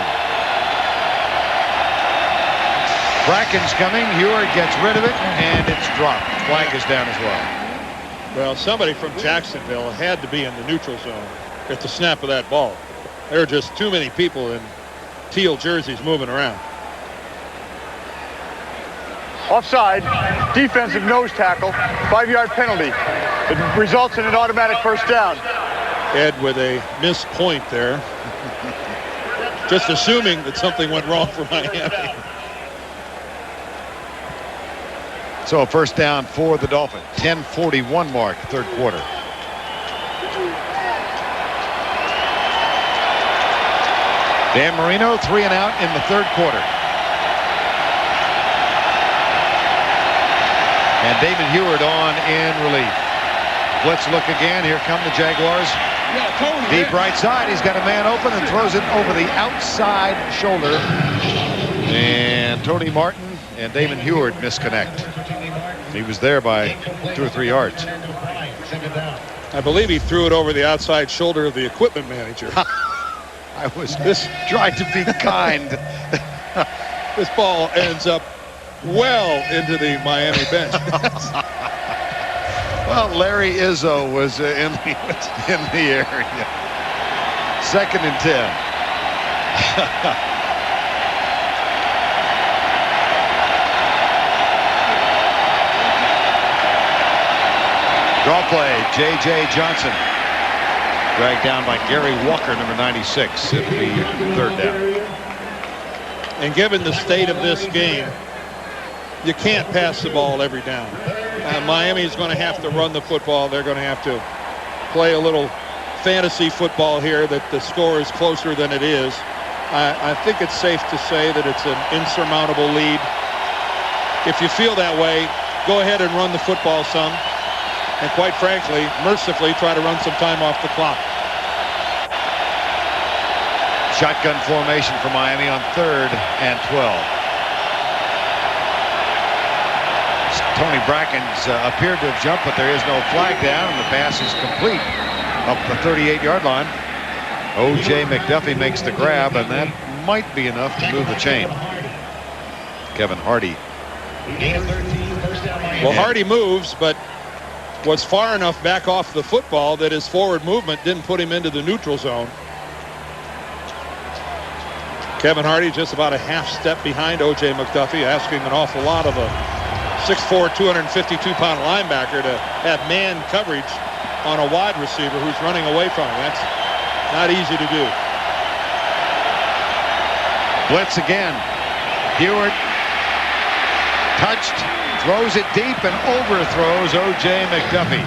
Bracken's coming. Heward gets rid of it, and it's dropped. Flag is down as well. Well, somebody from Jacksonville had to be in the neutral zone at the snap of that ball. There are just too many people in teal jerseys moving around. Offside, defensive nose tackle, 5-yard penalty. It results in an automatic first down. Ed with a missed point there. Just assuming that something went wrong for Miami. So a first down for the Dolphins. 10:41 mark, third quarter. Dan Marino, 3 and out in the third quarter. And David Heward on in relief. Let's look again. Here come the Jaguars. Deep right side. He's got a man open and throws it over the outside shoulder. And Tony Martin and Damon Heward misconnect. He was there by 2 or 3 yards. I believe he threw it over the outside shoulder of the equipment manager. I was trying to be kind. This ball ends up well into the Miami bench. Well, Larry Izzo was in the area. 2nd and 10. Draw play, J.J. Johnson. Dragged down by Gary Walker, number 96. It'll be 3rd down. And given the state of this game, you can't pass the ball every down. Miami is going to have to run the football. They're going to have to play a little fantasy football here that the score is closer than it is. I think it's safe to say that it's an insurmountable lead. If you feel that way, go ahead and run the football some. And quite frankly, mercifully, try to run some time off the clock. Shotgun formation for Miami on 3rd and 12. Tony Brackens appeared to have jumped, but there is no flag down, and the pass is complete up the 38-yard line. O.J. McDuffie makes the grab, and that might be enough to move the chain. Kevin Hardy. Well, Hardy moves, but was far enough back off the football that his forward movement didn't put him into the neutral zone. Kevin Hardy just about a half step behind O.J. McDuffie, asking an awful lot of a 6'4", 252-pound linebacker to have man coverage on a wide receiver who's running away from him. That's not easy to do. Blitz again. Heward touched, throws it deep, and overthrows O.J. McDuffie.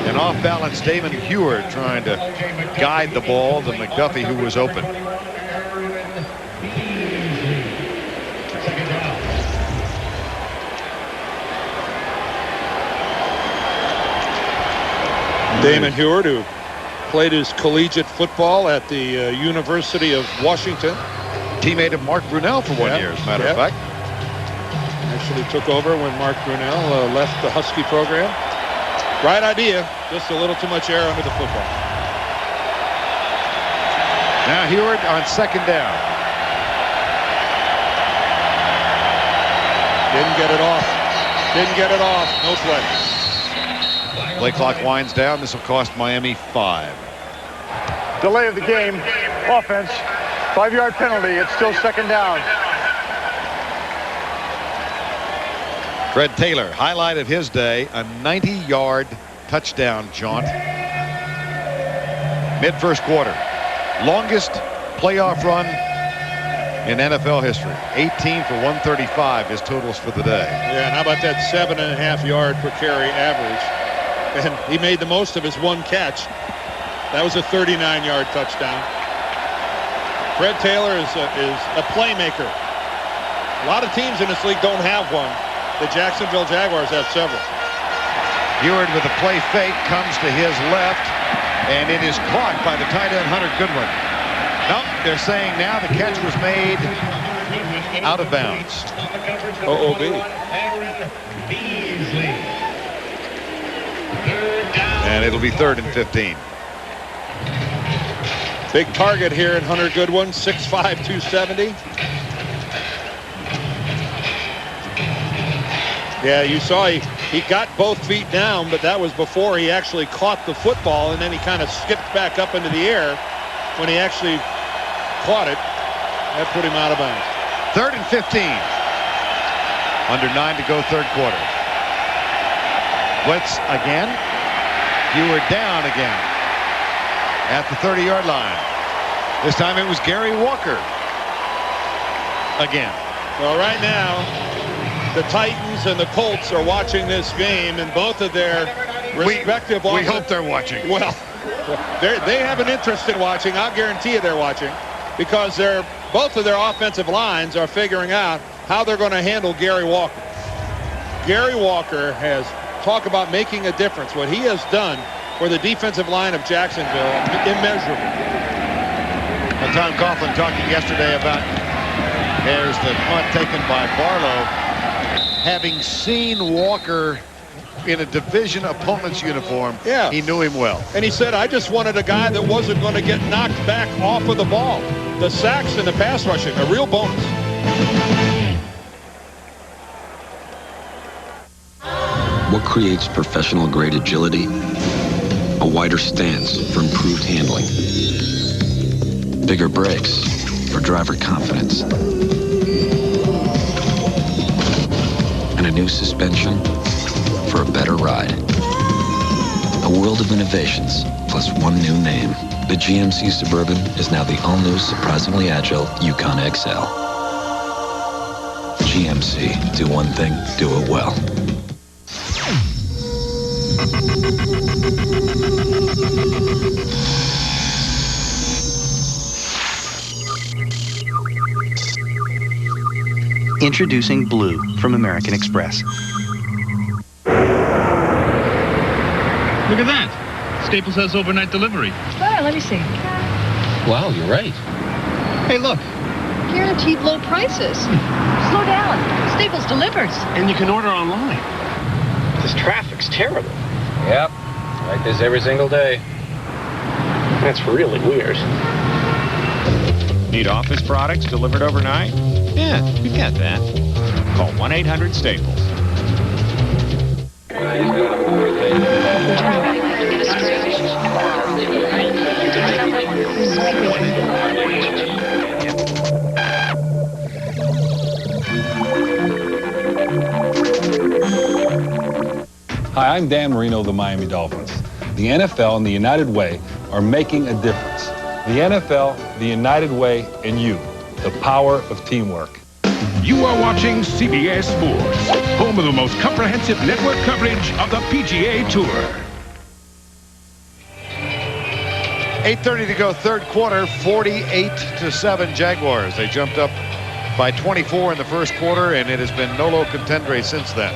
And off-balance Damon Heward trying to guide the ball to McDuffie, who was open. Damon Heward, who played his collegiate football at the University of Washington. Teammate of Mark Brunell for 1 year, as a matter of fact. Actually took over when Mark Brunell left the Husky program. Right idea, just a little too much air under the football. Now Heward on 2nd down. Didn't get it off. Didn't get it off. No play. Play clock winds down. This will cost Miami 5. Delay of the game. Offense. 5-yard penalty. It's still 2nd down. Fred Taylor, highlight of his day, a 90-yard touchdown jaunt. Mid-first quarter. Longest playoff run in NFL history. 18 for 135 is totals for the day. Yeah, and how about that 7.5 yard per carry average? And he made the most of his one catch. That was a 39-yard touchdown. Fred Taylor is a playmaker. A lot of teams in this league don't have one. The Jacksonville Jaguars have several. Heward with a play fake comes to his left, and it is caught by the tight end Hunter Goodwin. Nope, they're saying now the catch was made out of bounds. OOB. And it'll be 3rd and 15. Big target here in Hunter Goodwin, 6'5", 270. Yeah, you saw he got both feet down, but that was before he actually caught the football, and then he kind of skipped back up into the air when he actually caught it. That put him out of bounds. 3rd and 15. Under 9 to go, third quarter. Blitz again. Fewer down again at the 30-yard line. This time it was Gary Walker again. Well, right now, the Titans and the Colts are watching this game, and both of their respective... We hope they're watching. Well, they have an interest in watching. I'll guarantee you they're watching, because both of their offensive lines are figuring out how they're going to handle Gary Walker. Gary Walker has talked about making a difference. What he has done for the defensive line of Jacksonville, immeasurable. Tom Coughlin talking yesterday about, there's the punt taken by Barlow. Having seen Walker in a division opponent's uniform, yeah, he knew him well. And he said, I just wanted a guy that wasn't going to get knocked back off of the ball. The sacks and the pass rushing, a real bonus. What creates professional-grade agility? A wider stance for improved handling. Bigger brakes for driver confidence. And a new suspension for a better ride. A world of innovations, plus one new name. The GMC Suburban is now the all-new, surprisingly agile Yukon XL. GMC, do one thing, do it well. Introducing Blue from American Express. Look at that. Staples has overnight delivery. Oh, let me see. Wow, you're right. Hey, look. Guaranteed low prices. Slow down. Staples delivers. And you can order online. This traffic's terrible. Yep. Like this every single day. That's really weird. Need office products delivered overnight? Yeah, we got that. Call 1-800-STAPLES. Hi, I'm Dan Marino of the Miami Dolphins. The NFL and the United Way are making a difference. The NFL, the United Way, and you. The power of teamwork. You are watching CBS Sports, home of the most comprehensive network coverage of the PGA Tour. 8:30 to go, third quarter, 48-7 Jaguars. They jumped up by 24 in the first quarter, and it has been nolo contendere since then.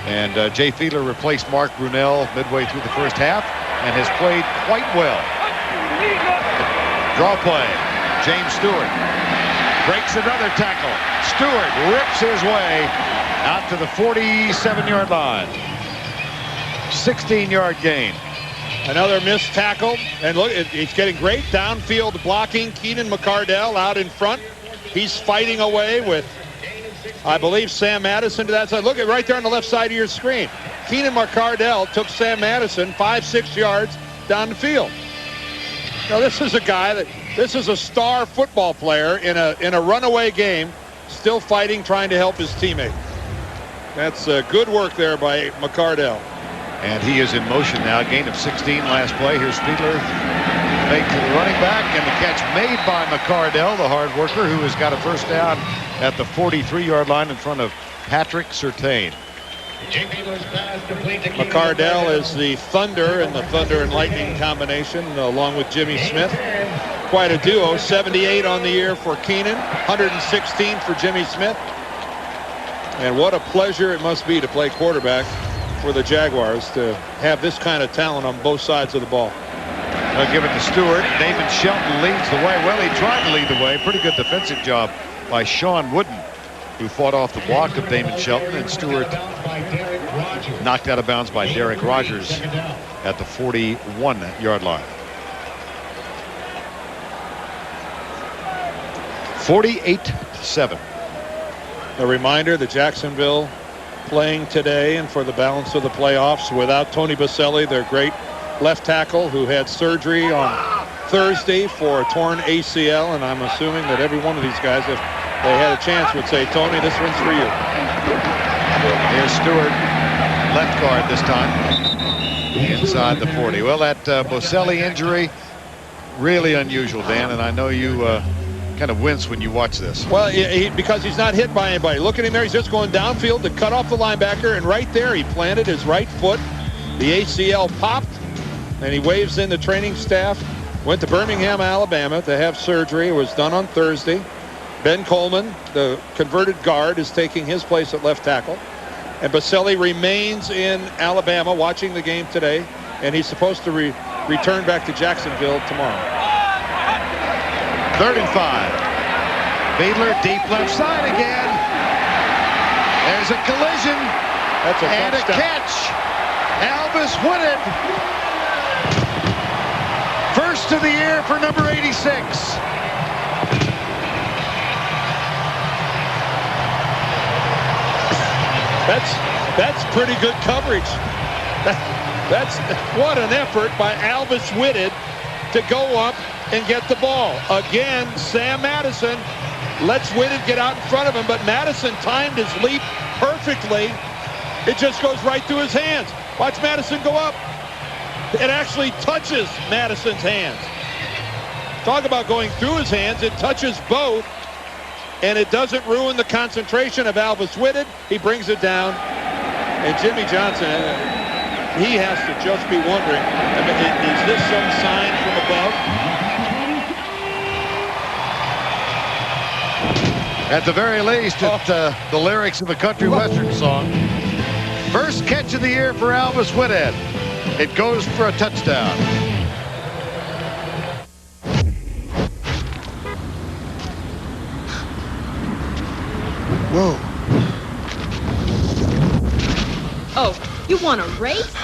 And Jay Fiedler replaced Mark Brunell midway through the first half and has played quite well. Draw play. James Stewart breaks another tackle. Stewart rips his way out to the 47-yard line. 16-yard gain. Another missed tackle. And look, he's getting great downfield blocking. Keenan McCardell out in front. He's fighting away with, I believe, Sam Madison to that side. Look at right there on the left side of your screen. Keenan McCardell took Sam Madison 5-6 yards down the field. Now this is a guy this is a star football player in a runaway game, still fighting, trying to help his teammate. That's good work there by McCardell. And he is in motion now. Gain of 16 last play. Here's Fiedler. Fake to the running back, and the catch made by McCardell, the hard worker, who has got a first down at the 43-yard line in front of Patrick Surtain. McCardell is the Thunder in the Thunder and Lightning combination, along with Jimmy Smith. Quite a duo. 78 on the year for Keenan, 116 for Jimmy Smith. And what a pleasure it must be to play quarterback for the Jaguars, to have this kind of talent on both sides of the ball. They'll give it to Stewart. David Shelton leads the way. Well, he tried to lead the way. Pretty good defensive job by Sean Wooden, who fought off the block of Damon Shelton, and Stewart knocked out of bounds by Derek Rogers at the 41-yard line. 48-7. A reminder, the Jacksonville playing today and for the balance of the playoffs without Tony Baselli, their great left tackle, who had surgery on Thursday for a torn ACL. And I'm assuming that every one of these guys, if they had a chance, would say, Tony, this one's for you. Here's Stewart, left guard this time, inside the 40. Well, that Boselli injury, really unusual, Dan, and I know you kind of wince when you watch this. Well, because he's not hit by anybody. Look at him there. He's just going downfield to cut off the linebacker, and right there he planted his right foot. The ACL popped, and he waves in the training staff. Went to Birmingham, Alabama to have surgery. It was done on Thursday. Ben Coleman, the converted guard, is taking his place at left tackle. And Baselli remains in Alabama watching the game today, and he's supposed to return back to Jacksonville tomorrow. 3rd and 5. Fiedler deep left side again. There's a collision. That's a and touchdown. A catch. Albus Wooded. First of the year for number 86. That's pretty good coverage. That's what an effort by Albus Whitted to go up and get the ball. Again, Sam Madison lets Whitted get out in front of him, but Madison timed his leap perfectly. It just goes right through his hands. Watch Madison go up. It actually touches Madison's hands. Talk about going through his hands. It touches both, and it doesn't ruin the concentration of Albus Whitted. He brings it down, and Jimmy Johnson, he has to just be wondering, is this some sign from above? At the very least, it's the lyrics of a country western song. First catch of the year for Albus Whitted. It goes for a touchdown. Whoa. Oh, you want a race?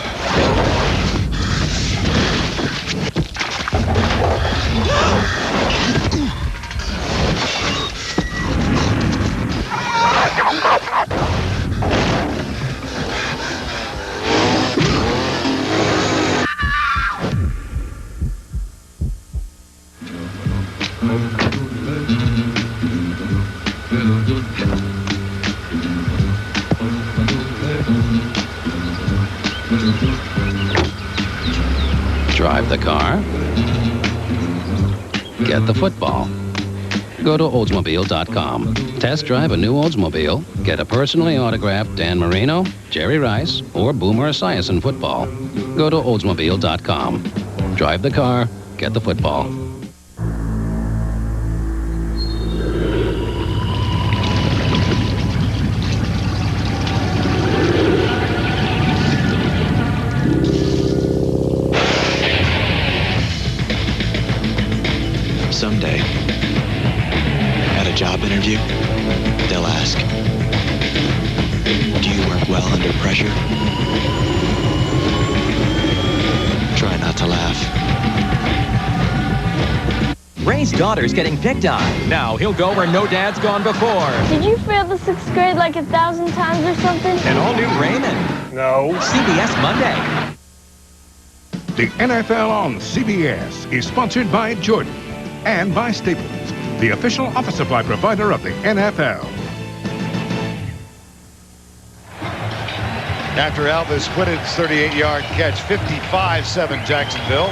Drive the car. Get the football. Go to Oldsmobile.com. Test drive a new Oldsmobile. Get a personally autographed Dan Marino, Jerry Rice, or Boomer Esiason football. Go to Oldsmobile.com. Drive the car. Get the football. Someday, at a job interview, they'll ask, do you work well under pressure? Try not to laugh. Ray's daughter's getting picked on. Now he'll go where no dad's gone before. Did you fail the 6th grade like 1,000 times or something? An all-new Raymond. No. CBS Monday. The NFL on CBS is sponsored by Jordan and by Staples, the official office supply provider of the NFL. After Albus Whitted's 38-yard catch, 55-7 Jacksonville,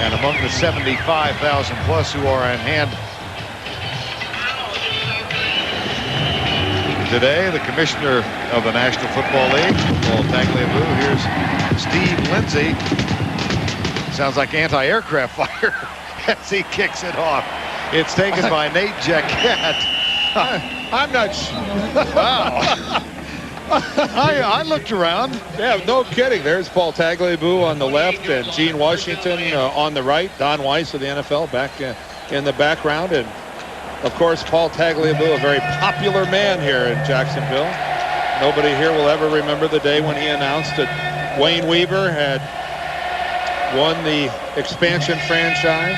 and among the 75,000 plus who are on hand today, the commissioner of the National Football League, Paul Tagliabue. Here's Steve Lindsay. Sounds like anti-aircraft fire as he kicks it off. It's taken by Nate Jaquette. I'm not sure. Wow. I looked around. Yeah, no kidding. There's Paul Tagliabue on the left and Gene Washington on the right. Don Weiss of the NFL back in the background. And, of course, Paul Tagliabue, a very popular man here in Jacksonville. Nobody here will ever remember the day when he announced that Wayne Weaver had won the expansion franchise.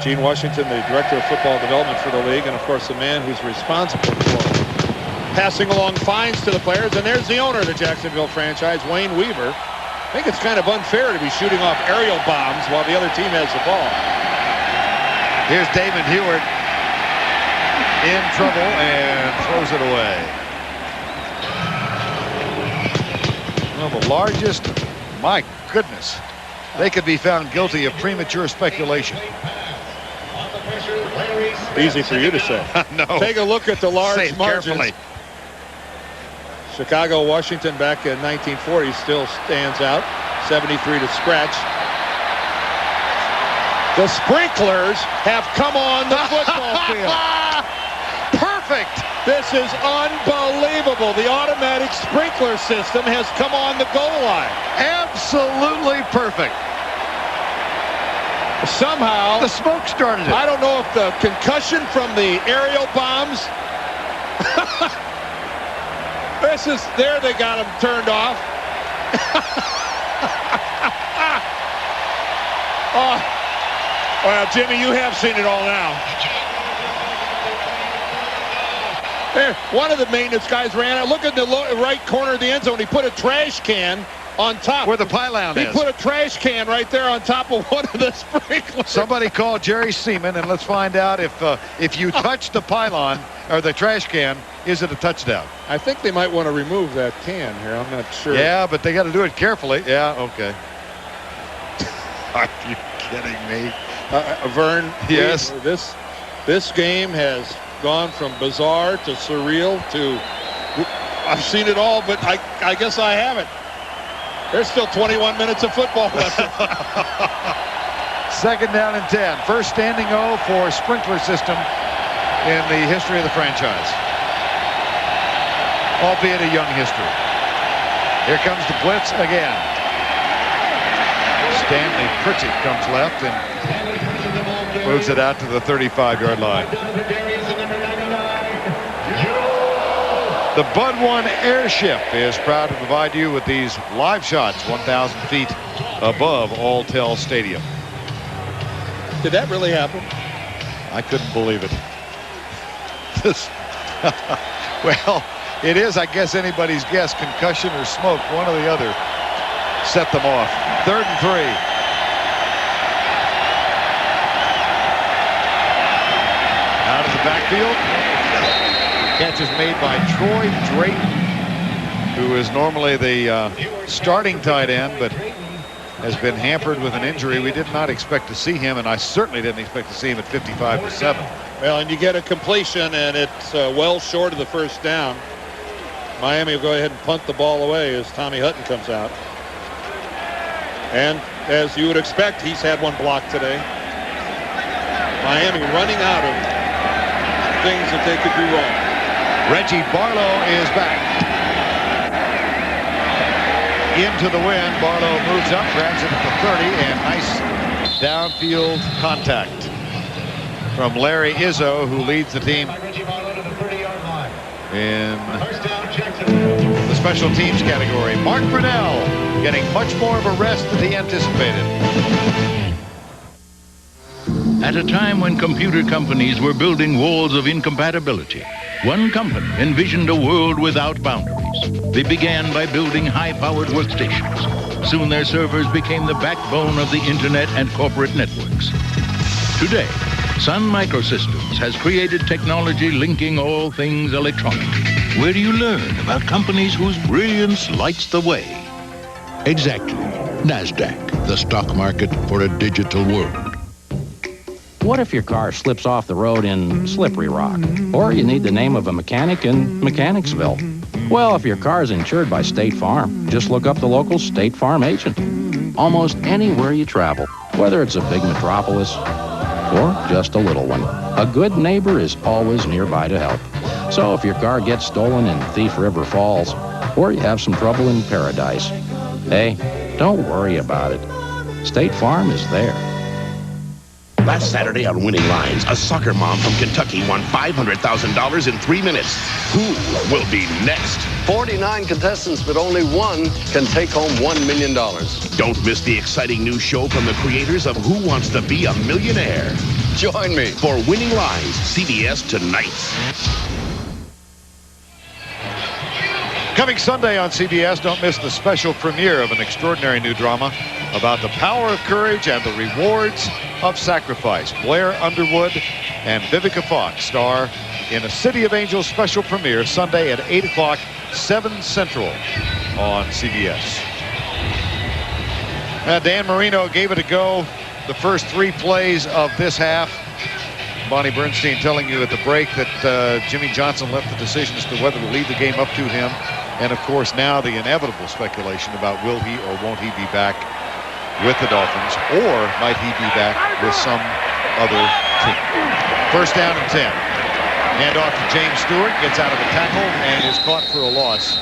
Gene Washington, the director of football development for the league, and, of course, the man who's responsible for passing along fines to the players. And there's the owner of the Jacksonville franchise, Wayne Weaver. I think it's kind of unfair to be shooting off aerial bombs while the other team has the ball. Here's Damon Heward in trouble and throws it away. Well, the largest, my goodness, they could be found guilty of premature speculation. Easy for you to say. No. Take a look at the large Say it margins. carefully. Chicago, Washington back in 1940 still stands out. 73 to scratch. The sprinklers have come on the football field. Perfect. This is unbelievable. The automatic sprinkler system has come on the goal line. Absolutely perfect. Somehow the smoke started it. I don't know if the concussion from the aerial bombs. There they got them turned off. Oh, well, Jimmy, you have seen it all now. There, one of the maintenance guys ran out. Look at the right corner of the end zone. He put a trash can on top. Where the pylon is. He put a trash can right there on top of one of the sprinklers. Somebody call Jerry Seaman and let's find out if you touch the pylon or the trash can, is it a touchdown? I think they might want to remove that can here. I'm not sure. Yeah, but they got to do it carefully. Yeah, okay. Are you kidding me? Vern, yes. This game has gone from bizarre to surreal to I've seen it all, but I guess I haven't. There's still 21 minutes of football left. Second down and 10. First standing O for sprinkler system in the history of the franchise. Albeit a young history. Here comes the blitz again. Stanley Pritchett comes left and moves it out to the 35-yard line. The Bud One airship is proud to provide you with these live shots 1,000 feet above Alltel Stadium. Did that really happen? I couldn't believe it. Well, it is, I guess, anybody's guess. Concussion or smoke, one or the other set them off. 3rd and 3. Out of the backfield. Catch is made by Troy Drayton, who is normally the starting tight end, but has been hampered with an injury. We did not expect to see him, and I certainly didn't expect to see him at 55-7. Well, and you get a completion, and it's well short of the first down. Miami will go ahead and punt the ball away as Tommy Hutton comes out. And as you would expect, he's had one block today. Miami running out of things that they could do wrong. Reggie Barlow is back. Into the wind. Barlow moves up, grabs it at the 30, and nice downfield contact from Larry Izzo, who leads the team in the special teams category. Mark Brunell getting much more of a rest than he anticipated. At a time when computer companies were building walls of incompatibility, one company envisioned a world without boundaries. They began by building high-powered workstations. Soon their servers became the backbone of the internet and corporate networks. Today, Sun Microsystems has created technology linking all things electronic. Where do you learn about companies whose brilliance lights the way? Exactly. NASDAQ, the stock market for a digital world. What if your car slips off the road in Slippery Rock? Or you need the name of a mechanic in Mechanicsville? Well, if your car is insured by State Farm, just look up the local State Farm agent. Almost anywhere you travel, whether it's a big metropolis or just a little one, a good neighbor is always nearby to help. So if your car gets stolen in Thief River Falls, or you have some trouble in Paradise, hey, don't worry about it. State Farm is there. Last Saturday on Winning Lines, a soccer mom from Kentucky won $500,000 in 3 minutes. Who will be next? 49 contestants, but only one can take home $1 million. Don't miss the exciting new show from the creators of Who Wants to Be a Millionaire. Join me for Winning Lines, CBS tonight. Coming Sunday on CBS, don't miss the special premiere of an extraordinary new drama about the power of courage and the rewards of sacrifice. Blair Underwood and Vivica Fox star in a City of Angels special premiere Sunday at 8 o'clock, 7 Central on CBS. Dan Marino gave it a go the first 3 plays of this half. Bonnie Bernstein telling you at the break that Jimmy Johnson left the decision as to whether to leave the game up to him. And, of course, now the inevitable speculation about will he or won't he be back with the Dolphins, or might he be back with some other team. First down and 10. Hand off to James Stewart, gets out of the tackle and is caught for a loss.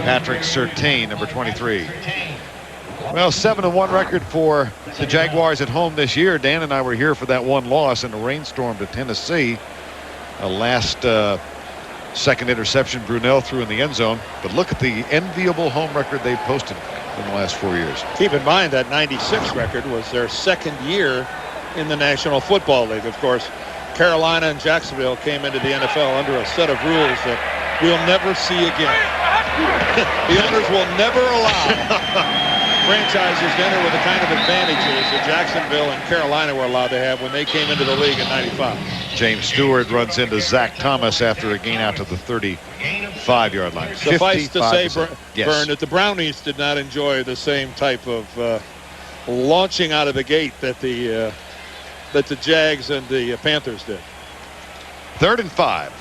Patrick Surtain, number 23. Well, 7-1 record for the Jaguars at home this year. Dan and I were here for that one loss in a rainstorm to Tennessee. Last second interception Brunell threw in the end zone. But look at the enviable home record they've posted in the last 4 years. Keep in mind that '96 record was their second year in the National Football League. Of course, Carolina and Jacksonville came into the NFL under a set of rules that we'll never see again. The owners will never allow franchises to enter with the kind of advantages that Jacksonville and Carolina were allowed to have when they came into the league in '95. James Stewart runs into Zach Thomas after a gain out to the 35-yard line. Suffice to say, yes. Vern, that the Brownies did not enjoy the same type of launching out of the gate that the Jags and the Panthers did. 3rd and 5.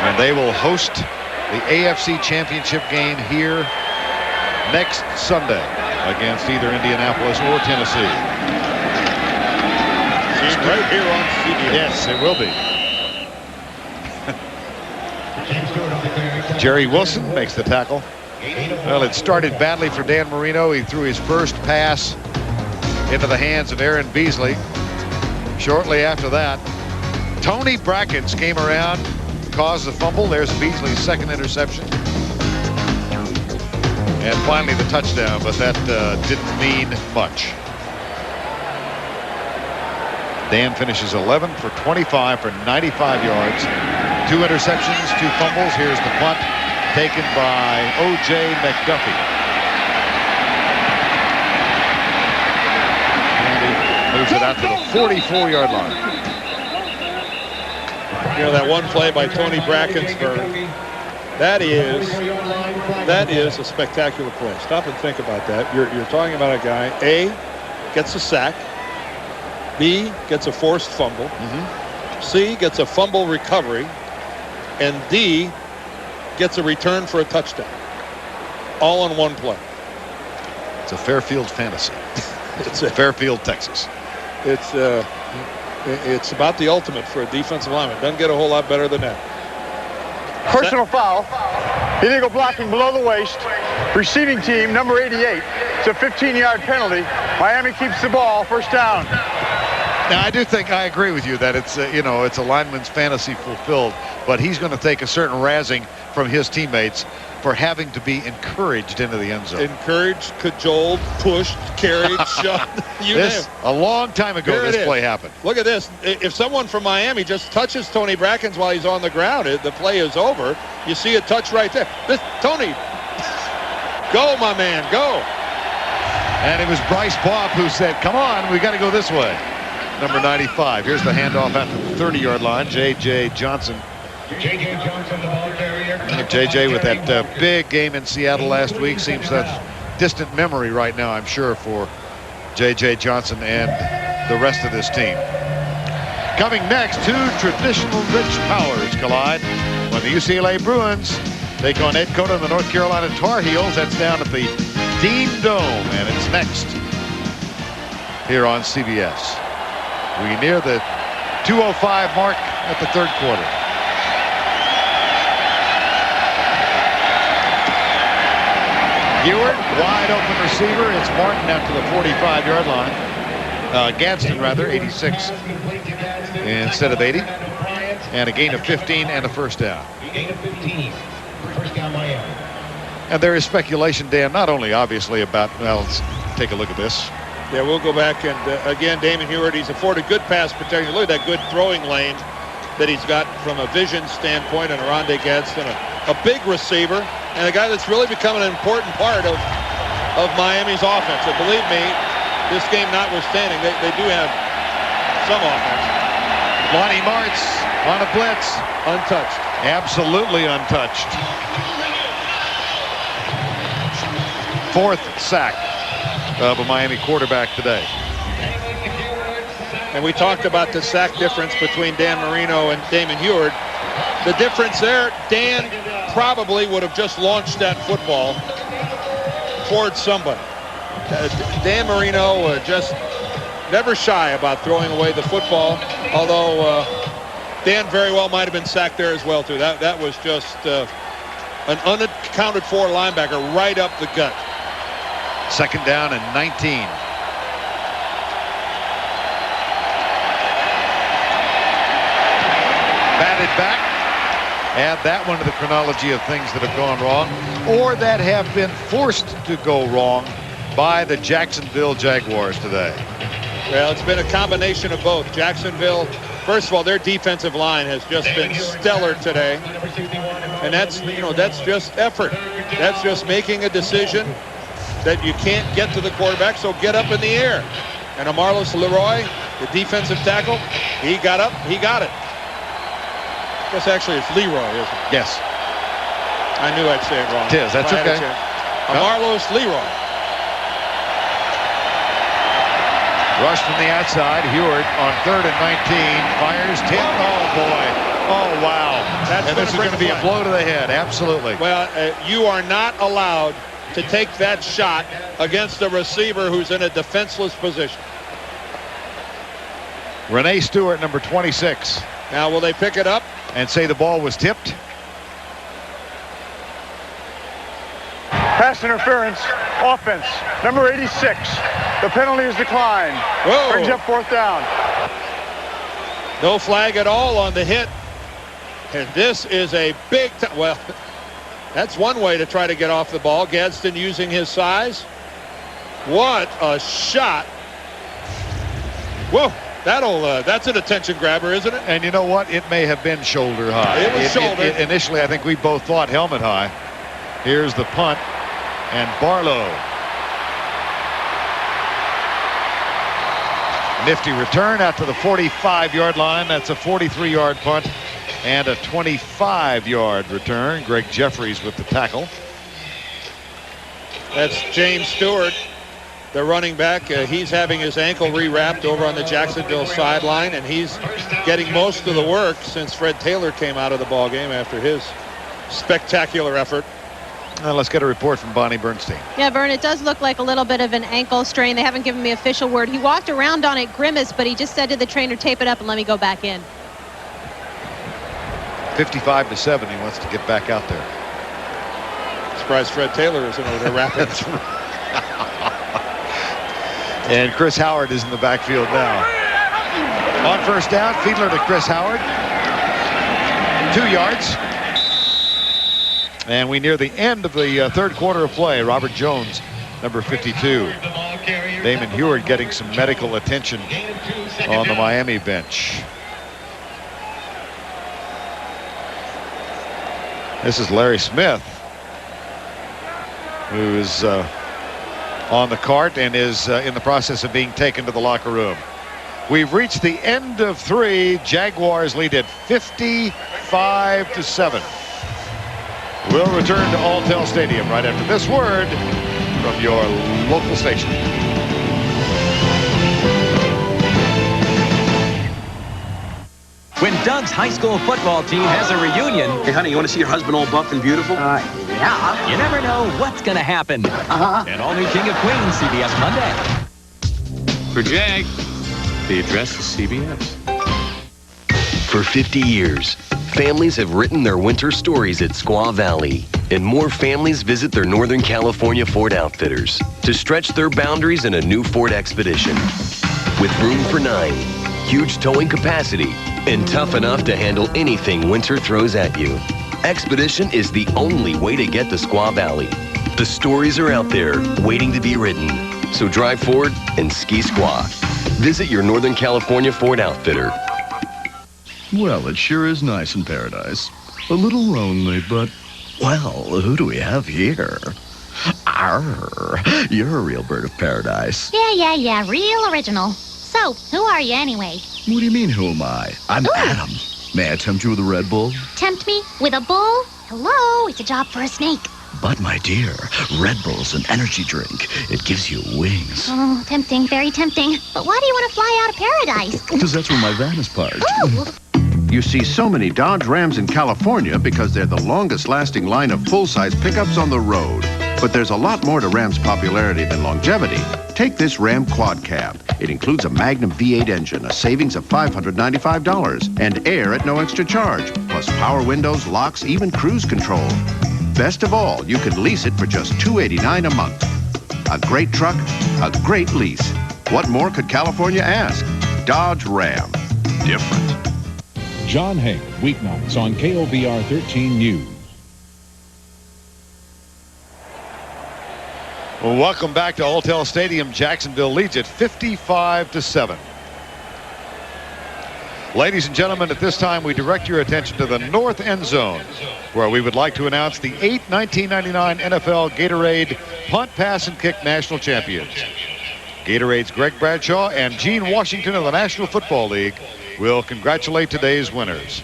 And they will host the AFC Championship game here next Sunday against either Indianapolis or Tennessee. Seen right here on CBS. Yes, it will be. Jerry Wilson makes the tackle. Well, it started badly for Dan Marino. He threw his first pass into the hands of Aaron Beasley. Shortly after that, Tony Brackens came around, caused the fumble. There's Beasley's second interception. And finally the touchdown, but that didn't mean much. Dan finishes 11 for 25 for 95 yards. 2 interceptions, 2 fumbles. Here's the punt taken by O.J. McDuffie. And he moves it out to the 44-yard line. You know, that one play by Tony Brackens, that is a spectacular play. Stop and think about that. You're talking about a guy, A, gets a sack, B, gets a forced fumble, C, gets a fumble recovery, and D, gets a return for a touchdown. All in one play. It's a Fairfield fantasy. It's a Fairfield, Texas. It's about the ultimate for a defensive lineman. Doesn't get a whole lot better than that. Personal foul. Illegal blocking below the waist. Receiving team, number 88. It's a 15-yard penalty. Miami keeps the ball. First down. Now, I do think I agree with you that it's it's a lineman's fantasy fulfilled, but he's going to take a certain razzing from his teammates for having to be encouraged into the end zone. Encouraged, cajoled, pushed, carried, shoved. You name it. A long time ago, Here this play happened. Look at this. If someone from Miami just touches Tony Brackens while he's on the ground, the play is over. You see a touch right there. Tony, go, my man, go. And it was Bryce Bopp who said, come on, we got to go this way. Number 95. Here's the handoff at the 30-yard line. J.J. Johnson. J.J. Johnson, the ball carrier. J.J. with that big game in Seattle last week. Seems that's distant memory right now, I'm sure, for J.J. Johnson and the rest of this team. Coming next, 2 traditional rich powers collide when the UCLA Bruins take on Ed Cota and the North Carolina Tar Heels. That's down at the Dean Dome, and it's next here on CBS. We near the 2:05 mark at the 3rd quarter. Ewert, wide open receiver. It's Martin out to the 45-yard line. Gadsden, rather, 86 instead of 80. And a gain of 15 and a first down. Gain of 15. First down, Miami. And there is speculation, Dan, not only obviously about, well, let's take a look at this. Yeah, we'll go back and again, Damon Ewert, he's afforded good pass protection. Look at that good throwing lane. that he's got from a vision standpoint, and Rondé Gadsden, a big receiver, and a guy that's really become an important part of Miami's offense. And believe me, this game notwithstanding, they do have some offense. Lonnie Martz on a blitz. Untouched. Absolutely untouched. Fourth sack of a Miami quarterback today. And we talked about the sack difference between Dan Marino and Damon Huard. The difference there, Dan probably would have just launched that football towards somebody. Dan Marino just never shy about throwing away the football, although Dan very well might have been sacked there as well, too. That was just an unaccounted for linebacker right up the gut. Second down and 19. Batted back. Add that one to the chronology of things that have gone wrong or that have been forced to go wrong by the Jacksonville Jaguars today. Well, it's been a combination of both. Jacksonville, first of all, their defensive line has just been stellar today. And that's just effort. That's just making a decision that you can't get to the quarterback, so get up in the air. And Amarlos Leroy, the defensive tackle, he got up, he got it. I guess actually it's Leroy, isn't it? Yes. I knew I'd say it wrong. It is, that's okay. Amarlos Leroy. Rush from the outside. Huard on 3rd and 19. Fires 10. Oh, boy. Oh, wow. And this is going to be a blow to the head. Absolutely. Well, you are not allowed to take that shot against a receiver who's in a defenseless position. Renee Stewart, number 26. Now, will they pick it up? And say the ball was tipped? Pass interference, offense, number 86. The penalty is declined. Whoa. Brings up 4th down. No flag at all on the hit. And this is a big time. Well, that's one way to try to get off the ball. Gadsden using his size. What a shot. Whoa. That's an attention grabber, isn't it? And you know what? It may have been shoulder high. It was shoulder. Initially, I think we both thought helmet high. Here's the punt. And Barlow. Nifty return out to the 45-yard line. That's a 43-yard punt and a 25-yard return. Greg Jeffries with the tackle. That's James Stewart, the running back. He's having his ankle rewrapped over on the Jacksonville sideline, and he's getting most of the work since Fred Taylor came out of the ball game after his spectacular effort. Let's get a report from Bonnie Bernstein. Yeah, Vern, it does look like a little bit of an ankle strain. They haven't given me official word. He walked around on it, grimaced, but he just said to the trainer, tape it up and let me go back in. 55-7, he wants to get back out there. Surprised Fred Taylor isn't over there wrapping. And Chris Howard is in the backfield now. On 1st down, Fiedler to Chris Howard. 2 yards. And we near the end of the 3rd quarter of play. Robert Jones, number 52. Damon Huard getting some medical attention on the Miami bench. This is Larry Smith, who is on the cart and is in the process of being taken to the locker room. We've reached the end of 3. Jaguars lead at 55-7. We'll return to Alltel Stadium right after this word from your local station. When Doug's high school football team has a reunion... Hey, honey, you want to see your husband all buff and beautiful? Yeah. You never know what's going to happen. An all-new King of Queens, CBS Monday. For Jag, the address is CBS. For 50 years, families have written their winter stories at Squaw Valley, and more families visit their Northern California Ford Outfitters to stretch their boundaries in a new Ford Expedition. With room for 9, huge towing capacity, and tough enough to handle anything winter throws at you. Expedition is the only way to get to Squaw Valley. The stories are out there waiting to be written. So drive Ford and ski Squaw. Visit your Northern California Ford Outfitter. Well, it sure is nice in paradise. A little lonely, but... Well, who do we have here? Arr, you're a real bird of paradise. Yeah, real original. So, who are you anyway? What do you mean, who am I? I'm Adam. May I tempt you with a Red Bull? Tempt me with a bull? Hello, it's a job for a snake. But, my dear, Red Bull's an energy drink. It gives you wings. Oh, tempting, very tempting. But why do you want to fly out of paradise? Because that's where my van is parked. You see so many Dodge Rams in California because they're the longest-lasting line of full-size pickups on the road. But there's a lot more to Ram's popularity than longevity. Take this Ram Quad Cab. It includes a Magnum V8 engine, a savings of $595, and air at no extra charge, plus power windows, locks, even cruise control. Best of all, you can lease it for just $289 a month. A great truck, a great lease. What more could California ask? Dodge Ram. Different. John Hay, weeknights on KOBR 13 News. Well, welcome back to Alltel Stadium. Jacksonville leads it 55-7. Ladies and gentlemen, at this time we direct your attention to the north end zone, where we would like to announce the 1999 NFL Gatorade Punt, Pass, and Kick National Champions. Gatorade's Greg Bradshaw and Gene Washington of the National Football League will congratulate today's winners.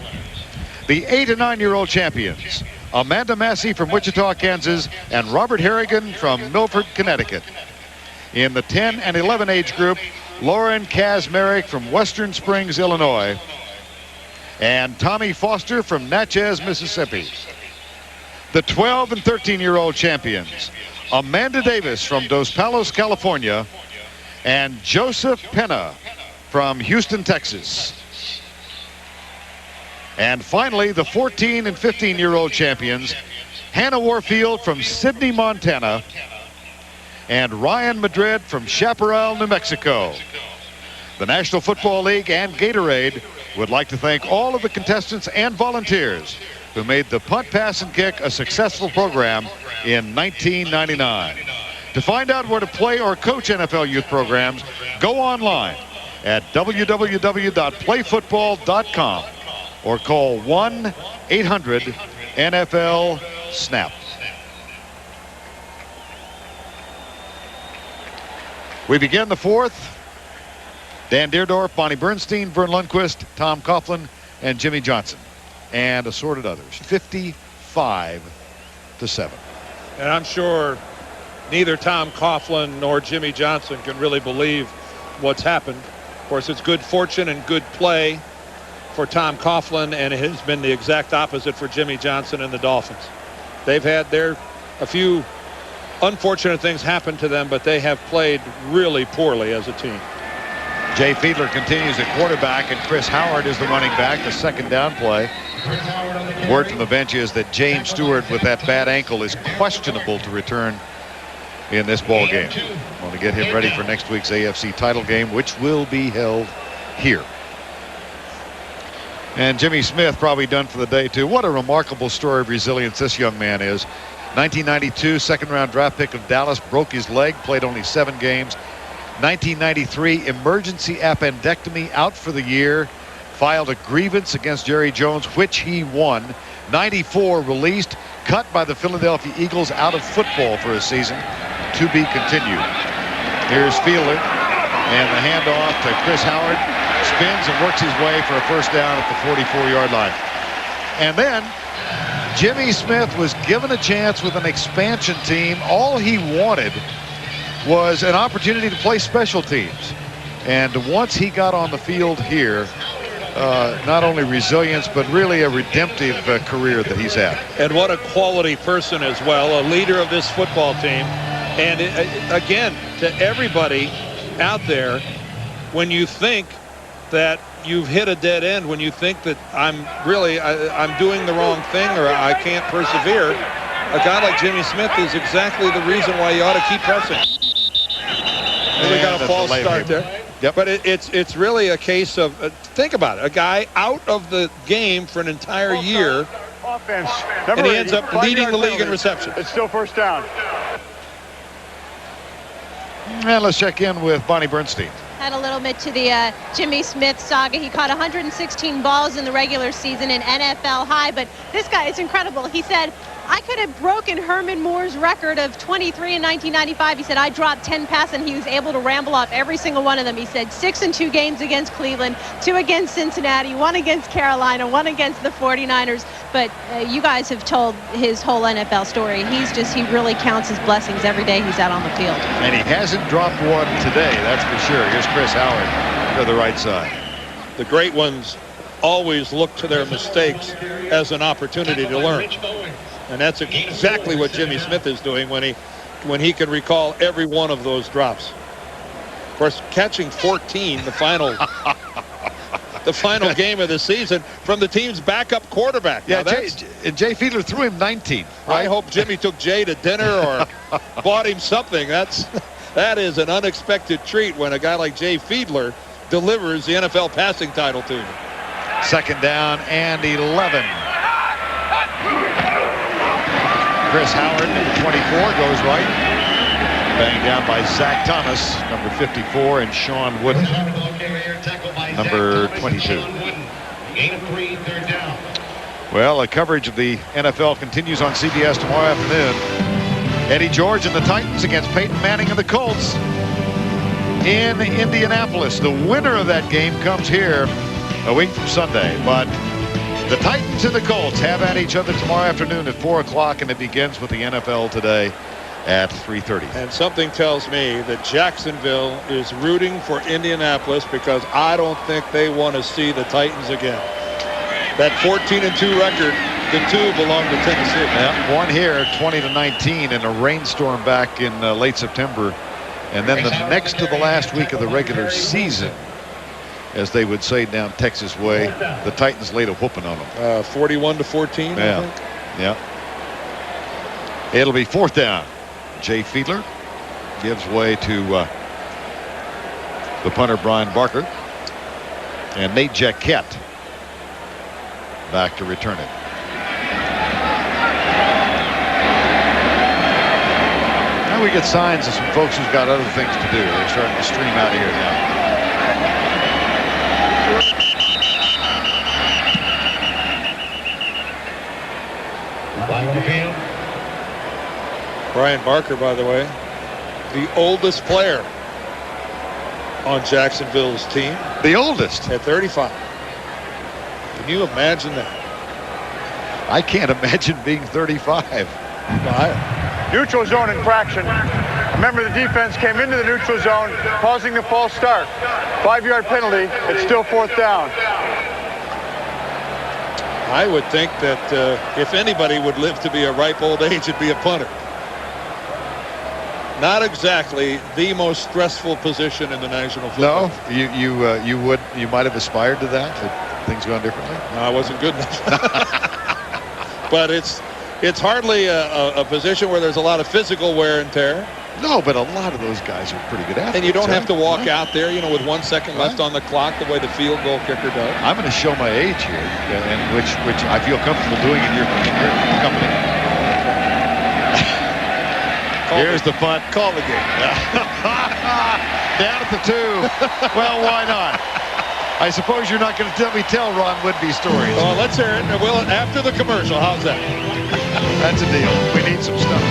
The 8- and 9-year-old champions, Amanda Massey from Wichita, Kansas, and Robert Harrigan from Milford, Connecticut. In the 10 and 11 age group, Lauren Kazmarek from Western Springs, Illinois, and Tommy Foster from Natchez, Mississippi. The 12 and 13-year-old champions, Amanda Davis from Dos Palos, California, and Joseph Pena from Houston, Texas. And finally, the 14 and 15-year-old champions, Hannah Warfield from Sidney, Montana, and Ryan Madrid from Chaparral, New Mexico. The National Football League and Gatorade would like to thank all of the contestants and volunteers who made the Punt, Pass, and Kick a successful program in 1999. To find out where to play or coach NFL youth programs, go online at www.playfootball.com or call 1-800-NFL-SNAP. We begin the fourth. Dan Deerdorf, Bonnie Bernstein, Vern Lundquist, Tom Coughlin, and Jimmy Johnson, and assorted others. 55-7. And I'm sure neither Tom Coughlin nor Jimmy Johnson can really believe what's happened. Of course, it's good fortune and good play for Tom Coughlin, and it has been the exact opposite for Jimmy Johnson and the Dolphins. They've had a few unfortunate things happen to them, but they have played really poorly as a team. Jay Fiedler continues at quarterback, and Chris Howard is the running back, the second down play. Word from the bench is that James Stewart, with that bad ankle, is questionable to return in this ball game. Want to get him ready for next week's AFC title game, which will be held here. And Jimmy Smith probably done for the day, too. What a remarkable story of resilience this young man is. 1992, second-round draft pick of Dallas, broke his leg, played only 7 games. 1993, emergency appendectomy, out for the year. Filed a grievance against Jerry Jones, which he won. 94, released, cut by the Philadelphia Eagles, out of football for a season. To be continued. Here's Fiedler, and the handoff to Chris Howard. Spins and works his way for a first down at the 44-yard line. And then Jimmy Smith was given a chance with an expansion team. All he wanted was an opportunity to play special teams. And once he got on the field here, not only resilience, but really a redemptive career that he's had. And what a quality person as well, a leader of this football team. And again, to everybody out there, when you think that you've hit a dead end, when you think that I'm doing the wrong thing or I can't persevere, a guy like Jimmy Smith is exactly the reason why you ought to keep pressing. And we got a false start there. Yep. But it's really a case of, think about it, a guy out of the game for an entire year, Offense. and he ends up leading the league in reception. It's still first down. And let's check in with Bonnie Bernstein. Add a little bit to the Jimmy Smith saga. He caught 116 balls in the regular season, an NFL high. But this guy is incredible. He said, I could have broken Herman Moore's record of 23 in 1995. He said, I dropped 10 passes, and he was able to ramble off every single one of them. He said 6 in 2 games against Cleveland, 2 against Cincinnati, 1 against Carolina, 1 against the 49ers. But you guys have told his whole NFL story. He really counts his blessings every day he's out on the field. And he hasn't dropped one today, that's for sure. Here's Chris Howard to the right side. The great ones always look to their mistakes as an opportunity to learn. And that's exactly what Jimmy Smith is doing when he can recall every one of those drops. Of course, catching 14, the final game of the season from the team's backup quarterback. Yeah, Jay Fiedler threw him 19. Right? I hope Jimmy took Jay to dinner or bought him something. That is an unexpected treat when a guy like Jay Fiedler delivers the NFL passing title to you. 2nd down and 11. Chris Howard, 24, goes right. Banged down by Zach Thomas, number 54, and Sean Wooden, number 22. Well, the coverage of the NFL continues on CBS tomorrow afternoon. Eddie George and the Titans against Peyton Manning and the Colts in Indianapolis. The winner of that game comes here a week from Sunday, but the Titans and the Colts have at each other tomorrow afternoon at 4 o'clock, and it begins with the NFL today at 3:30. And something tells me that Jacksonville is rooting for Indianapolis because I don't think they want to see the Titans again. That 14-2 record, the 2 belong to Tennessee. Yeah, one here, 20-19 in a rainstorm back in late September, and then the next to the last week of the regular season, as they would say down Texas way, the Titans laid a whooping on them. 41-14, yeah. I think. Yeah. It'll be 4th down. Jay Fiedler gives way to the punter, Brian Barker. And Nate Jaquette back to return it. Now we get signs of some folks who's got other things to do. They're starting to stream out of here now. Brian Barker, by the way, the oldest player on Jacksonville's team. The oldest? At 35. Can you imagine that? I can't imagine being 35. Neutral zone infraction. Remember, the defense came into the neutral zone, causing the false start. 5-yard penalty. It's still 4th down. I would think that if anybody would live to be a ripe old age, it'd be a punter. Not exactly the most stressful position in the National Football. No, you might have aspired to that. Had things gone differently. No, I wasn't good enough. But it's hardly a position where there's a lot of physical wear and tear. No, but a lot of those guys are pretty good athletes. And you don't have to walk out there, with 1 second left on the clock, the way the field goal kicker does. I'm going to show my age here, and which I feel comfortable doing in your company. Here's the punt. Call the game. Down at the 2. Well, why not? I suppose you're not going to let me tell Ron Woodby stories. Well, let's hear it. We'll after the commercial. How's that? That's a deal. We need some stuff.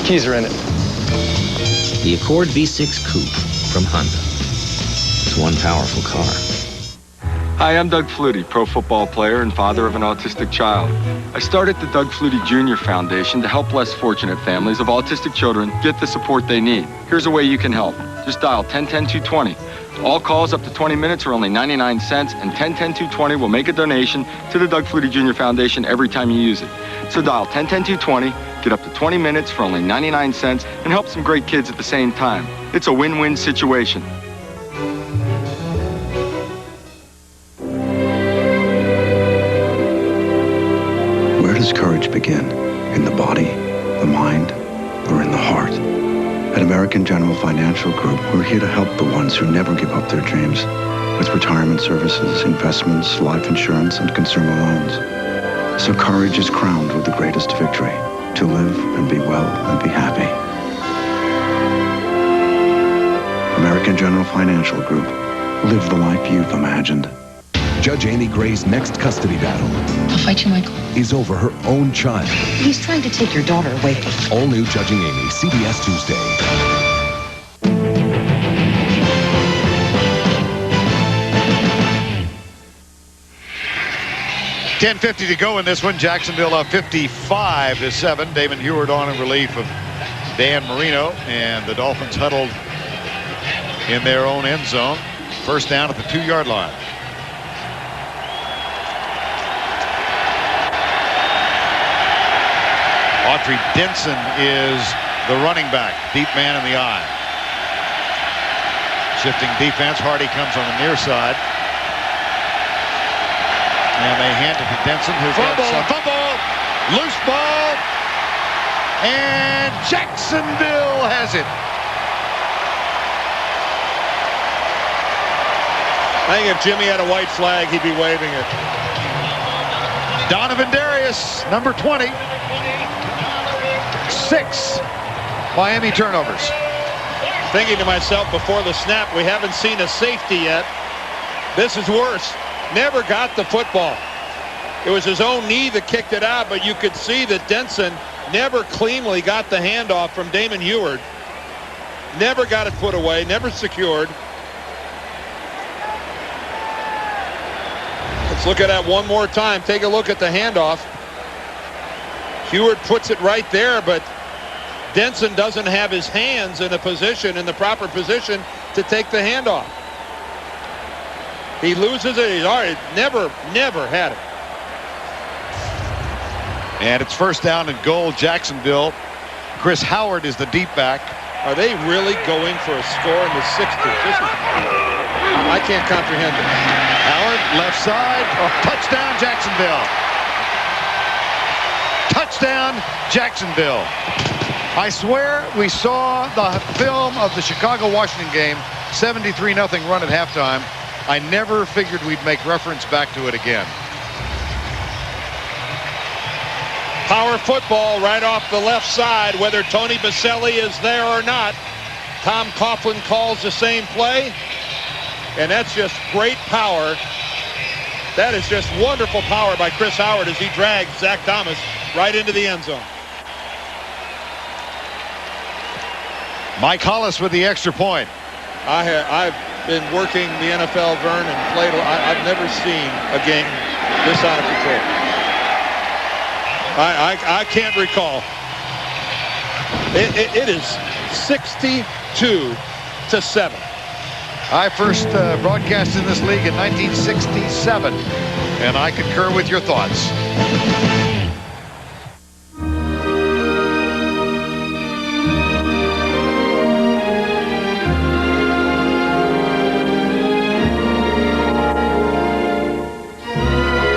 Keys are in it. The Accord V6 Coupe from Honda. It's one powerful car. Hi, I'm Doug Flutie, pro football player and father of an autistic child. I started the Doug Flutie Jr. Foundation to help less fortunate families of autistic children get the support they need. Here's a way you can help. Just dial 1010-220. All calls up to 20 minutes are only 99 cents, and 1010-220 will make a donation to the Doug Flutie Jr. Foundation every time you use it. So dial 1010-220, get up to 20 minutes for only 99 cents, and help some great kids at the same time. It's a win-win situation. Where does courage begin? In the body, the mind, or in the heart? At American General Financial Group, we're here to help the ones who never give up their dreams with retirement services, investments, life insurance, and consumer loans. So courage is crowned with the greatest victory, to live and be well and be happy. American General Financial Group. Live the life you've imagined. Judge Amy Gray's next custody battle I'll fight you, Michael. is over her own child. He's trying to take your daughter away from you. All new Judging Amy, CBS Tuesday. .10:50 to go in this one. Jacksonville up 55-7. Damon Heward on in relief of Dan Marino, and the Dolphins huddled in their own end zone. First down at the 2-yard line. Autry Denson is the running back. Deep man in the eye. Shifting defense. Hardy comes on the near side. And they hand it to Denson, who's fumble, loose ball, and Jacksonville has it. I think if Jimmy had a white flag, he'd be waving it. Donovan Darius, number 20. 6 Miami turnovers. Thinking to myself before the snap, we haven't seen a safety yet. This is worse. Never got the football. It was his own knee that kicked it out, but you could see that Denson never cleanly got the handoff from Damon Heward. Never got it put away, never secured. Let's look at that one more time. Take a look at the handoff. Heward puts it right there, but Denson doesn't have his hands in the proper position to take the handoff. He loses it. He's already never had it. And it's first down and goal, Jacksonville. Chris Howard is the deep back. Are they really going for a score in the 60s? I can't comprehend it. Howard, left side. Touchdown, Jacksonville. Touchdown, Jacksonville. I swear we saw the film of the Chicago-Washington game, 73-0 run at halftime. I never figured we'd make reference back to it again. Power football right off the left side, whether Tony Baselli is there or not. Tom Coughlin calls the same play, and that's just great power. That is just wonderful power by Chris Howard as he drags Zach Thomas right into the end zone. Mike Hollis with the extra point. I've been working the NFL, Vern, and played. I've never seen a game this out of control. I can't recall. It is 62-7. I first broadcast in this league in 1967, and I concur with your thoughts.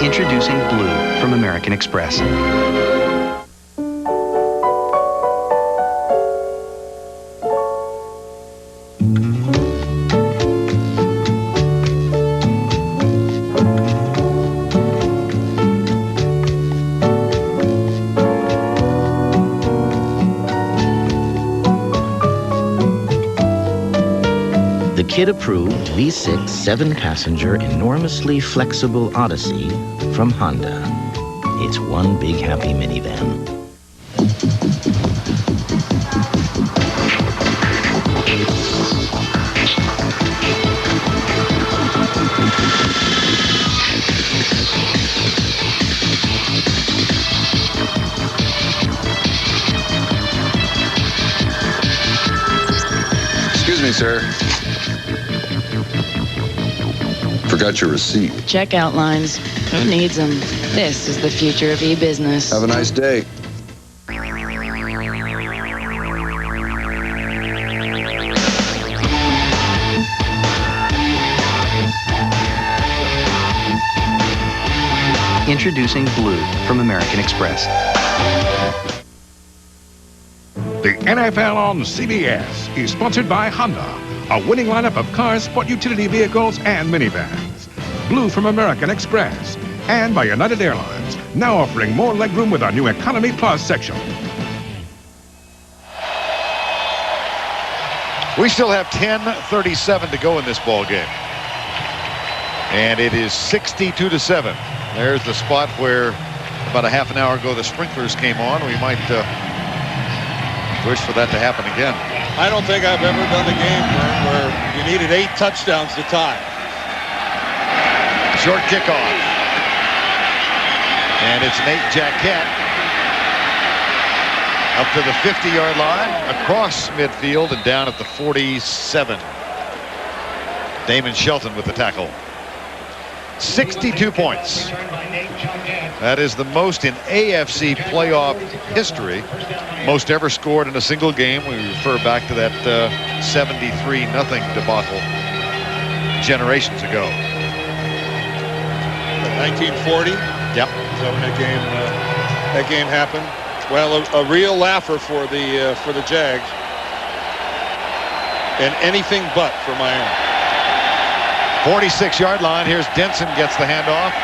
Introducing Blue from American Express. The kid-approved V6 7-passenger enormously flexible Odyssey from Honda. It's one big happy minivan. Excuse me, sir. Forgot your receipt. Checkout lines. Who needs them? This is the future of e-business. Have a nice day. Introducing Blue from American Express. The NFL on CBS is sponsored by Honda, a winning lineup of cars, sport utility vehicles, and minivans. Blue from American Express, and by United Airlines, now offering more legroom with our new Economy Plus section. We still have 10:37 to go in this ball game. And it is 62-7. There's the spot where about a half an hour ago the sprinklers came on. We might wish for that to happen again. I don't think I've ever done a game where you needed 8 touchdowns to tie. Short kickoff. And it's Nate Jaquette up to the 50-yard line, across midfield, and down at the 47. Damon Shelton with the tackle. 62 points. That is the most in AFC playoff history. Most ever scored in a single game. We refer back to that 73-0 debacle generations ago. 1940. Yep. So when that game happened. Well, a real laugher for the Jags, and anything but for Miami. 46-yard line. Here's Denson, gets the handoff.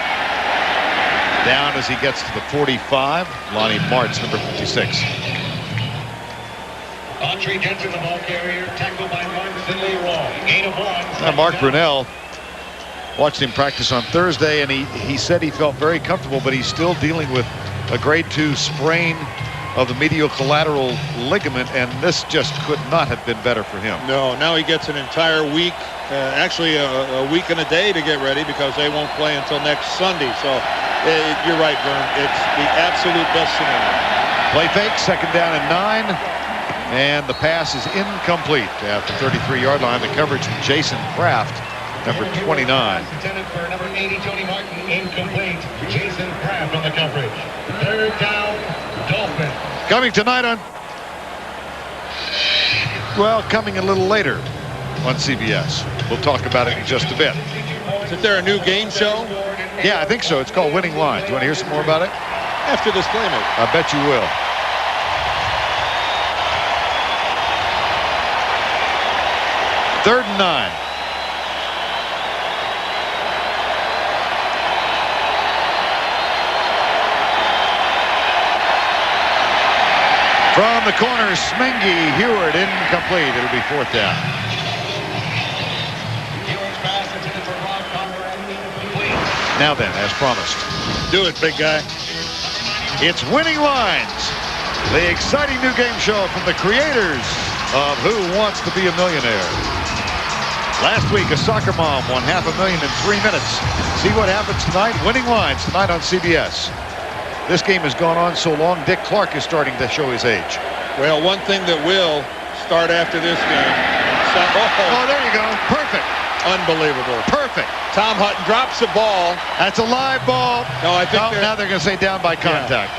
Down as he gets to the 45. Lonnie Martz, number 56. Andre Denson, the ball carrier, tackled by Martin Finley Wall. Gain of 1. Mark Brunell watched him practice on Thursday, and he said he felt very comfortable, but he's still dealing with a grade 2 sprain of the medial collateral ligament, and this just could not have been better for him. No, now he gets an entire week, actually a week and a day to get ready, because they won't play until next Sunday. So you're right, Vern. It's the absolute best scenario. Play fake, second down and 9, and the pass is incomplete at the 33-yard line. The coverage from Jason Kraft, number 29. Intended for number 80, Tony Martin, incomplete. Jason Kraft on the coverage. Third down, Dolphins. Coming tonight on, well, coming a little later on CBS. We'll talk about it in just a bit. Is there a new game show? Yeah, I think so. It's called Winning Lines. You want to hear some more about it? After this playmate. I bet you will. Third and 9. From the corner, Smengi, Heward, incomplete. It'll be 4th down. Now then, as promised. Do it, big guy. It's Winning Lines, the exciting new game show from the creators of Who Wants to Be a Millionaire. Last week, a soccer mom won $500,000 in 3 minutes. See what happens tonight? Winning Lines tonight on CBS. This game has gone on so long, Dick Clark is starting to show his age. Well, one thing that will start after this game. Oh, there you go. Perfect. Unbelievable. Perfect. Tom Hutton drops the ball. That's a live ball. No, I think now they're going to say down by contact.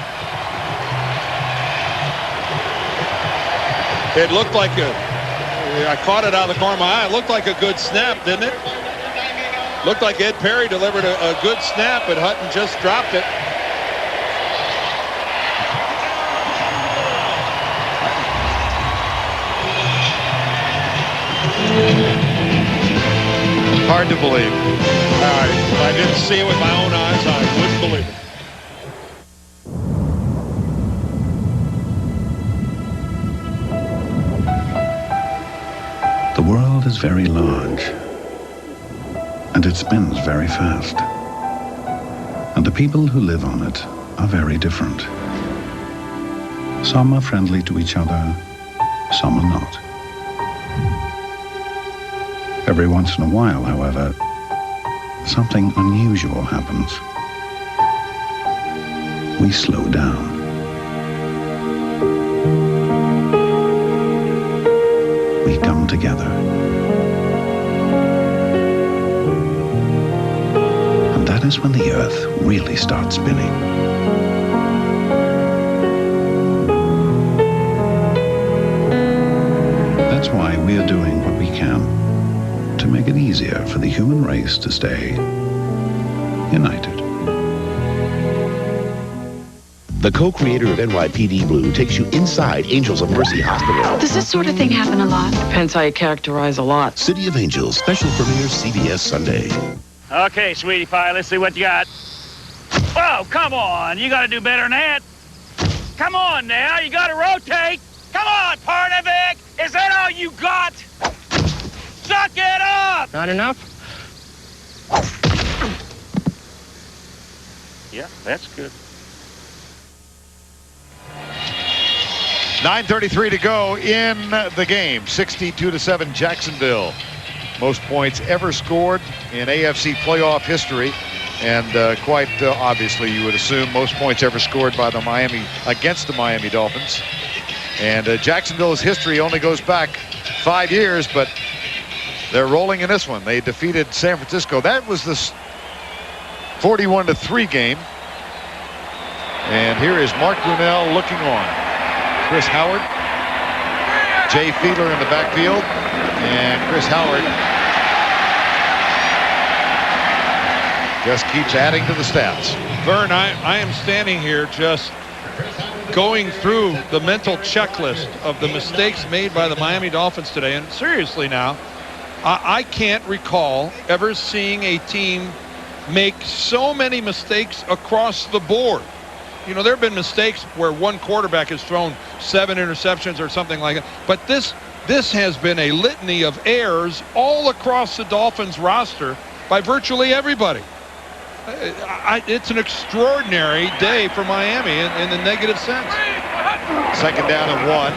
Yeah. It looked like I caught it out of the corner of my eye. It looked like a good snap, didn't it? Looked like Ed Perry delivered a good snap, but Hutton just dropped it. Hard to believe. If I didn't see it with my own eyes, I wouldn't believe it. The world is very large, and it spins very fast. And the people who live on it are very different. Some are friendly to each other, some are not. Every once in a while, however, something unusual happens. We slow down. We come together. And that is when the Earth really starts spinning. That's why we are doing what we can to make it easier for the human race to stay united. The co-creator of NYPD Blue takes you inside Angels of Mercy Hospital. Does this sort of thing happen a lot? Depends how you characterize a lot. City of Angels, special premiere CBS Sunday. Okay, sweetie pie, let's see what you got. Oh, come on. You got to do better than that. Come on now. You got to rotate. Come on, Parnevik. Is that all you got? Suck it up. Not enough? Yeah, that's good. 9:33 to go in the game. 62-7 Jacksonville. Most points ever scored in AFC playoff history. And quite obviously, you would assume most points ever scored by the against the Miami Dolphins. And Jacksonville's history only goes back 5 years, but they're rolling in this one. They defeated San Francisco. That was the 41-3 game. And here is Mark Brunell looking on. Chris Howard, Jay Fiedler in the backfield, and Chris Howard just keeps adding to the stats. Vern, I am standing here just going through the mental checklist of the mistakes made by the Miami Dolphins today. And seriously now, I can't recall ever seeing a team make so many mistakes across the board. You know, there have been mistakes where one quarterback has thrown 7 interceptions or something like that. But this has been a litany of errors all across the Dolphins roster by virtually everybody. It's an extraordinary day for Miami in the negative sense. 2nd down and 1.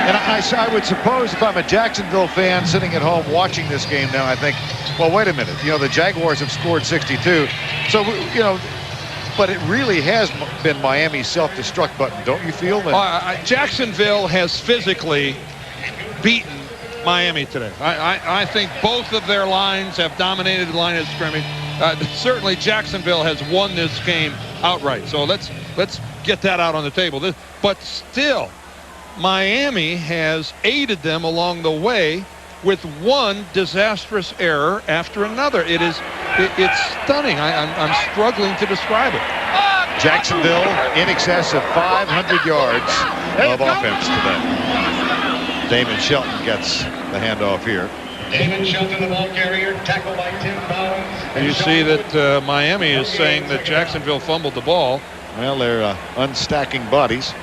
And I would suppose if I'm a Jacksonville fan sitting at home watching this game now, I think, well, wait a minute. You know, the Jaguars have scored 62. So, you know, but it really has been Miami's self-destruct button, don't you feel? That Jacksonville has physically beaten Miami today. I think both of their lines have dominated the line of scrimmage. Certainly Jacksonville has won this game outright. So let's get that out on the table. But still, Miami has aided them along the way with one disastrous error after another. It's stunning. I'm struggling to describe it. Jacksonville in excess of 500 yards of offense today. Damon Shelton gets the handoff here. Damon Shelton, the ball carrier, tackled by Tim Collins. And you see that Miami is saying that Jacksonville fumbled the ball. Well, they're unstacking bodies.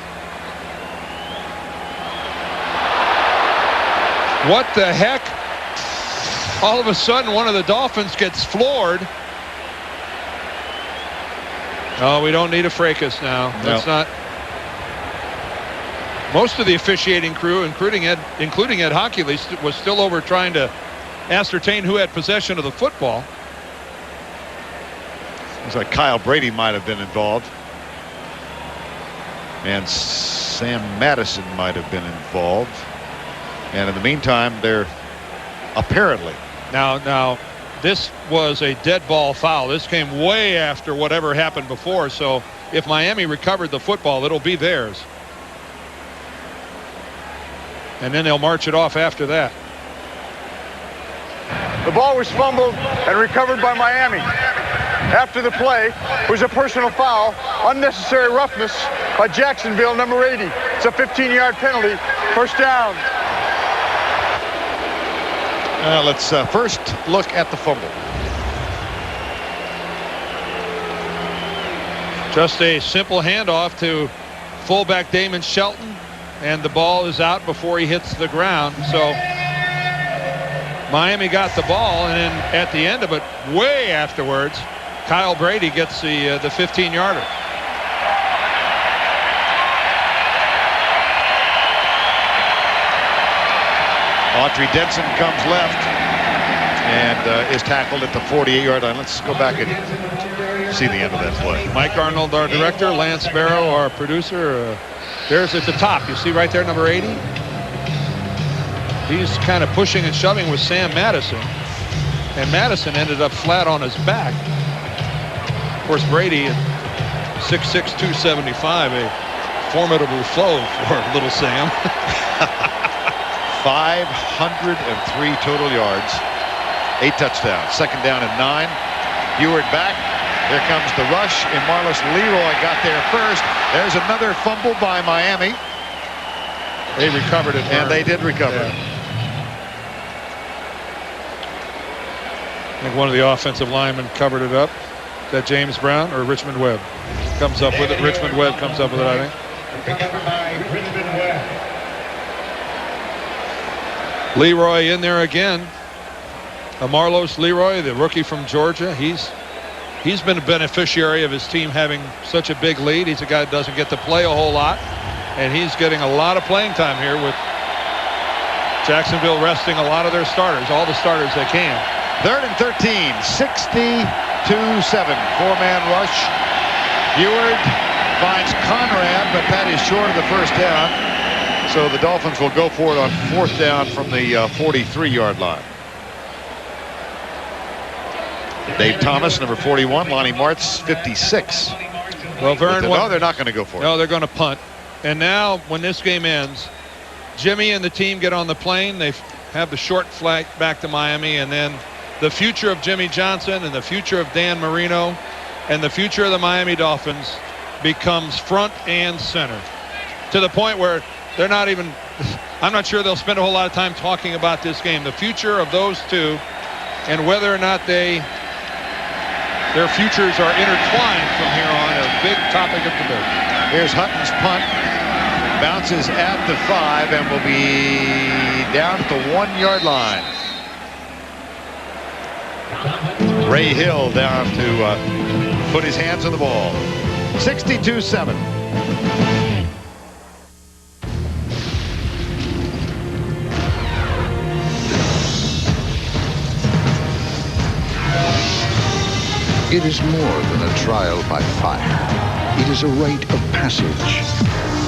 What the heck? All of a sudden, one of the Dolphins gets floored. Oh, we don't need a fracas now. That's not. Most of the officiating crew, including Ed Hockley, was still over trying to ascertain who had possession of the football. Looks like Kyle Brady might have been involved. And Sam Madison might have been involved. And in the meantime, they're apparently. Now, this was a dead ball foul. This came way after whatever happened before. So if Miami recovered the football, it'll be theirs. And then they'll march it off after that. The ball was fumbled and recovered by Miami. After the play was a personal foul, unnecessary roughness by Jacksonville, number 80. It's a 15-yard penalty. 1st down. Let's first look at the fumble. Just a simple handoff to fullback Damon Shelton, and the ball is out before he hits the ground. So Miami got the ball, and then at the end of it, way afterwards, Kyle Brady gets the 15-yarder. Autry Denson comes left and is tackled at the 48-yard line. Let's go back and see the end of that play. Mike Arnold, our director, Lance Barrow, our producer. There's at the top. You see right there, number 80? He's kind of pushing and shoving with Sam Madison. And Madison ended up flat on his back. Of course, Brady at 6'6", 275, a formidable foe for little Sam. 503 total yards, 8 touchdowns. 2nd down and 9. Heward back, Here comes the rush, and Marlos Leroy got there first. There's another fumble by Miami. They recovered it. And they did recover it. I think one of the offensive linemen covered it up. Is that James Brown or Richmond Webb? Comes up with it. Richmond Webb comes up with it, I think. Recovered by Richmond Webb. Leroy in there again. Marlos Leroy, the rookie from Georgia. He's been a beneficiary of his team having such a big lead. He's a guy that doesn't get to play a whole lot. And he's getting a lot of playing time here with Jacksonville resting a lot of their starters, all the starters they can. 3rd and 13, 62-7. 4-man rush. Eward finds Conrad, but that is short of the first down. So the Dolphins will go for it on 4th down from the 43-yard line. Dave Thomas, number 41. Lonnie Martz, 56. Well, Vern, no, they're not going to go for it. No, they're going to punt. And now, when this game ends, Jimmy and the team get on the plane. They have the short flight back to Miami, and then the future of Jimmy Johnson and the future of Dan Marino and the future of the Miami Dolphins becomes front and center, to the point where they're not even, I'm not sure they'll spend a whole lot of time talking about this game. The future of those two and whether or not their futures are intertwined from here on, a big topic of debate. Here's Hutton's punt. Bounces at the 5 and will be down at the 1-yard line. Ray Hill down to put his hands on the ball. 62-7. It is more than a trial by fire. It is a rite of passage.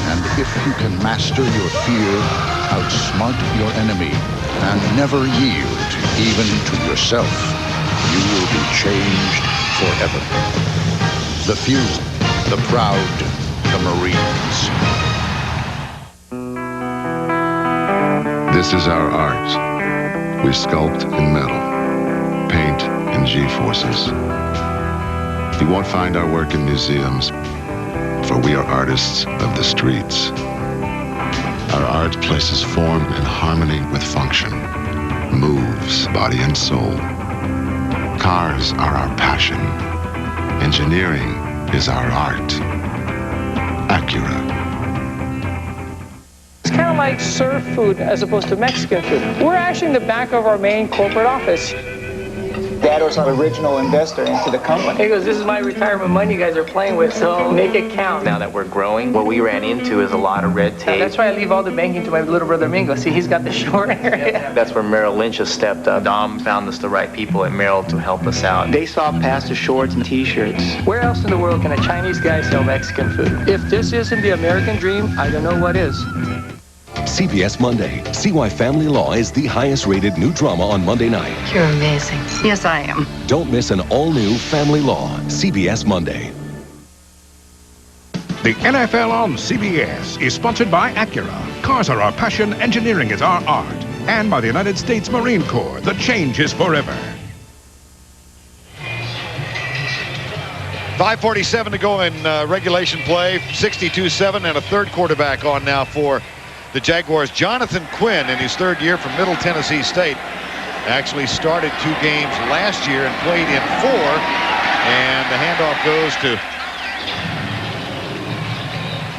And if you can master your fear, outsmart your enemy, and never yield even to yourself, you will be changed forever. The few, the proud, the Marines. This is our art. We sculpt in metal, paint in G-forces. You won't find our work in museums, for we are artists of the streets. Our art places form in harmony with function, moves body and soul. Cars are our passion. Engineering is our art. Acura. It's kind of like surf food as opposed to Mexican food. We're actually in the back of our main corporate office. Dad was our original investor into the company. He goes, this is my retirement money you guys are playing with, so make it count. Now that we're growing, what we ran into is a lot of red tape. That's why I leave all the banking to my little brother Mingo. See, he's got the short area. That's where Merrill Lynch has stepped up. Dom found us the right people at Merrill to help us out. They saw past the shorts and t-shirts. Where else in the world can a Chinese guy sell Mexican food? If this isn't the American dream, I don't know what is. CBS Monday. See why Family Law is the highest rated new drama on Monday night. You're amazing. Yes, I am. Don't miss an all-new Family Law. CBS Monday. The NFL on CBS is sponsored by Acura. Cars are our passion, engineering is our art. And by the United States Marine Corps, the change is forever. 5:47 to go in regulation play. 62-7 and a third quarterback on now for the Jaguars. Jonathan Quinn, in his 3rd year from Middle Tennessee State, actually started 2 games last year and played in 4. And the handoff goes to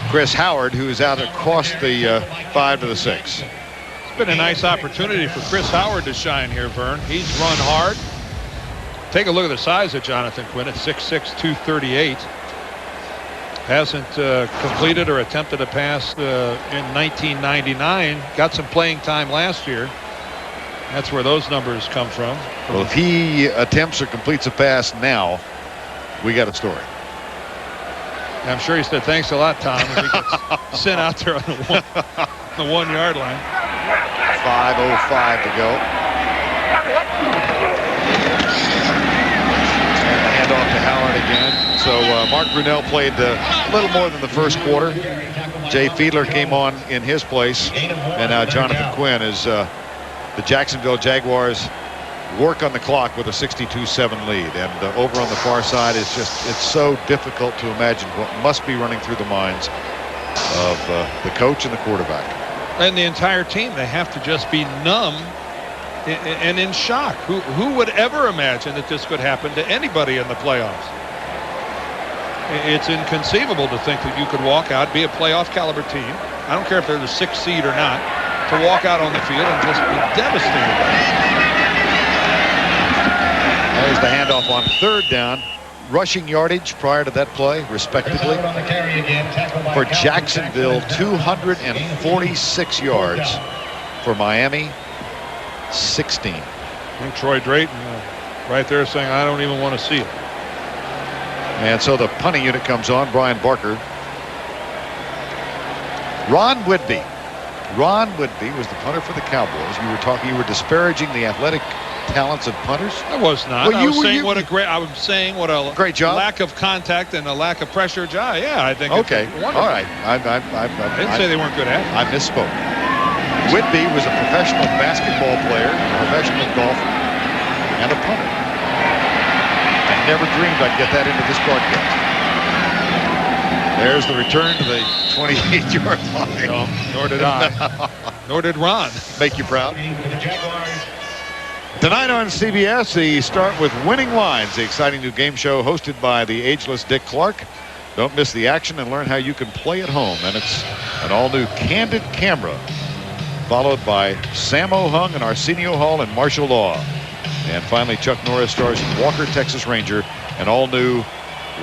Chris Howard, who is out across the 5 to the 6. It's been a nice opportunity for Chris Howard to shine here, Vern. He's run hard. Take a look at the size of Jonathan Quinn at 6'6", 238. Hasn't completed or attempted a pass in 1999. Got some playing time last year. That's where those numbers come from. Well, if he attempts or completes a pass now, we got a story. I'm sure he said, thanks a lot, Tom, if he gets sent out there on the 1-yard line. 5:05 to go. And the handoff to Howard again. So Mark Brunell played a little more than the first quarter. Jay Fiedler came on in his place. And now Jonathan Quinn is the Jacksonville Jaguars work on the clock with a 62-7 lead. And over on the far side, it's so difficult to imagine what must be running through the minds of the coach and the quarterback. And the entire team. They have to just be numb and in shock. Who would ever imagine that this could happen to anybody in the playoffs? It's inconceivable to think that you could walk out, be a playoff caliber team. I don't care if they're the 6th seed or not, to walk out on the field and just be devastated. There's the handoff on 3rd down. Rushing yardage prior to that play, respectively, for Jacksonville, 246 yards. For Miami, 16. I think Troy Drayton right there saying, I don't even want to see it. And so the punting unit comes on. Brian Barker. Ron Whitby. Ron Whitby was the punter for the Cowboys. You were disparaging the athletic talents of punters. I was not. Well, I was saying what a great job. Lack of contact and a lack of pressure job. Yeah, I think. Okay. All right. I didn't say they weren't good at it. I misspoke. Whitby was a professional basketball player, a professional golfer, and a punter. I never dreamed I'd get that into this broadcast. There's the return to the 28-yard line. No, nor did I. Nor did Ron. Make you proud. Tonight on CBS, the start with Winning Lines, the exciting new game show hosted by the ageless Dick Clark. Don't miss the action and learn how you can play at home. And it's an all-new Candid Camera, followed by Sammo Hung and Arsenio Hall and martial law. And finally, Chuck Norris stars in Walker, Texas Ranger, an all-new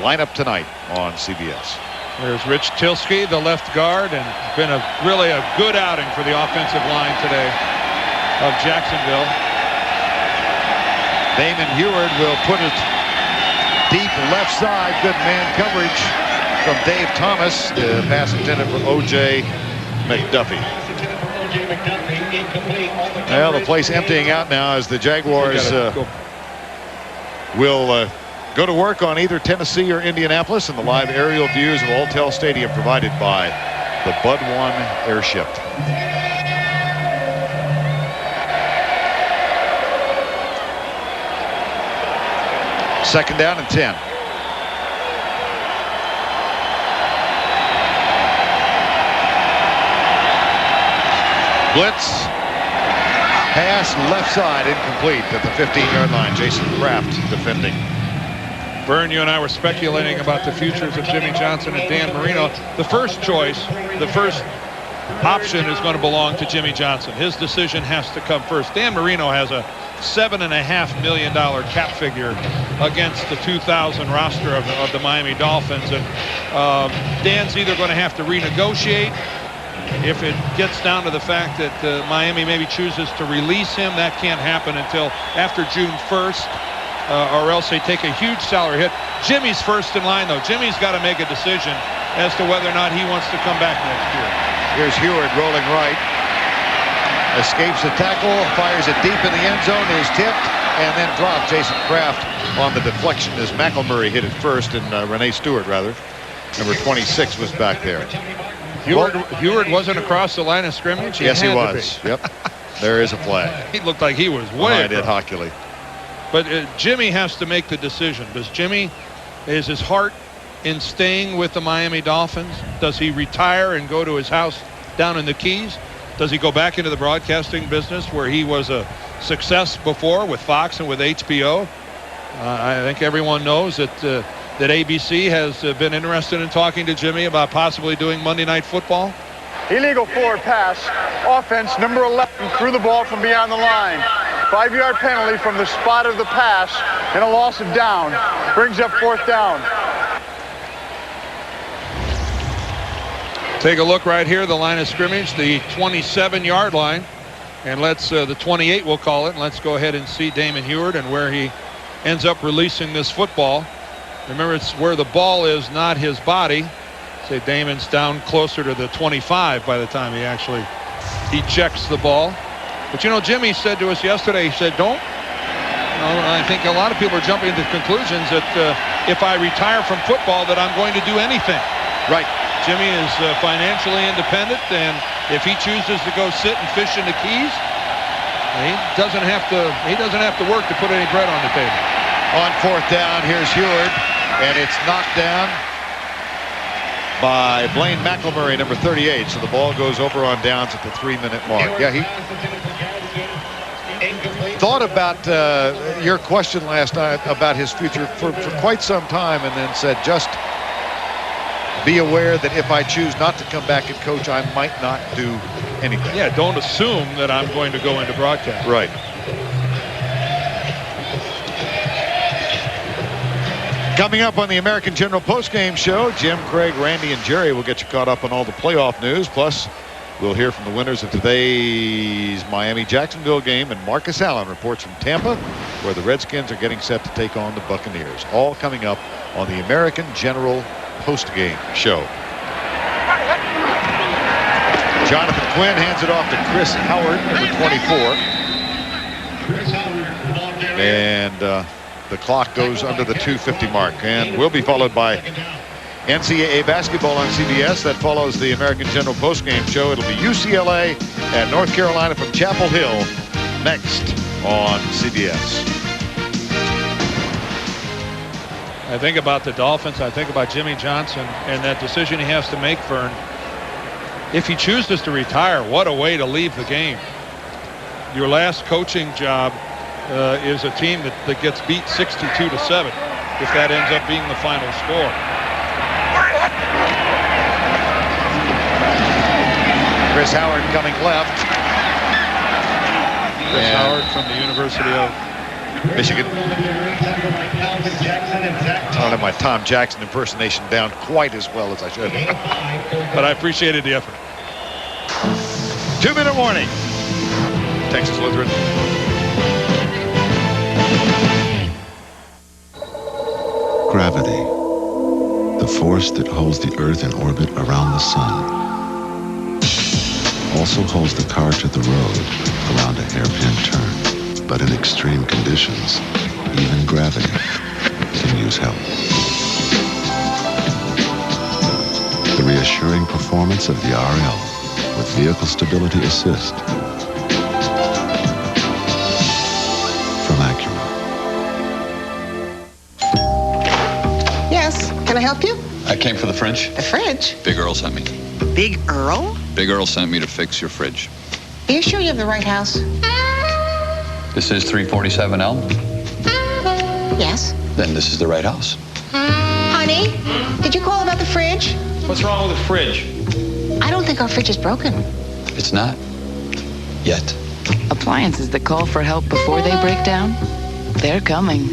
lineup tonight on CBS. There's Rich Tilsky, the left guard, and been really a good outing for the offensive line today of Jacksonville. Damon Heward will put it deep left side. Good man coverage from Dave Thomas, the pass intended for O.J. McDuffie. Well, the place emptying out now as the Jaguars will go to work on either Tennessee or Indianapolis, and the live aerial views of Alltel Stadium provided by the Bud 1 airship. Second down and 10. Blitz. Pass left side, incomplete at the 15-yard line. Jason Kraft defending. Vern, you and I were speculating about the futures of Jimmy Johnson and Dan Marino. The first choice, the first option is going to belong to Jimmy Johnson. His decision has to come first. Dan Marino has a $7.5 million cap figure against the 2000 roster of the Miami Dolphins. And Dan's either going to have to renegotiate. If it gets down to the fact that Miami maybe chooses to release him, that can't happen until after June 1st, or else they take a huge salary hit. Jimmy's first in line, though. Jimmy's got to make a decision as to whether or not he wants to come back next year. Here's Heward rolling right. Escapes the tackle, fires it deep in the end zone, is tipped, and then dropped. Jason Kraft on the deflection as McElmurray hit it first, and Renee Stewart, rather. Number 26 was back there. Heward wasn't across the line of scrimmage? Yes, he was. Yep. There is a flag. He looked like he was way across. Hockey. But Jimmy has to make the decision. Is his heart in staying with the Miami Dolphins? Does he retire and go to his house down in the Keys? Does he go back into the broadcasting business where he was a success before with Fox and with HBO? I think everyone knows that ABC has been interested in talking to Jimmy about possibly doing Monday Night Football. Illegal forward pass. Offense, number 11, threw the ball from beyond the line. 5-yard penalty from the spot of the pass and a loss of down. Brings up 4th down. Take a look right here, the line of scrimmage, the 27-yard line. And let's, the 28 we'll call it, and let's go ahead and see Damon Heward and where he ends up releasing this football. Remember, it's where the ball is, not his body. Say Damon's down closer to the 25 by the time he checks the ball. But you know, Jimmy said to us yesterday, he said, I think a lot of people are jumping to conclusions that if I retire from football that I'm going to do anything. Right. Jimmy is financially independent, and if he chooses to go sit and fish in the Keys, He doesn't have to work to put any bread on the table. On fourth down, here's Heward, and it's knocked down by Blaine McElmurray, number 38. So the ball goes over on downs at the 3-minute mark. Yeah, he thought about your question last night about his future for quite some time, and then said, just be aware that if I choose not to come back and coach, I might not do anything. Yeah, don't assume that I'm going to go into broadcast. Right. Coming up on the American General postgame show, Jim, Craig, Randy, and Jerry will get you caught up on all the playoff news. Plus, we'll hear from the winners of today's Miami-Jacksonville game, and Marcus Allen reports from Tampa, where the Redskins are getting set to take on the Buccaneers. All coming up on the American General postgame show. Jonathan Quinn hands it off to Chris Howard, number 24. And the clock goes under the 2:50 mark, and will be followed by NCAA basketball on CBS. That follows the American General postgame show. It'll be UCLA and North Carolina from Chapel Hill next on CBS. I think about the Dolphins. I think about Jimmy Johnson and that decision he has to make, Vern. If he chooses to retire, what a way to leave the game. Your last coaching job is a team that gets beat 62-7, if that ends up being the final score. Chris Howard coming left. Chris Howard from the University of Michigan. I don't have my Tom Jackson impersonation down quite as well as I should. But I appreciated the effort. 2-minute warning. Texas Lutheran. Gravity, the force that holds the Earth in orbit around the sun, also holds the car to the road around a hairpin turn. But in extreme conditions, even gravity can use help. The reassuring performance of the RL with Vehicle Stability Assist from Acura. Yes, can I help you? I came for the fridge. The fridge? Big Earl sent me. Big Earl? Big Earl sent me to fix your fridge. Are you sure you have the right house? This is 347 Elm? Yes. Then this is the right house. Honey, did you call about the fridge? What's wrong with the fridge? I don't think our fridge is broken. It's not. Yet. Appliances that call for help before they break down? They're coming.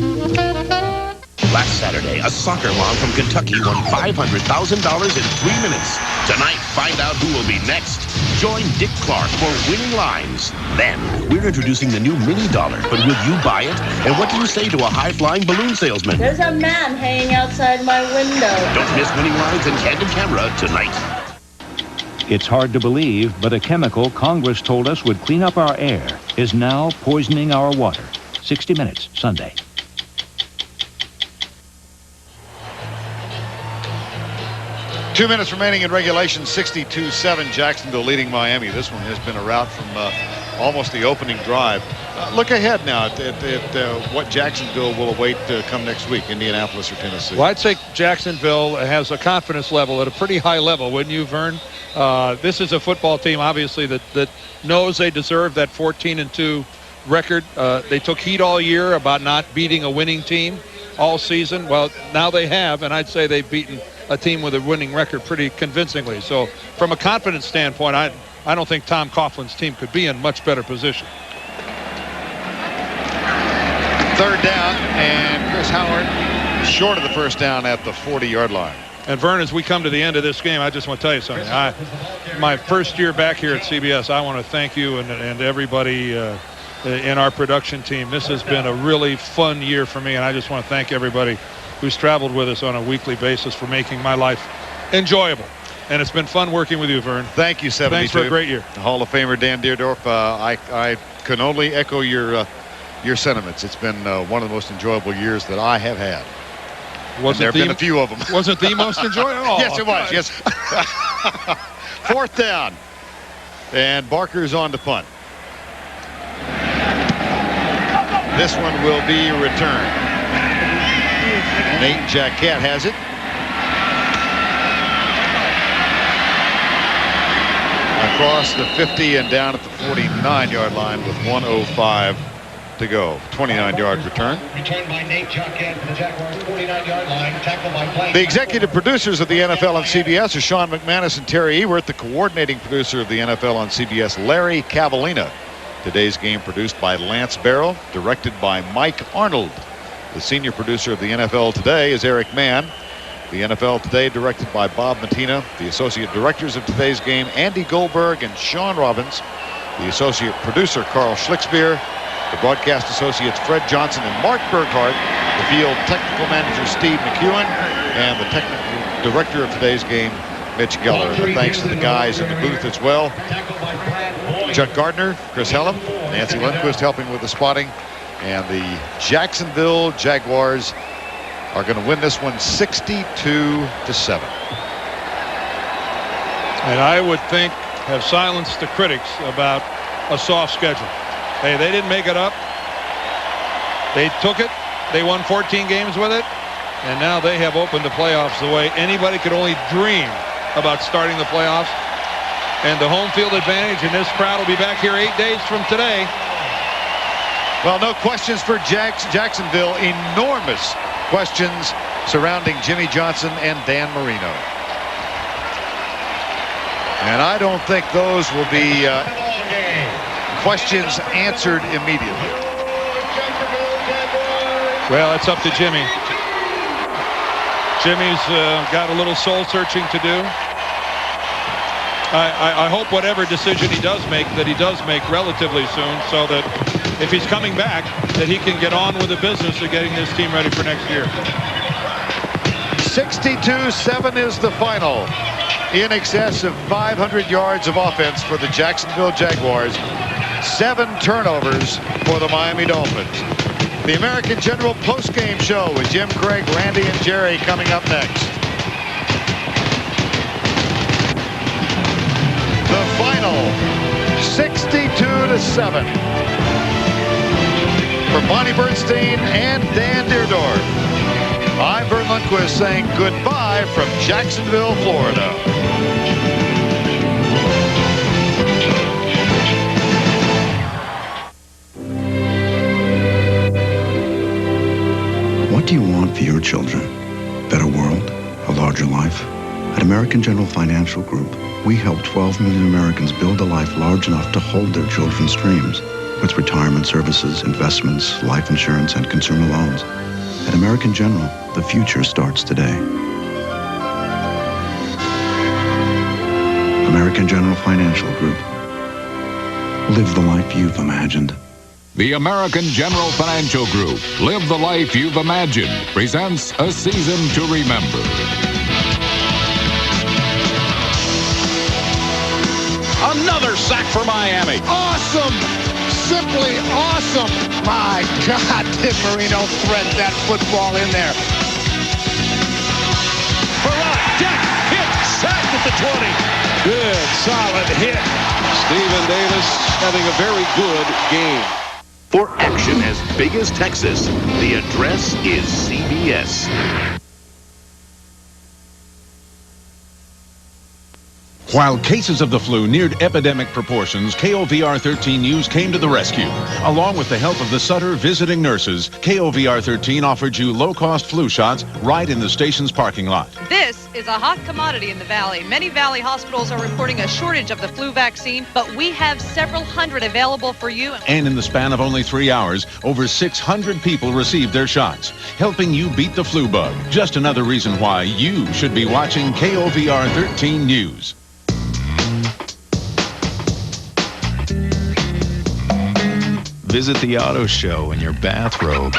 Last Saturday, a soccer mom from Kentucky won $500,000 in 3 minutes. Tonight, find out who will be next. Join Dick Clark for Winning Lines. Then, we're introducing the new Mini Dollar. But will you buy it? And what do you say to a high-flying balloon salesman? There's a man hanging outside my window. Don't miss Winning Lines and Candid Camera tonight. It's hard to believe, but a chemical Congress told us would clean up our air is now poisoning our water. 60 Minutes, Sunday. Two minutes remaining in regulation, 62-7, Jacksonville leading Miami. This one has been a rout from almost the opening drive. Look ahead now at what Jacksonville will await come next week, Indianapolis or Tennessee. Well, I'd say Jacksonville has a confidence level at a pretty high level, wouldn't you, Vern? This is a football team, obviously, that knows they deserve that 14-2 record. They took heat all year about not beating a winning team all season. Well, now they have, and I'd say they've beaten a team with a winning record pretty convincingly. So from a confidence standpoint, I don't think Tom Coughlin's team could be in much better position. Third down, and Chris Howard short of the first down at the 40-yard line. And Vern, as we come to the end of this game, I just want to tell you something. My first year back here at CBS, I want to thank you and everybody in our production team. This has been a really fun year for me, and I just want to thank everybody who's traveled with us on a weekly basis for making my life enjoyable. And it's been fun working with you, Vern. Thank you, 72. Thanks for a great year. Hall of Famer Dan Deerdorf, I can only echo your sentiments. It's been one of the most enjoyable years that I have had. There have been a few of them. Was it the most enjoyable? Oh, yes, it was. Yes. Fourth down. And Barker's on to punt. This one will be returned. Nate Jacquette has it. Across the 50 and down at the 49-yard line with 1:05 to go. 29-yard return. Returned by Nate Jacquette for the Jaguars' 49-yard line. Tackled by Blaine. The executive producers of the NFL on CBS are Sean McManus and Terry Ewert. The coordinating producer of the NFL on CBS, Larry Cavallina. Today's game produced by Lance Barrow, directed by Mike Arnold. The senior producer of the NFL Today is Eric Mann. The NFL Today directed by Bob Mattina. The associate directors of today's game, Andy Goldberg and Sean Robbins. The associate producer, Carl Schlicksbier. The broadcast associates, Fred Johnson and Mark Burkhart. The field technical manager, Steve McEwen. And the technical director of today's game, Mitch Geller. And thanks to the guys in the booth as well. Chuck Gardner, Chris Hellum, Nancy Lundquist helping with the spotting. And the Jacksonville Jaguars are going to win this one 62-7. And I would think have silenced the critics about a soft schedule. Hey, they didn't make it up. They took it. They won 14 games with it. And now they have opened the playoffs the way anybody could only dream about starting the playoffs. And the home field advantage, and this crowd will be back here 8 days from today. Well, no questions for Jacksonville. Enormous questions surrounding Jimmy Johnson and Dan Marino. And I don't think those will be questions answered immediately. Well, it's up to Jimmy. Jimmy's got a little soul searching to do. I hope whatever decision he does make, that he does make relatively soon, so that if he's coming back, that he can get on with the business of getting this team ready for next year. 62-7 is the final. In excess of 500 yards of offense for the Jacksonville Jaguars. 7 turnovers for the Miami Dolphins. The American General postgame show with Jim Craig, Randy, and Jerry coming up next. The final 62-7 for Bonnie Bernstein and Dan Deerdorf. I'm Vern Lundquist saying goodbye from Jacksonville, Florida. What do you want for your children? Better world? A larger life? At American General Financial Group, we help 12 million Americans build a life large enough to hold their children's dreams with retirement services, investments, life insurance, and consumer loans. At American General, the future starts today. American General Financial Group. Live the life you've imagined. The American General Financial Group, Live the Life You've Imagined, presents A Season to Remember. Another sack for Miami. Awesome! Simply awesome! My God, did Marino thread that football in there. Deck, hit, sacked at the 20. Good, solid hit. Stephen Davis having a very good game. For action as big as Texas, the address is CBS. While cases of the flu neared epidemic proportions, KOVR 13 News came to the rescue. Along with the help of the Sutter visiting nurses, KOVR 13 offered you low-cost flu shots right in the station's parking lot. This is a hot commodity in the Valley. Many Valley hospitals are reporting a shortage of the flu vaccine, but we have several hundred available for you. And in the span of only 3 hours, over 600 people received their shots, helping you beat the flu bug. Just another reason why you should be watching KOVR 13 News. Visit the auto show in your bathrobe.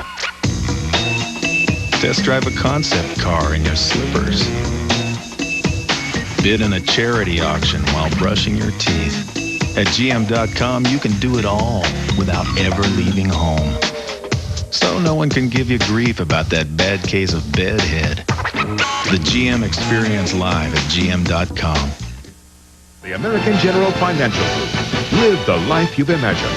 Test drive a concept car in your slippers. Bid in a charity auction while brushing your teeth. At GM.com, you can do it all without ever leaving home. So no one can give you grief about that bad case of bedhead. The GM Experience Live at GM.com. The American General Financial Group. Live the life you've imagined.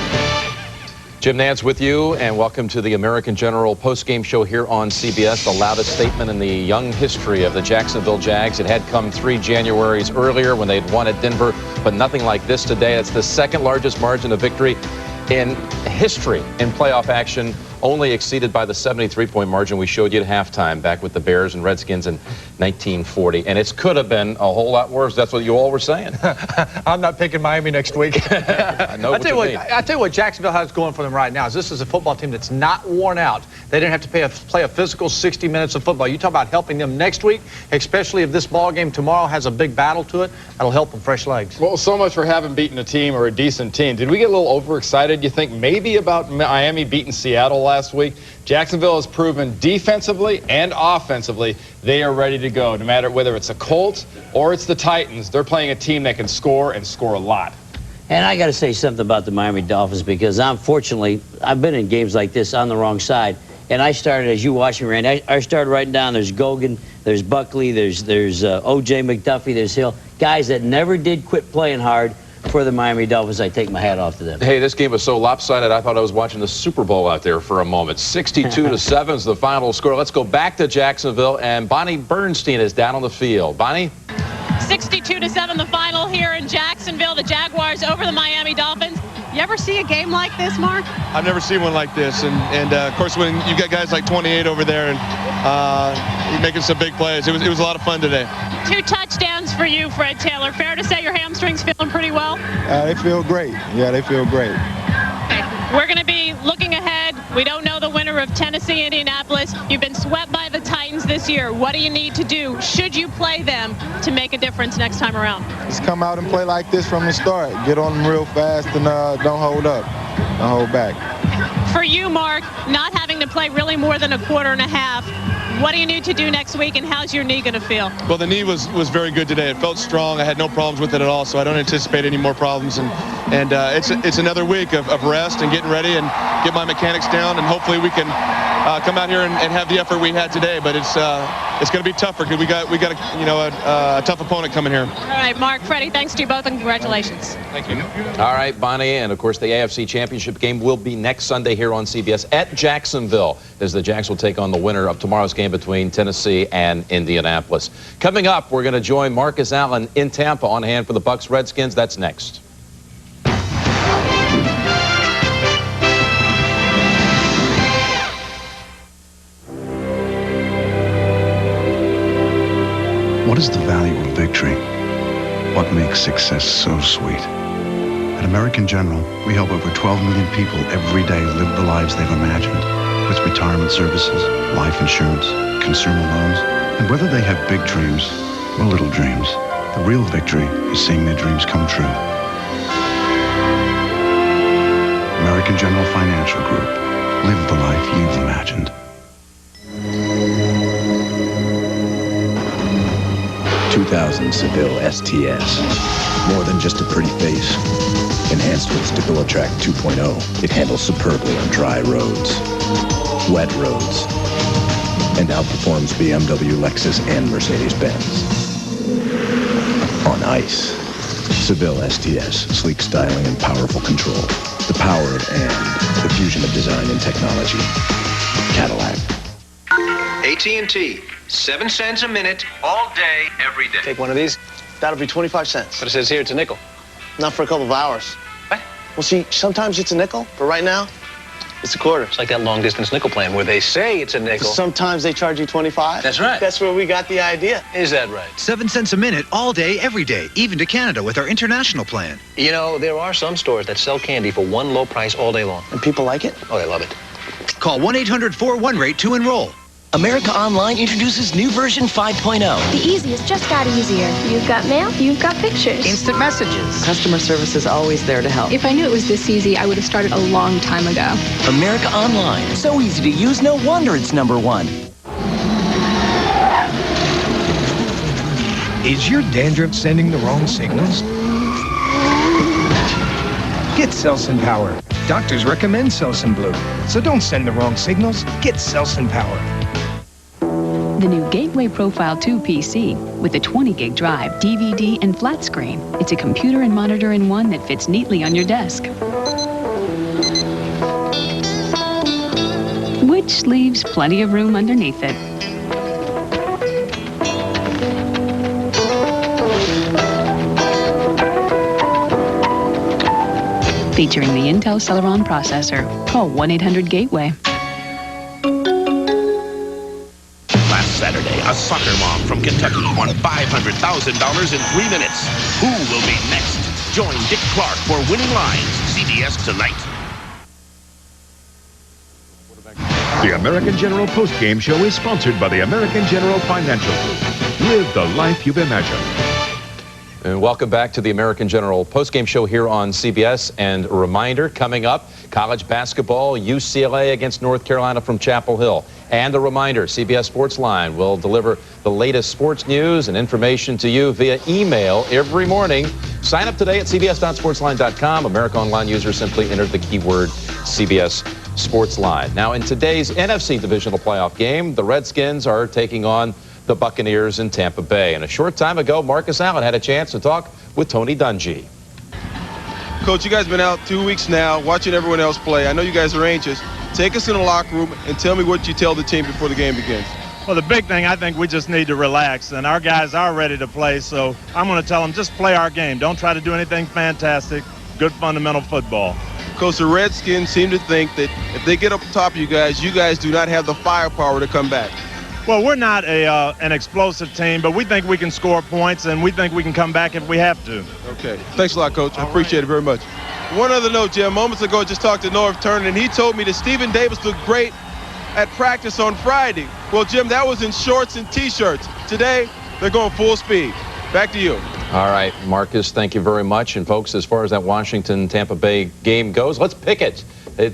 Jim Nantz with you, and welcome to the American General postgame show here on CBS. The loudest statement in the young history of the Jacksonville Jags. It had come 3 Januaries earlier when they'd won at Denver, but nothing like this today. It's the second largest margin of victory in history in playoff action, only exceeded by the 73-point margin we showed you at halftime back with the Bears and Redskins in 1940. And it could have been a whole lot worse. That's what you all were saying. I'm not picking Miami next week. I know what you mean. I tell you what Jacksonville has going for them right now is this is a football team that's not worn out. They didn't have to play a physical 60 minutes of football. You talk about helping them next week, especially if this ball game tomorrow has a big battle to it. That'll help them fresh legs. Well, so much for having beaten a team or a decent team. Did we get a little overexcited, you think, maybe about Miami beating Seattle last week? Jacksonville has proven defensively and offensively they are ready to go. No matter whether it's the Colts or it's the Titans, they're playing a team that can score and score a lot. And I got to say something about the Miami Dolphins because unfortunately, I've been in games like this on the wrong side. And I started, as you watch me, Randy, I started writing down there's Gogan, there's Buckley, there's O.J. McDuffie, there's Hill. Guys that never did quit playing hard for the Miami Dolphins. I take my hat off to them. Hey, this game was so lopsided, I thought I was watching the Super Bowl out there for a moment. 62-7 is the final score. Let's go back to Jacksonville, and Bonnie Bernstein is down on the field. Bonnie? 62-7 the final here in Jacksonville. The Jaguars over the Miami Dolphins. You ever see a game like this, Mark? I've never seen one like this. And of course, when you got guys like 28 over there and making some big plays, it was a lot of fun today. 2 touchdowns for you, Fred Taylor. Fair to say your hamstrings feeling pretty well? They feel great. Yeah, they feel great. Okay. We're going to be looking ahead. We don't know the winner of Tennessee, Indianapolis. You've been swept by the Titans this year. What do you need to do, should you play them, to make a difference next time around? Just come out and play like this from the start. Get on them real fast and don't hold up. Don't hold back. For you, Mark, not having to play really more than a quarter and a half, what do you need to do next week, and how's your knee going to feel? Well, the knee was very good today. It felt strong. I had no problems with it at all, so I don't anticipate any more problems. And it's another week of rest and getting ready and get my mechanics down, and hopefully we can come out here and have the effort we had today. But it's going to be tougher because we got a tough opponent coming here. All right, Mark, Freddie, thanks to you both, and congratulations. Thank you. All right, Bonnie, and of course the AFC Championship game will be next Sunday here on CBS at Jacksonville, as the Jags will take on the winner of tomorrow's game between Tennessee and Indianapolis. Coming up, we're going to join Marcus Allen in Tampa on hand for the Bucs Redskins. That's next. What is the value of victory? What makes success so sweet? At American General, we help over 12 million people every day live the lives they've imagined. With retirement services, life insurance, consumer loans, and whether they have big dreams or little dreams, the real victory is seeing their dreams come true. American General Financial Group. Live the life you've imagined. 2000 Seville STS. More than just a pretty face. Enhanced with StabiliTrak 2.0, it handles superbly on dry roads, wet roads, and outperforms BMW, Lexus, and Mercedes-Benz. On ice. Seville STS, sleek styling and powerful control. The power of and, the fusion of design and technology. Cadillac. AT&T, 7 cents a minute, all day, every day. Take one of these. That'll be 25 cents. But it says here it's a nickel. Not for a couple of hours. What? Well, see, sometimes it's a nickel, but right now, it's a quarter. It's like that long-distance nickel plan where they say it's a nickel. Sometimes they charge you 25. That's right. That's where we got the idea. Is that right? 7 cents a minute, all day, every day, even to Canada with our international plan. You know, there are some stores that sell candy for one low price all day long. And people like it? Oh, they love it. Call 1-800-41-RATE to enroll. America Online introduces new version 5.0. The easiest just got easier. You've got mail, you've got pictures. Instant messages. Customer service is always there to help. If I knew it was this easy, I would have started a long time ago. America Online. So easy to use, no wonder it's #1. Is your dandruff sending the wrong signals? Get Selsun Power. Doctors recommend Selsun Blue. So don't send the wrong signals. Get Selsun Power. The new Gateway Profile 2 PC with a 20-gig drive, DVD, and flat screen. It's a computer and monitor in one that fits neatly on your desk. Each leaves plenty of room underneath it. Featuring the Intel Celeron processor. Call 1-800-GATEWAY. Last Saturday, a soccer mom from Kentucky won $500,000 in 3 minutes. Who will be next? Join Dick Clark for Winning Lines, CBS Tonight. The American General postgame show is sponsored by the American General Financial Group. Live the life you've imagined. And welcome back to the American General postgame show here on CBS. And a reminder, coming up, college basketball, UCLA against North Carolina from Chapel Hill. And a reminder, CBS Sports Line will deliver the latest sports news and information to you via email every morning. Sign up today at cbs.sportsline.com. America Online users simply enter the keyword CBS Sports Line. Now, in today's NFC Divisional Playoff game, the Redskins are taking on the Buccaneers in Tampa Bay. And a short time ago, Marcus Allen had a chance to talk with Tony Dungy. Coach, you guys been out 2 weeks now, watching everyone else play. I know you guys are anxious. Take us in the locker room and tell me what you tell the team before the game begins. Well, the big thing, I think we just need to relax, and our guys are ready to play, so I'm going to tell them just play our game. Don't try to do anything fantastic. Good fundamental football. Coach, the Redskins seem to think that if they get up top of you guys do not have the firepower to come back. Well, we're not an explosive team, but we think we can score points, and we think we can come back if we have to. Okay. Thanks a lot, Coach. I appreciate it very much. One other note, Jim. Moments ago, I just talked to Norv Turner, and he told me that Stephen Davis looked great at practice on Friday. Well, Jim, that was in shorts and T-shirts. Today, they're going full speed. Back to you. All right, Marcus, thank you very much. And, folks, as far as that Washington-Tampa Bay game goes, let's pick it.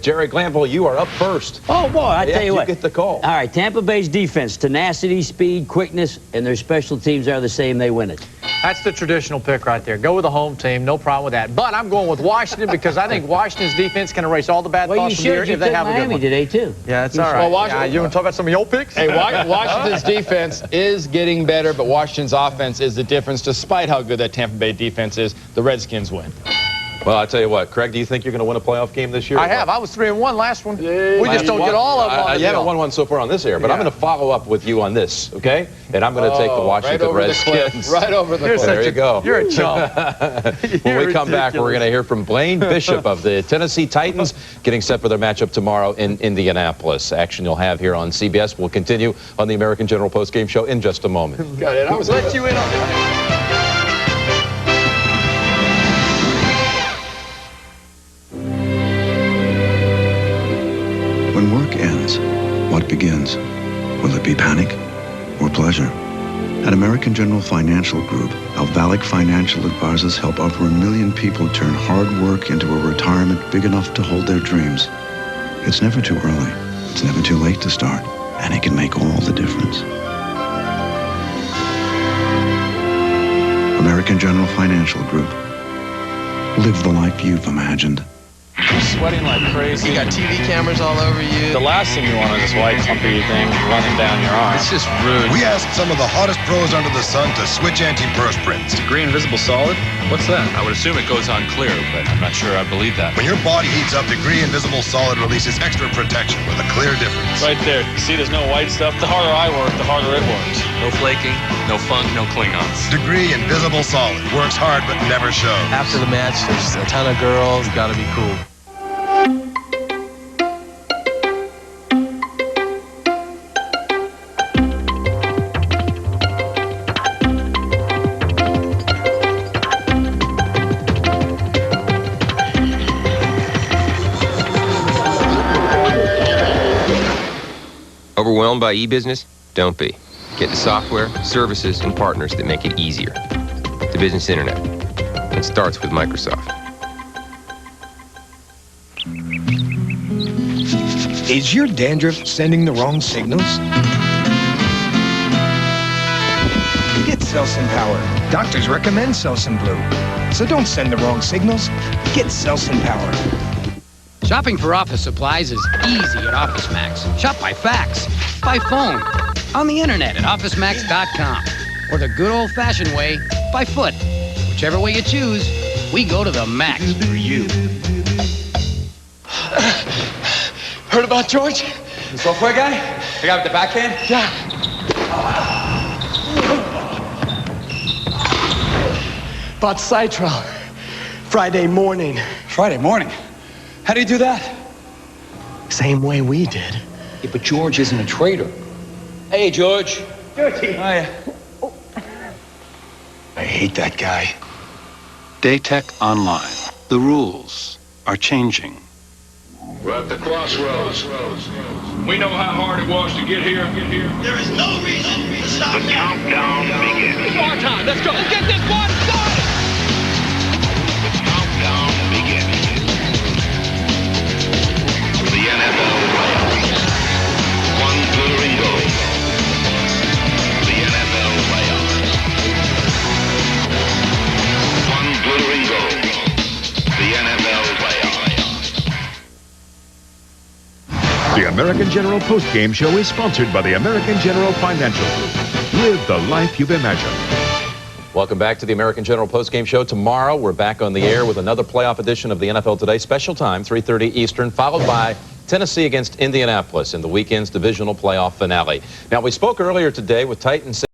Jerry Glanville, you are up first. Oh, boy, I tell you what. You get the call. All right, Tampa Bay's defense, tenacity, speed, quickness, and their special teams are the same. They win it. That's the traditional pick right there. Go with the home team. No problem with that. But I'm going with Washington because I think Washington's defense can erase all the bad thoughts from here if they have a good one. Today, too. Yeah, it's all right. Well, you want to talk about some of your picks? Hey, Washington's defense is getting better, but Washington's offense is the difference. Despite how good that Tampa Bay defense is, the Redskins win. Well, I tell you what, Craig, do you think you're going to win a playoff game this year? I have. I was 3-1 last one. We just don't get all of them. You haven't won one so far on this air, but I'm going to follow up with you on this, okay? And I'm going to take the Washington Redskins. Right over the cliff. There you go. You're a chump. When we come back, we're going to hear from Blaine Bishop of the Tennessee Titans, getting set for their matchup tomorrow in Indianapolis. Action you'll have here on CBS. We'll continue on the American General postgame show in just a moment. Got it. I was let you in on it. When work ends, what begins? Will it be panic or pleasure? At American General Financial Group, our Valak financial advisors help over 1 million people turn hard work into a retirement big enough to hold their dreams. It's never too early. It's never too late to start, and it can make all the difference. American General Financial Group. Live the life you've imagined. Sweating like crazy. You got TV cameras all over you. The last thing you want is this white clumpy thing running down your arm. It's just rude. We asked some of the hottest pros under the sun to switch antiperspirants. Degree Invisible Solid? What's that? I would assume it goes on clear, but I'm not sure I believe that. When your body heats up, Degree Invisible Solid releases extra protection with a clear difference. Right there. See, there's no white stuff. The harder I work, the harder it works. No flaking, no funk, no Klingons. Degree Invisible Solid. Works hard but never shows. After the match, there's a ton of girls. Gotta be cool. Overwhelmed by e-business? Don't be. Get the software, services, and partners that make it easier. The business internet. It starts with Microsoft. Is your dandruff sending the wrong signals? Get Selsun Power. Doctors recommend Selsun Blue. So don't send the wrong signals. Get Selsun Power. Shopping for office supplies is easy at OfficeMax. Shop by fax, by phone, on the internet at OfficeMax.com, or the good old-fashioned way, by foot. Whichever way you choose, we go to the max for you. Heard about George? The software guy? The guy with the backhand? Yeah. Bought Citral. Friday morning. Friday morning? How do you do that? Same way we did. Yeah, but George isn't a trader. Hey, George. Georgie. Hiya. I hate that guy. Daytech Online. The rules are changing. We're at the crossroads. We know how hard it was to get here. There is no reason to stop. The countdown begins. It's our time. Let's go. Let's get this one started. The countdown begins. The NFL playoffs. One glittering goal. The NFL playoffs. One glittering goal. The NFL playoffs. The American General postgame show is sponsored by the American General Financial Group. Live the life you've imagined. Welcome back to the American General postgame show. Tomorrow, we're back on the air with another playoff edition of the NFL Today. Special time, 3:30 Eastern, followed by Tennessee against Indianapolis in the weekend's divisional playoff finale. Now, we spoke earlier today with Titans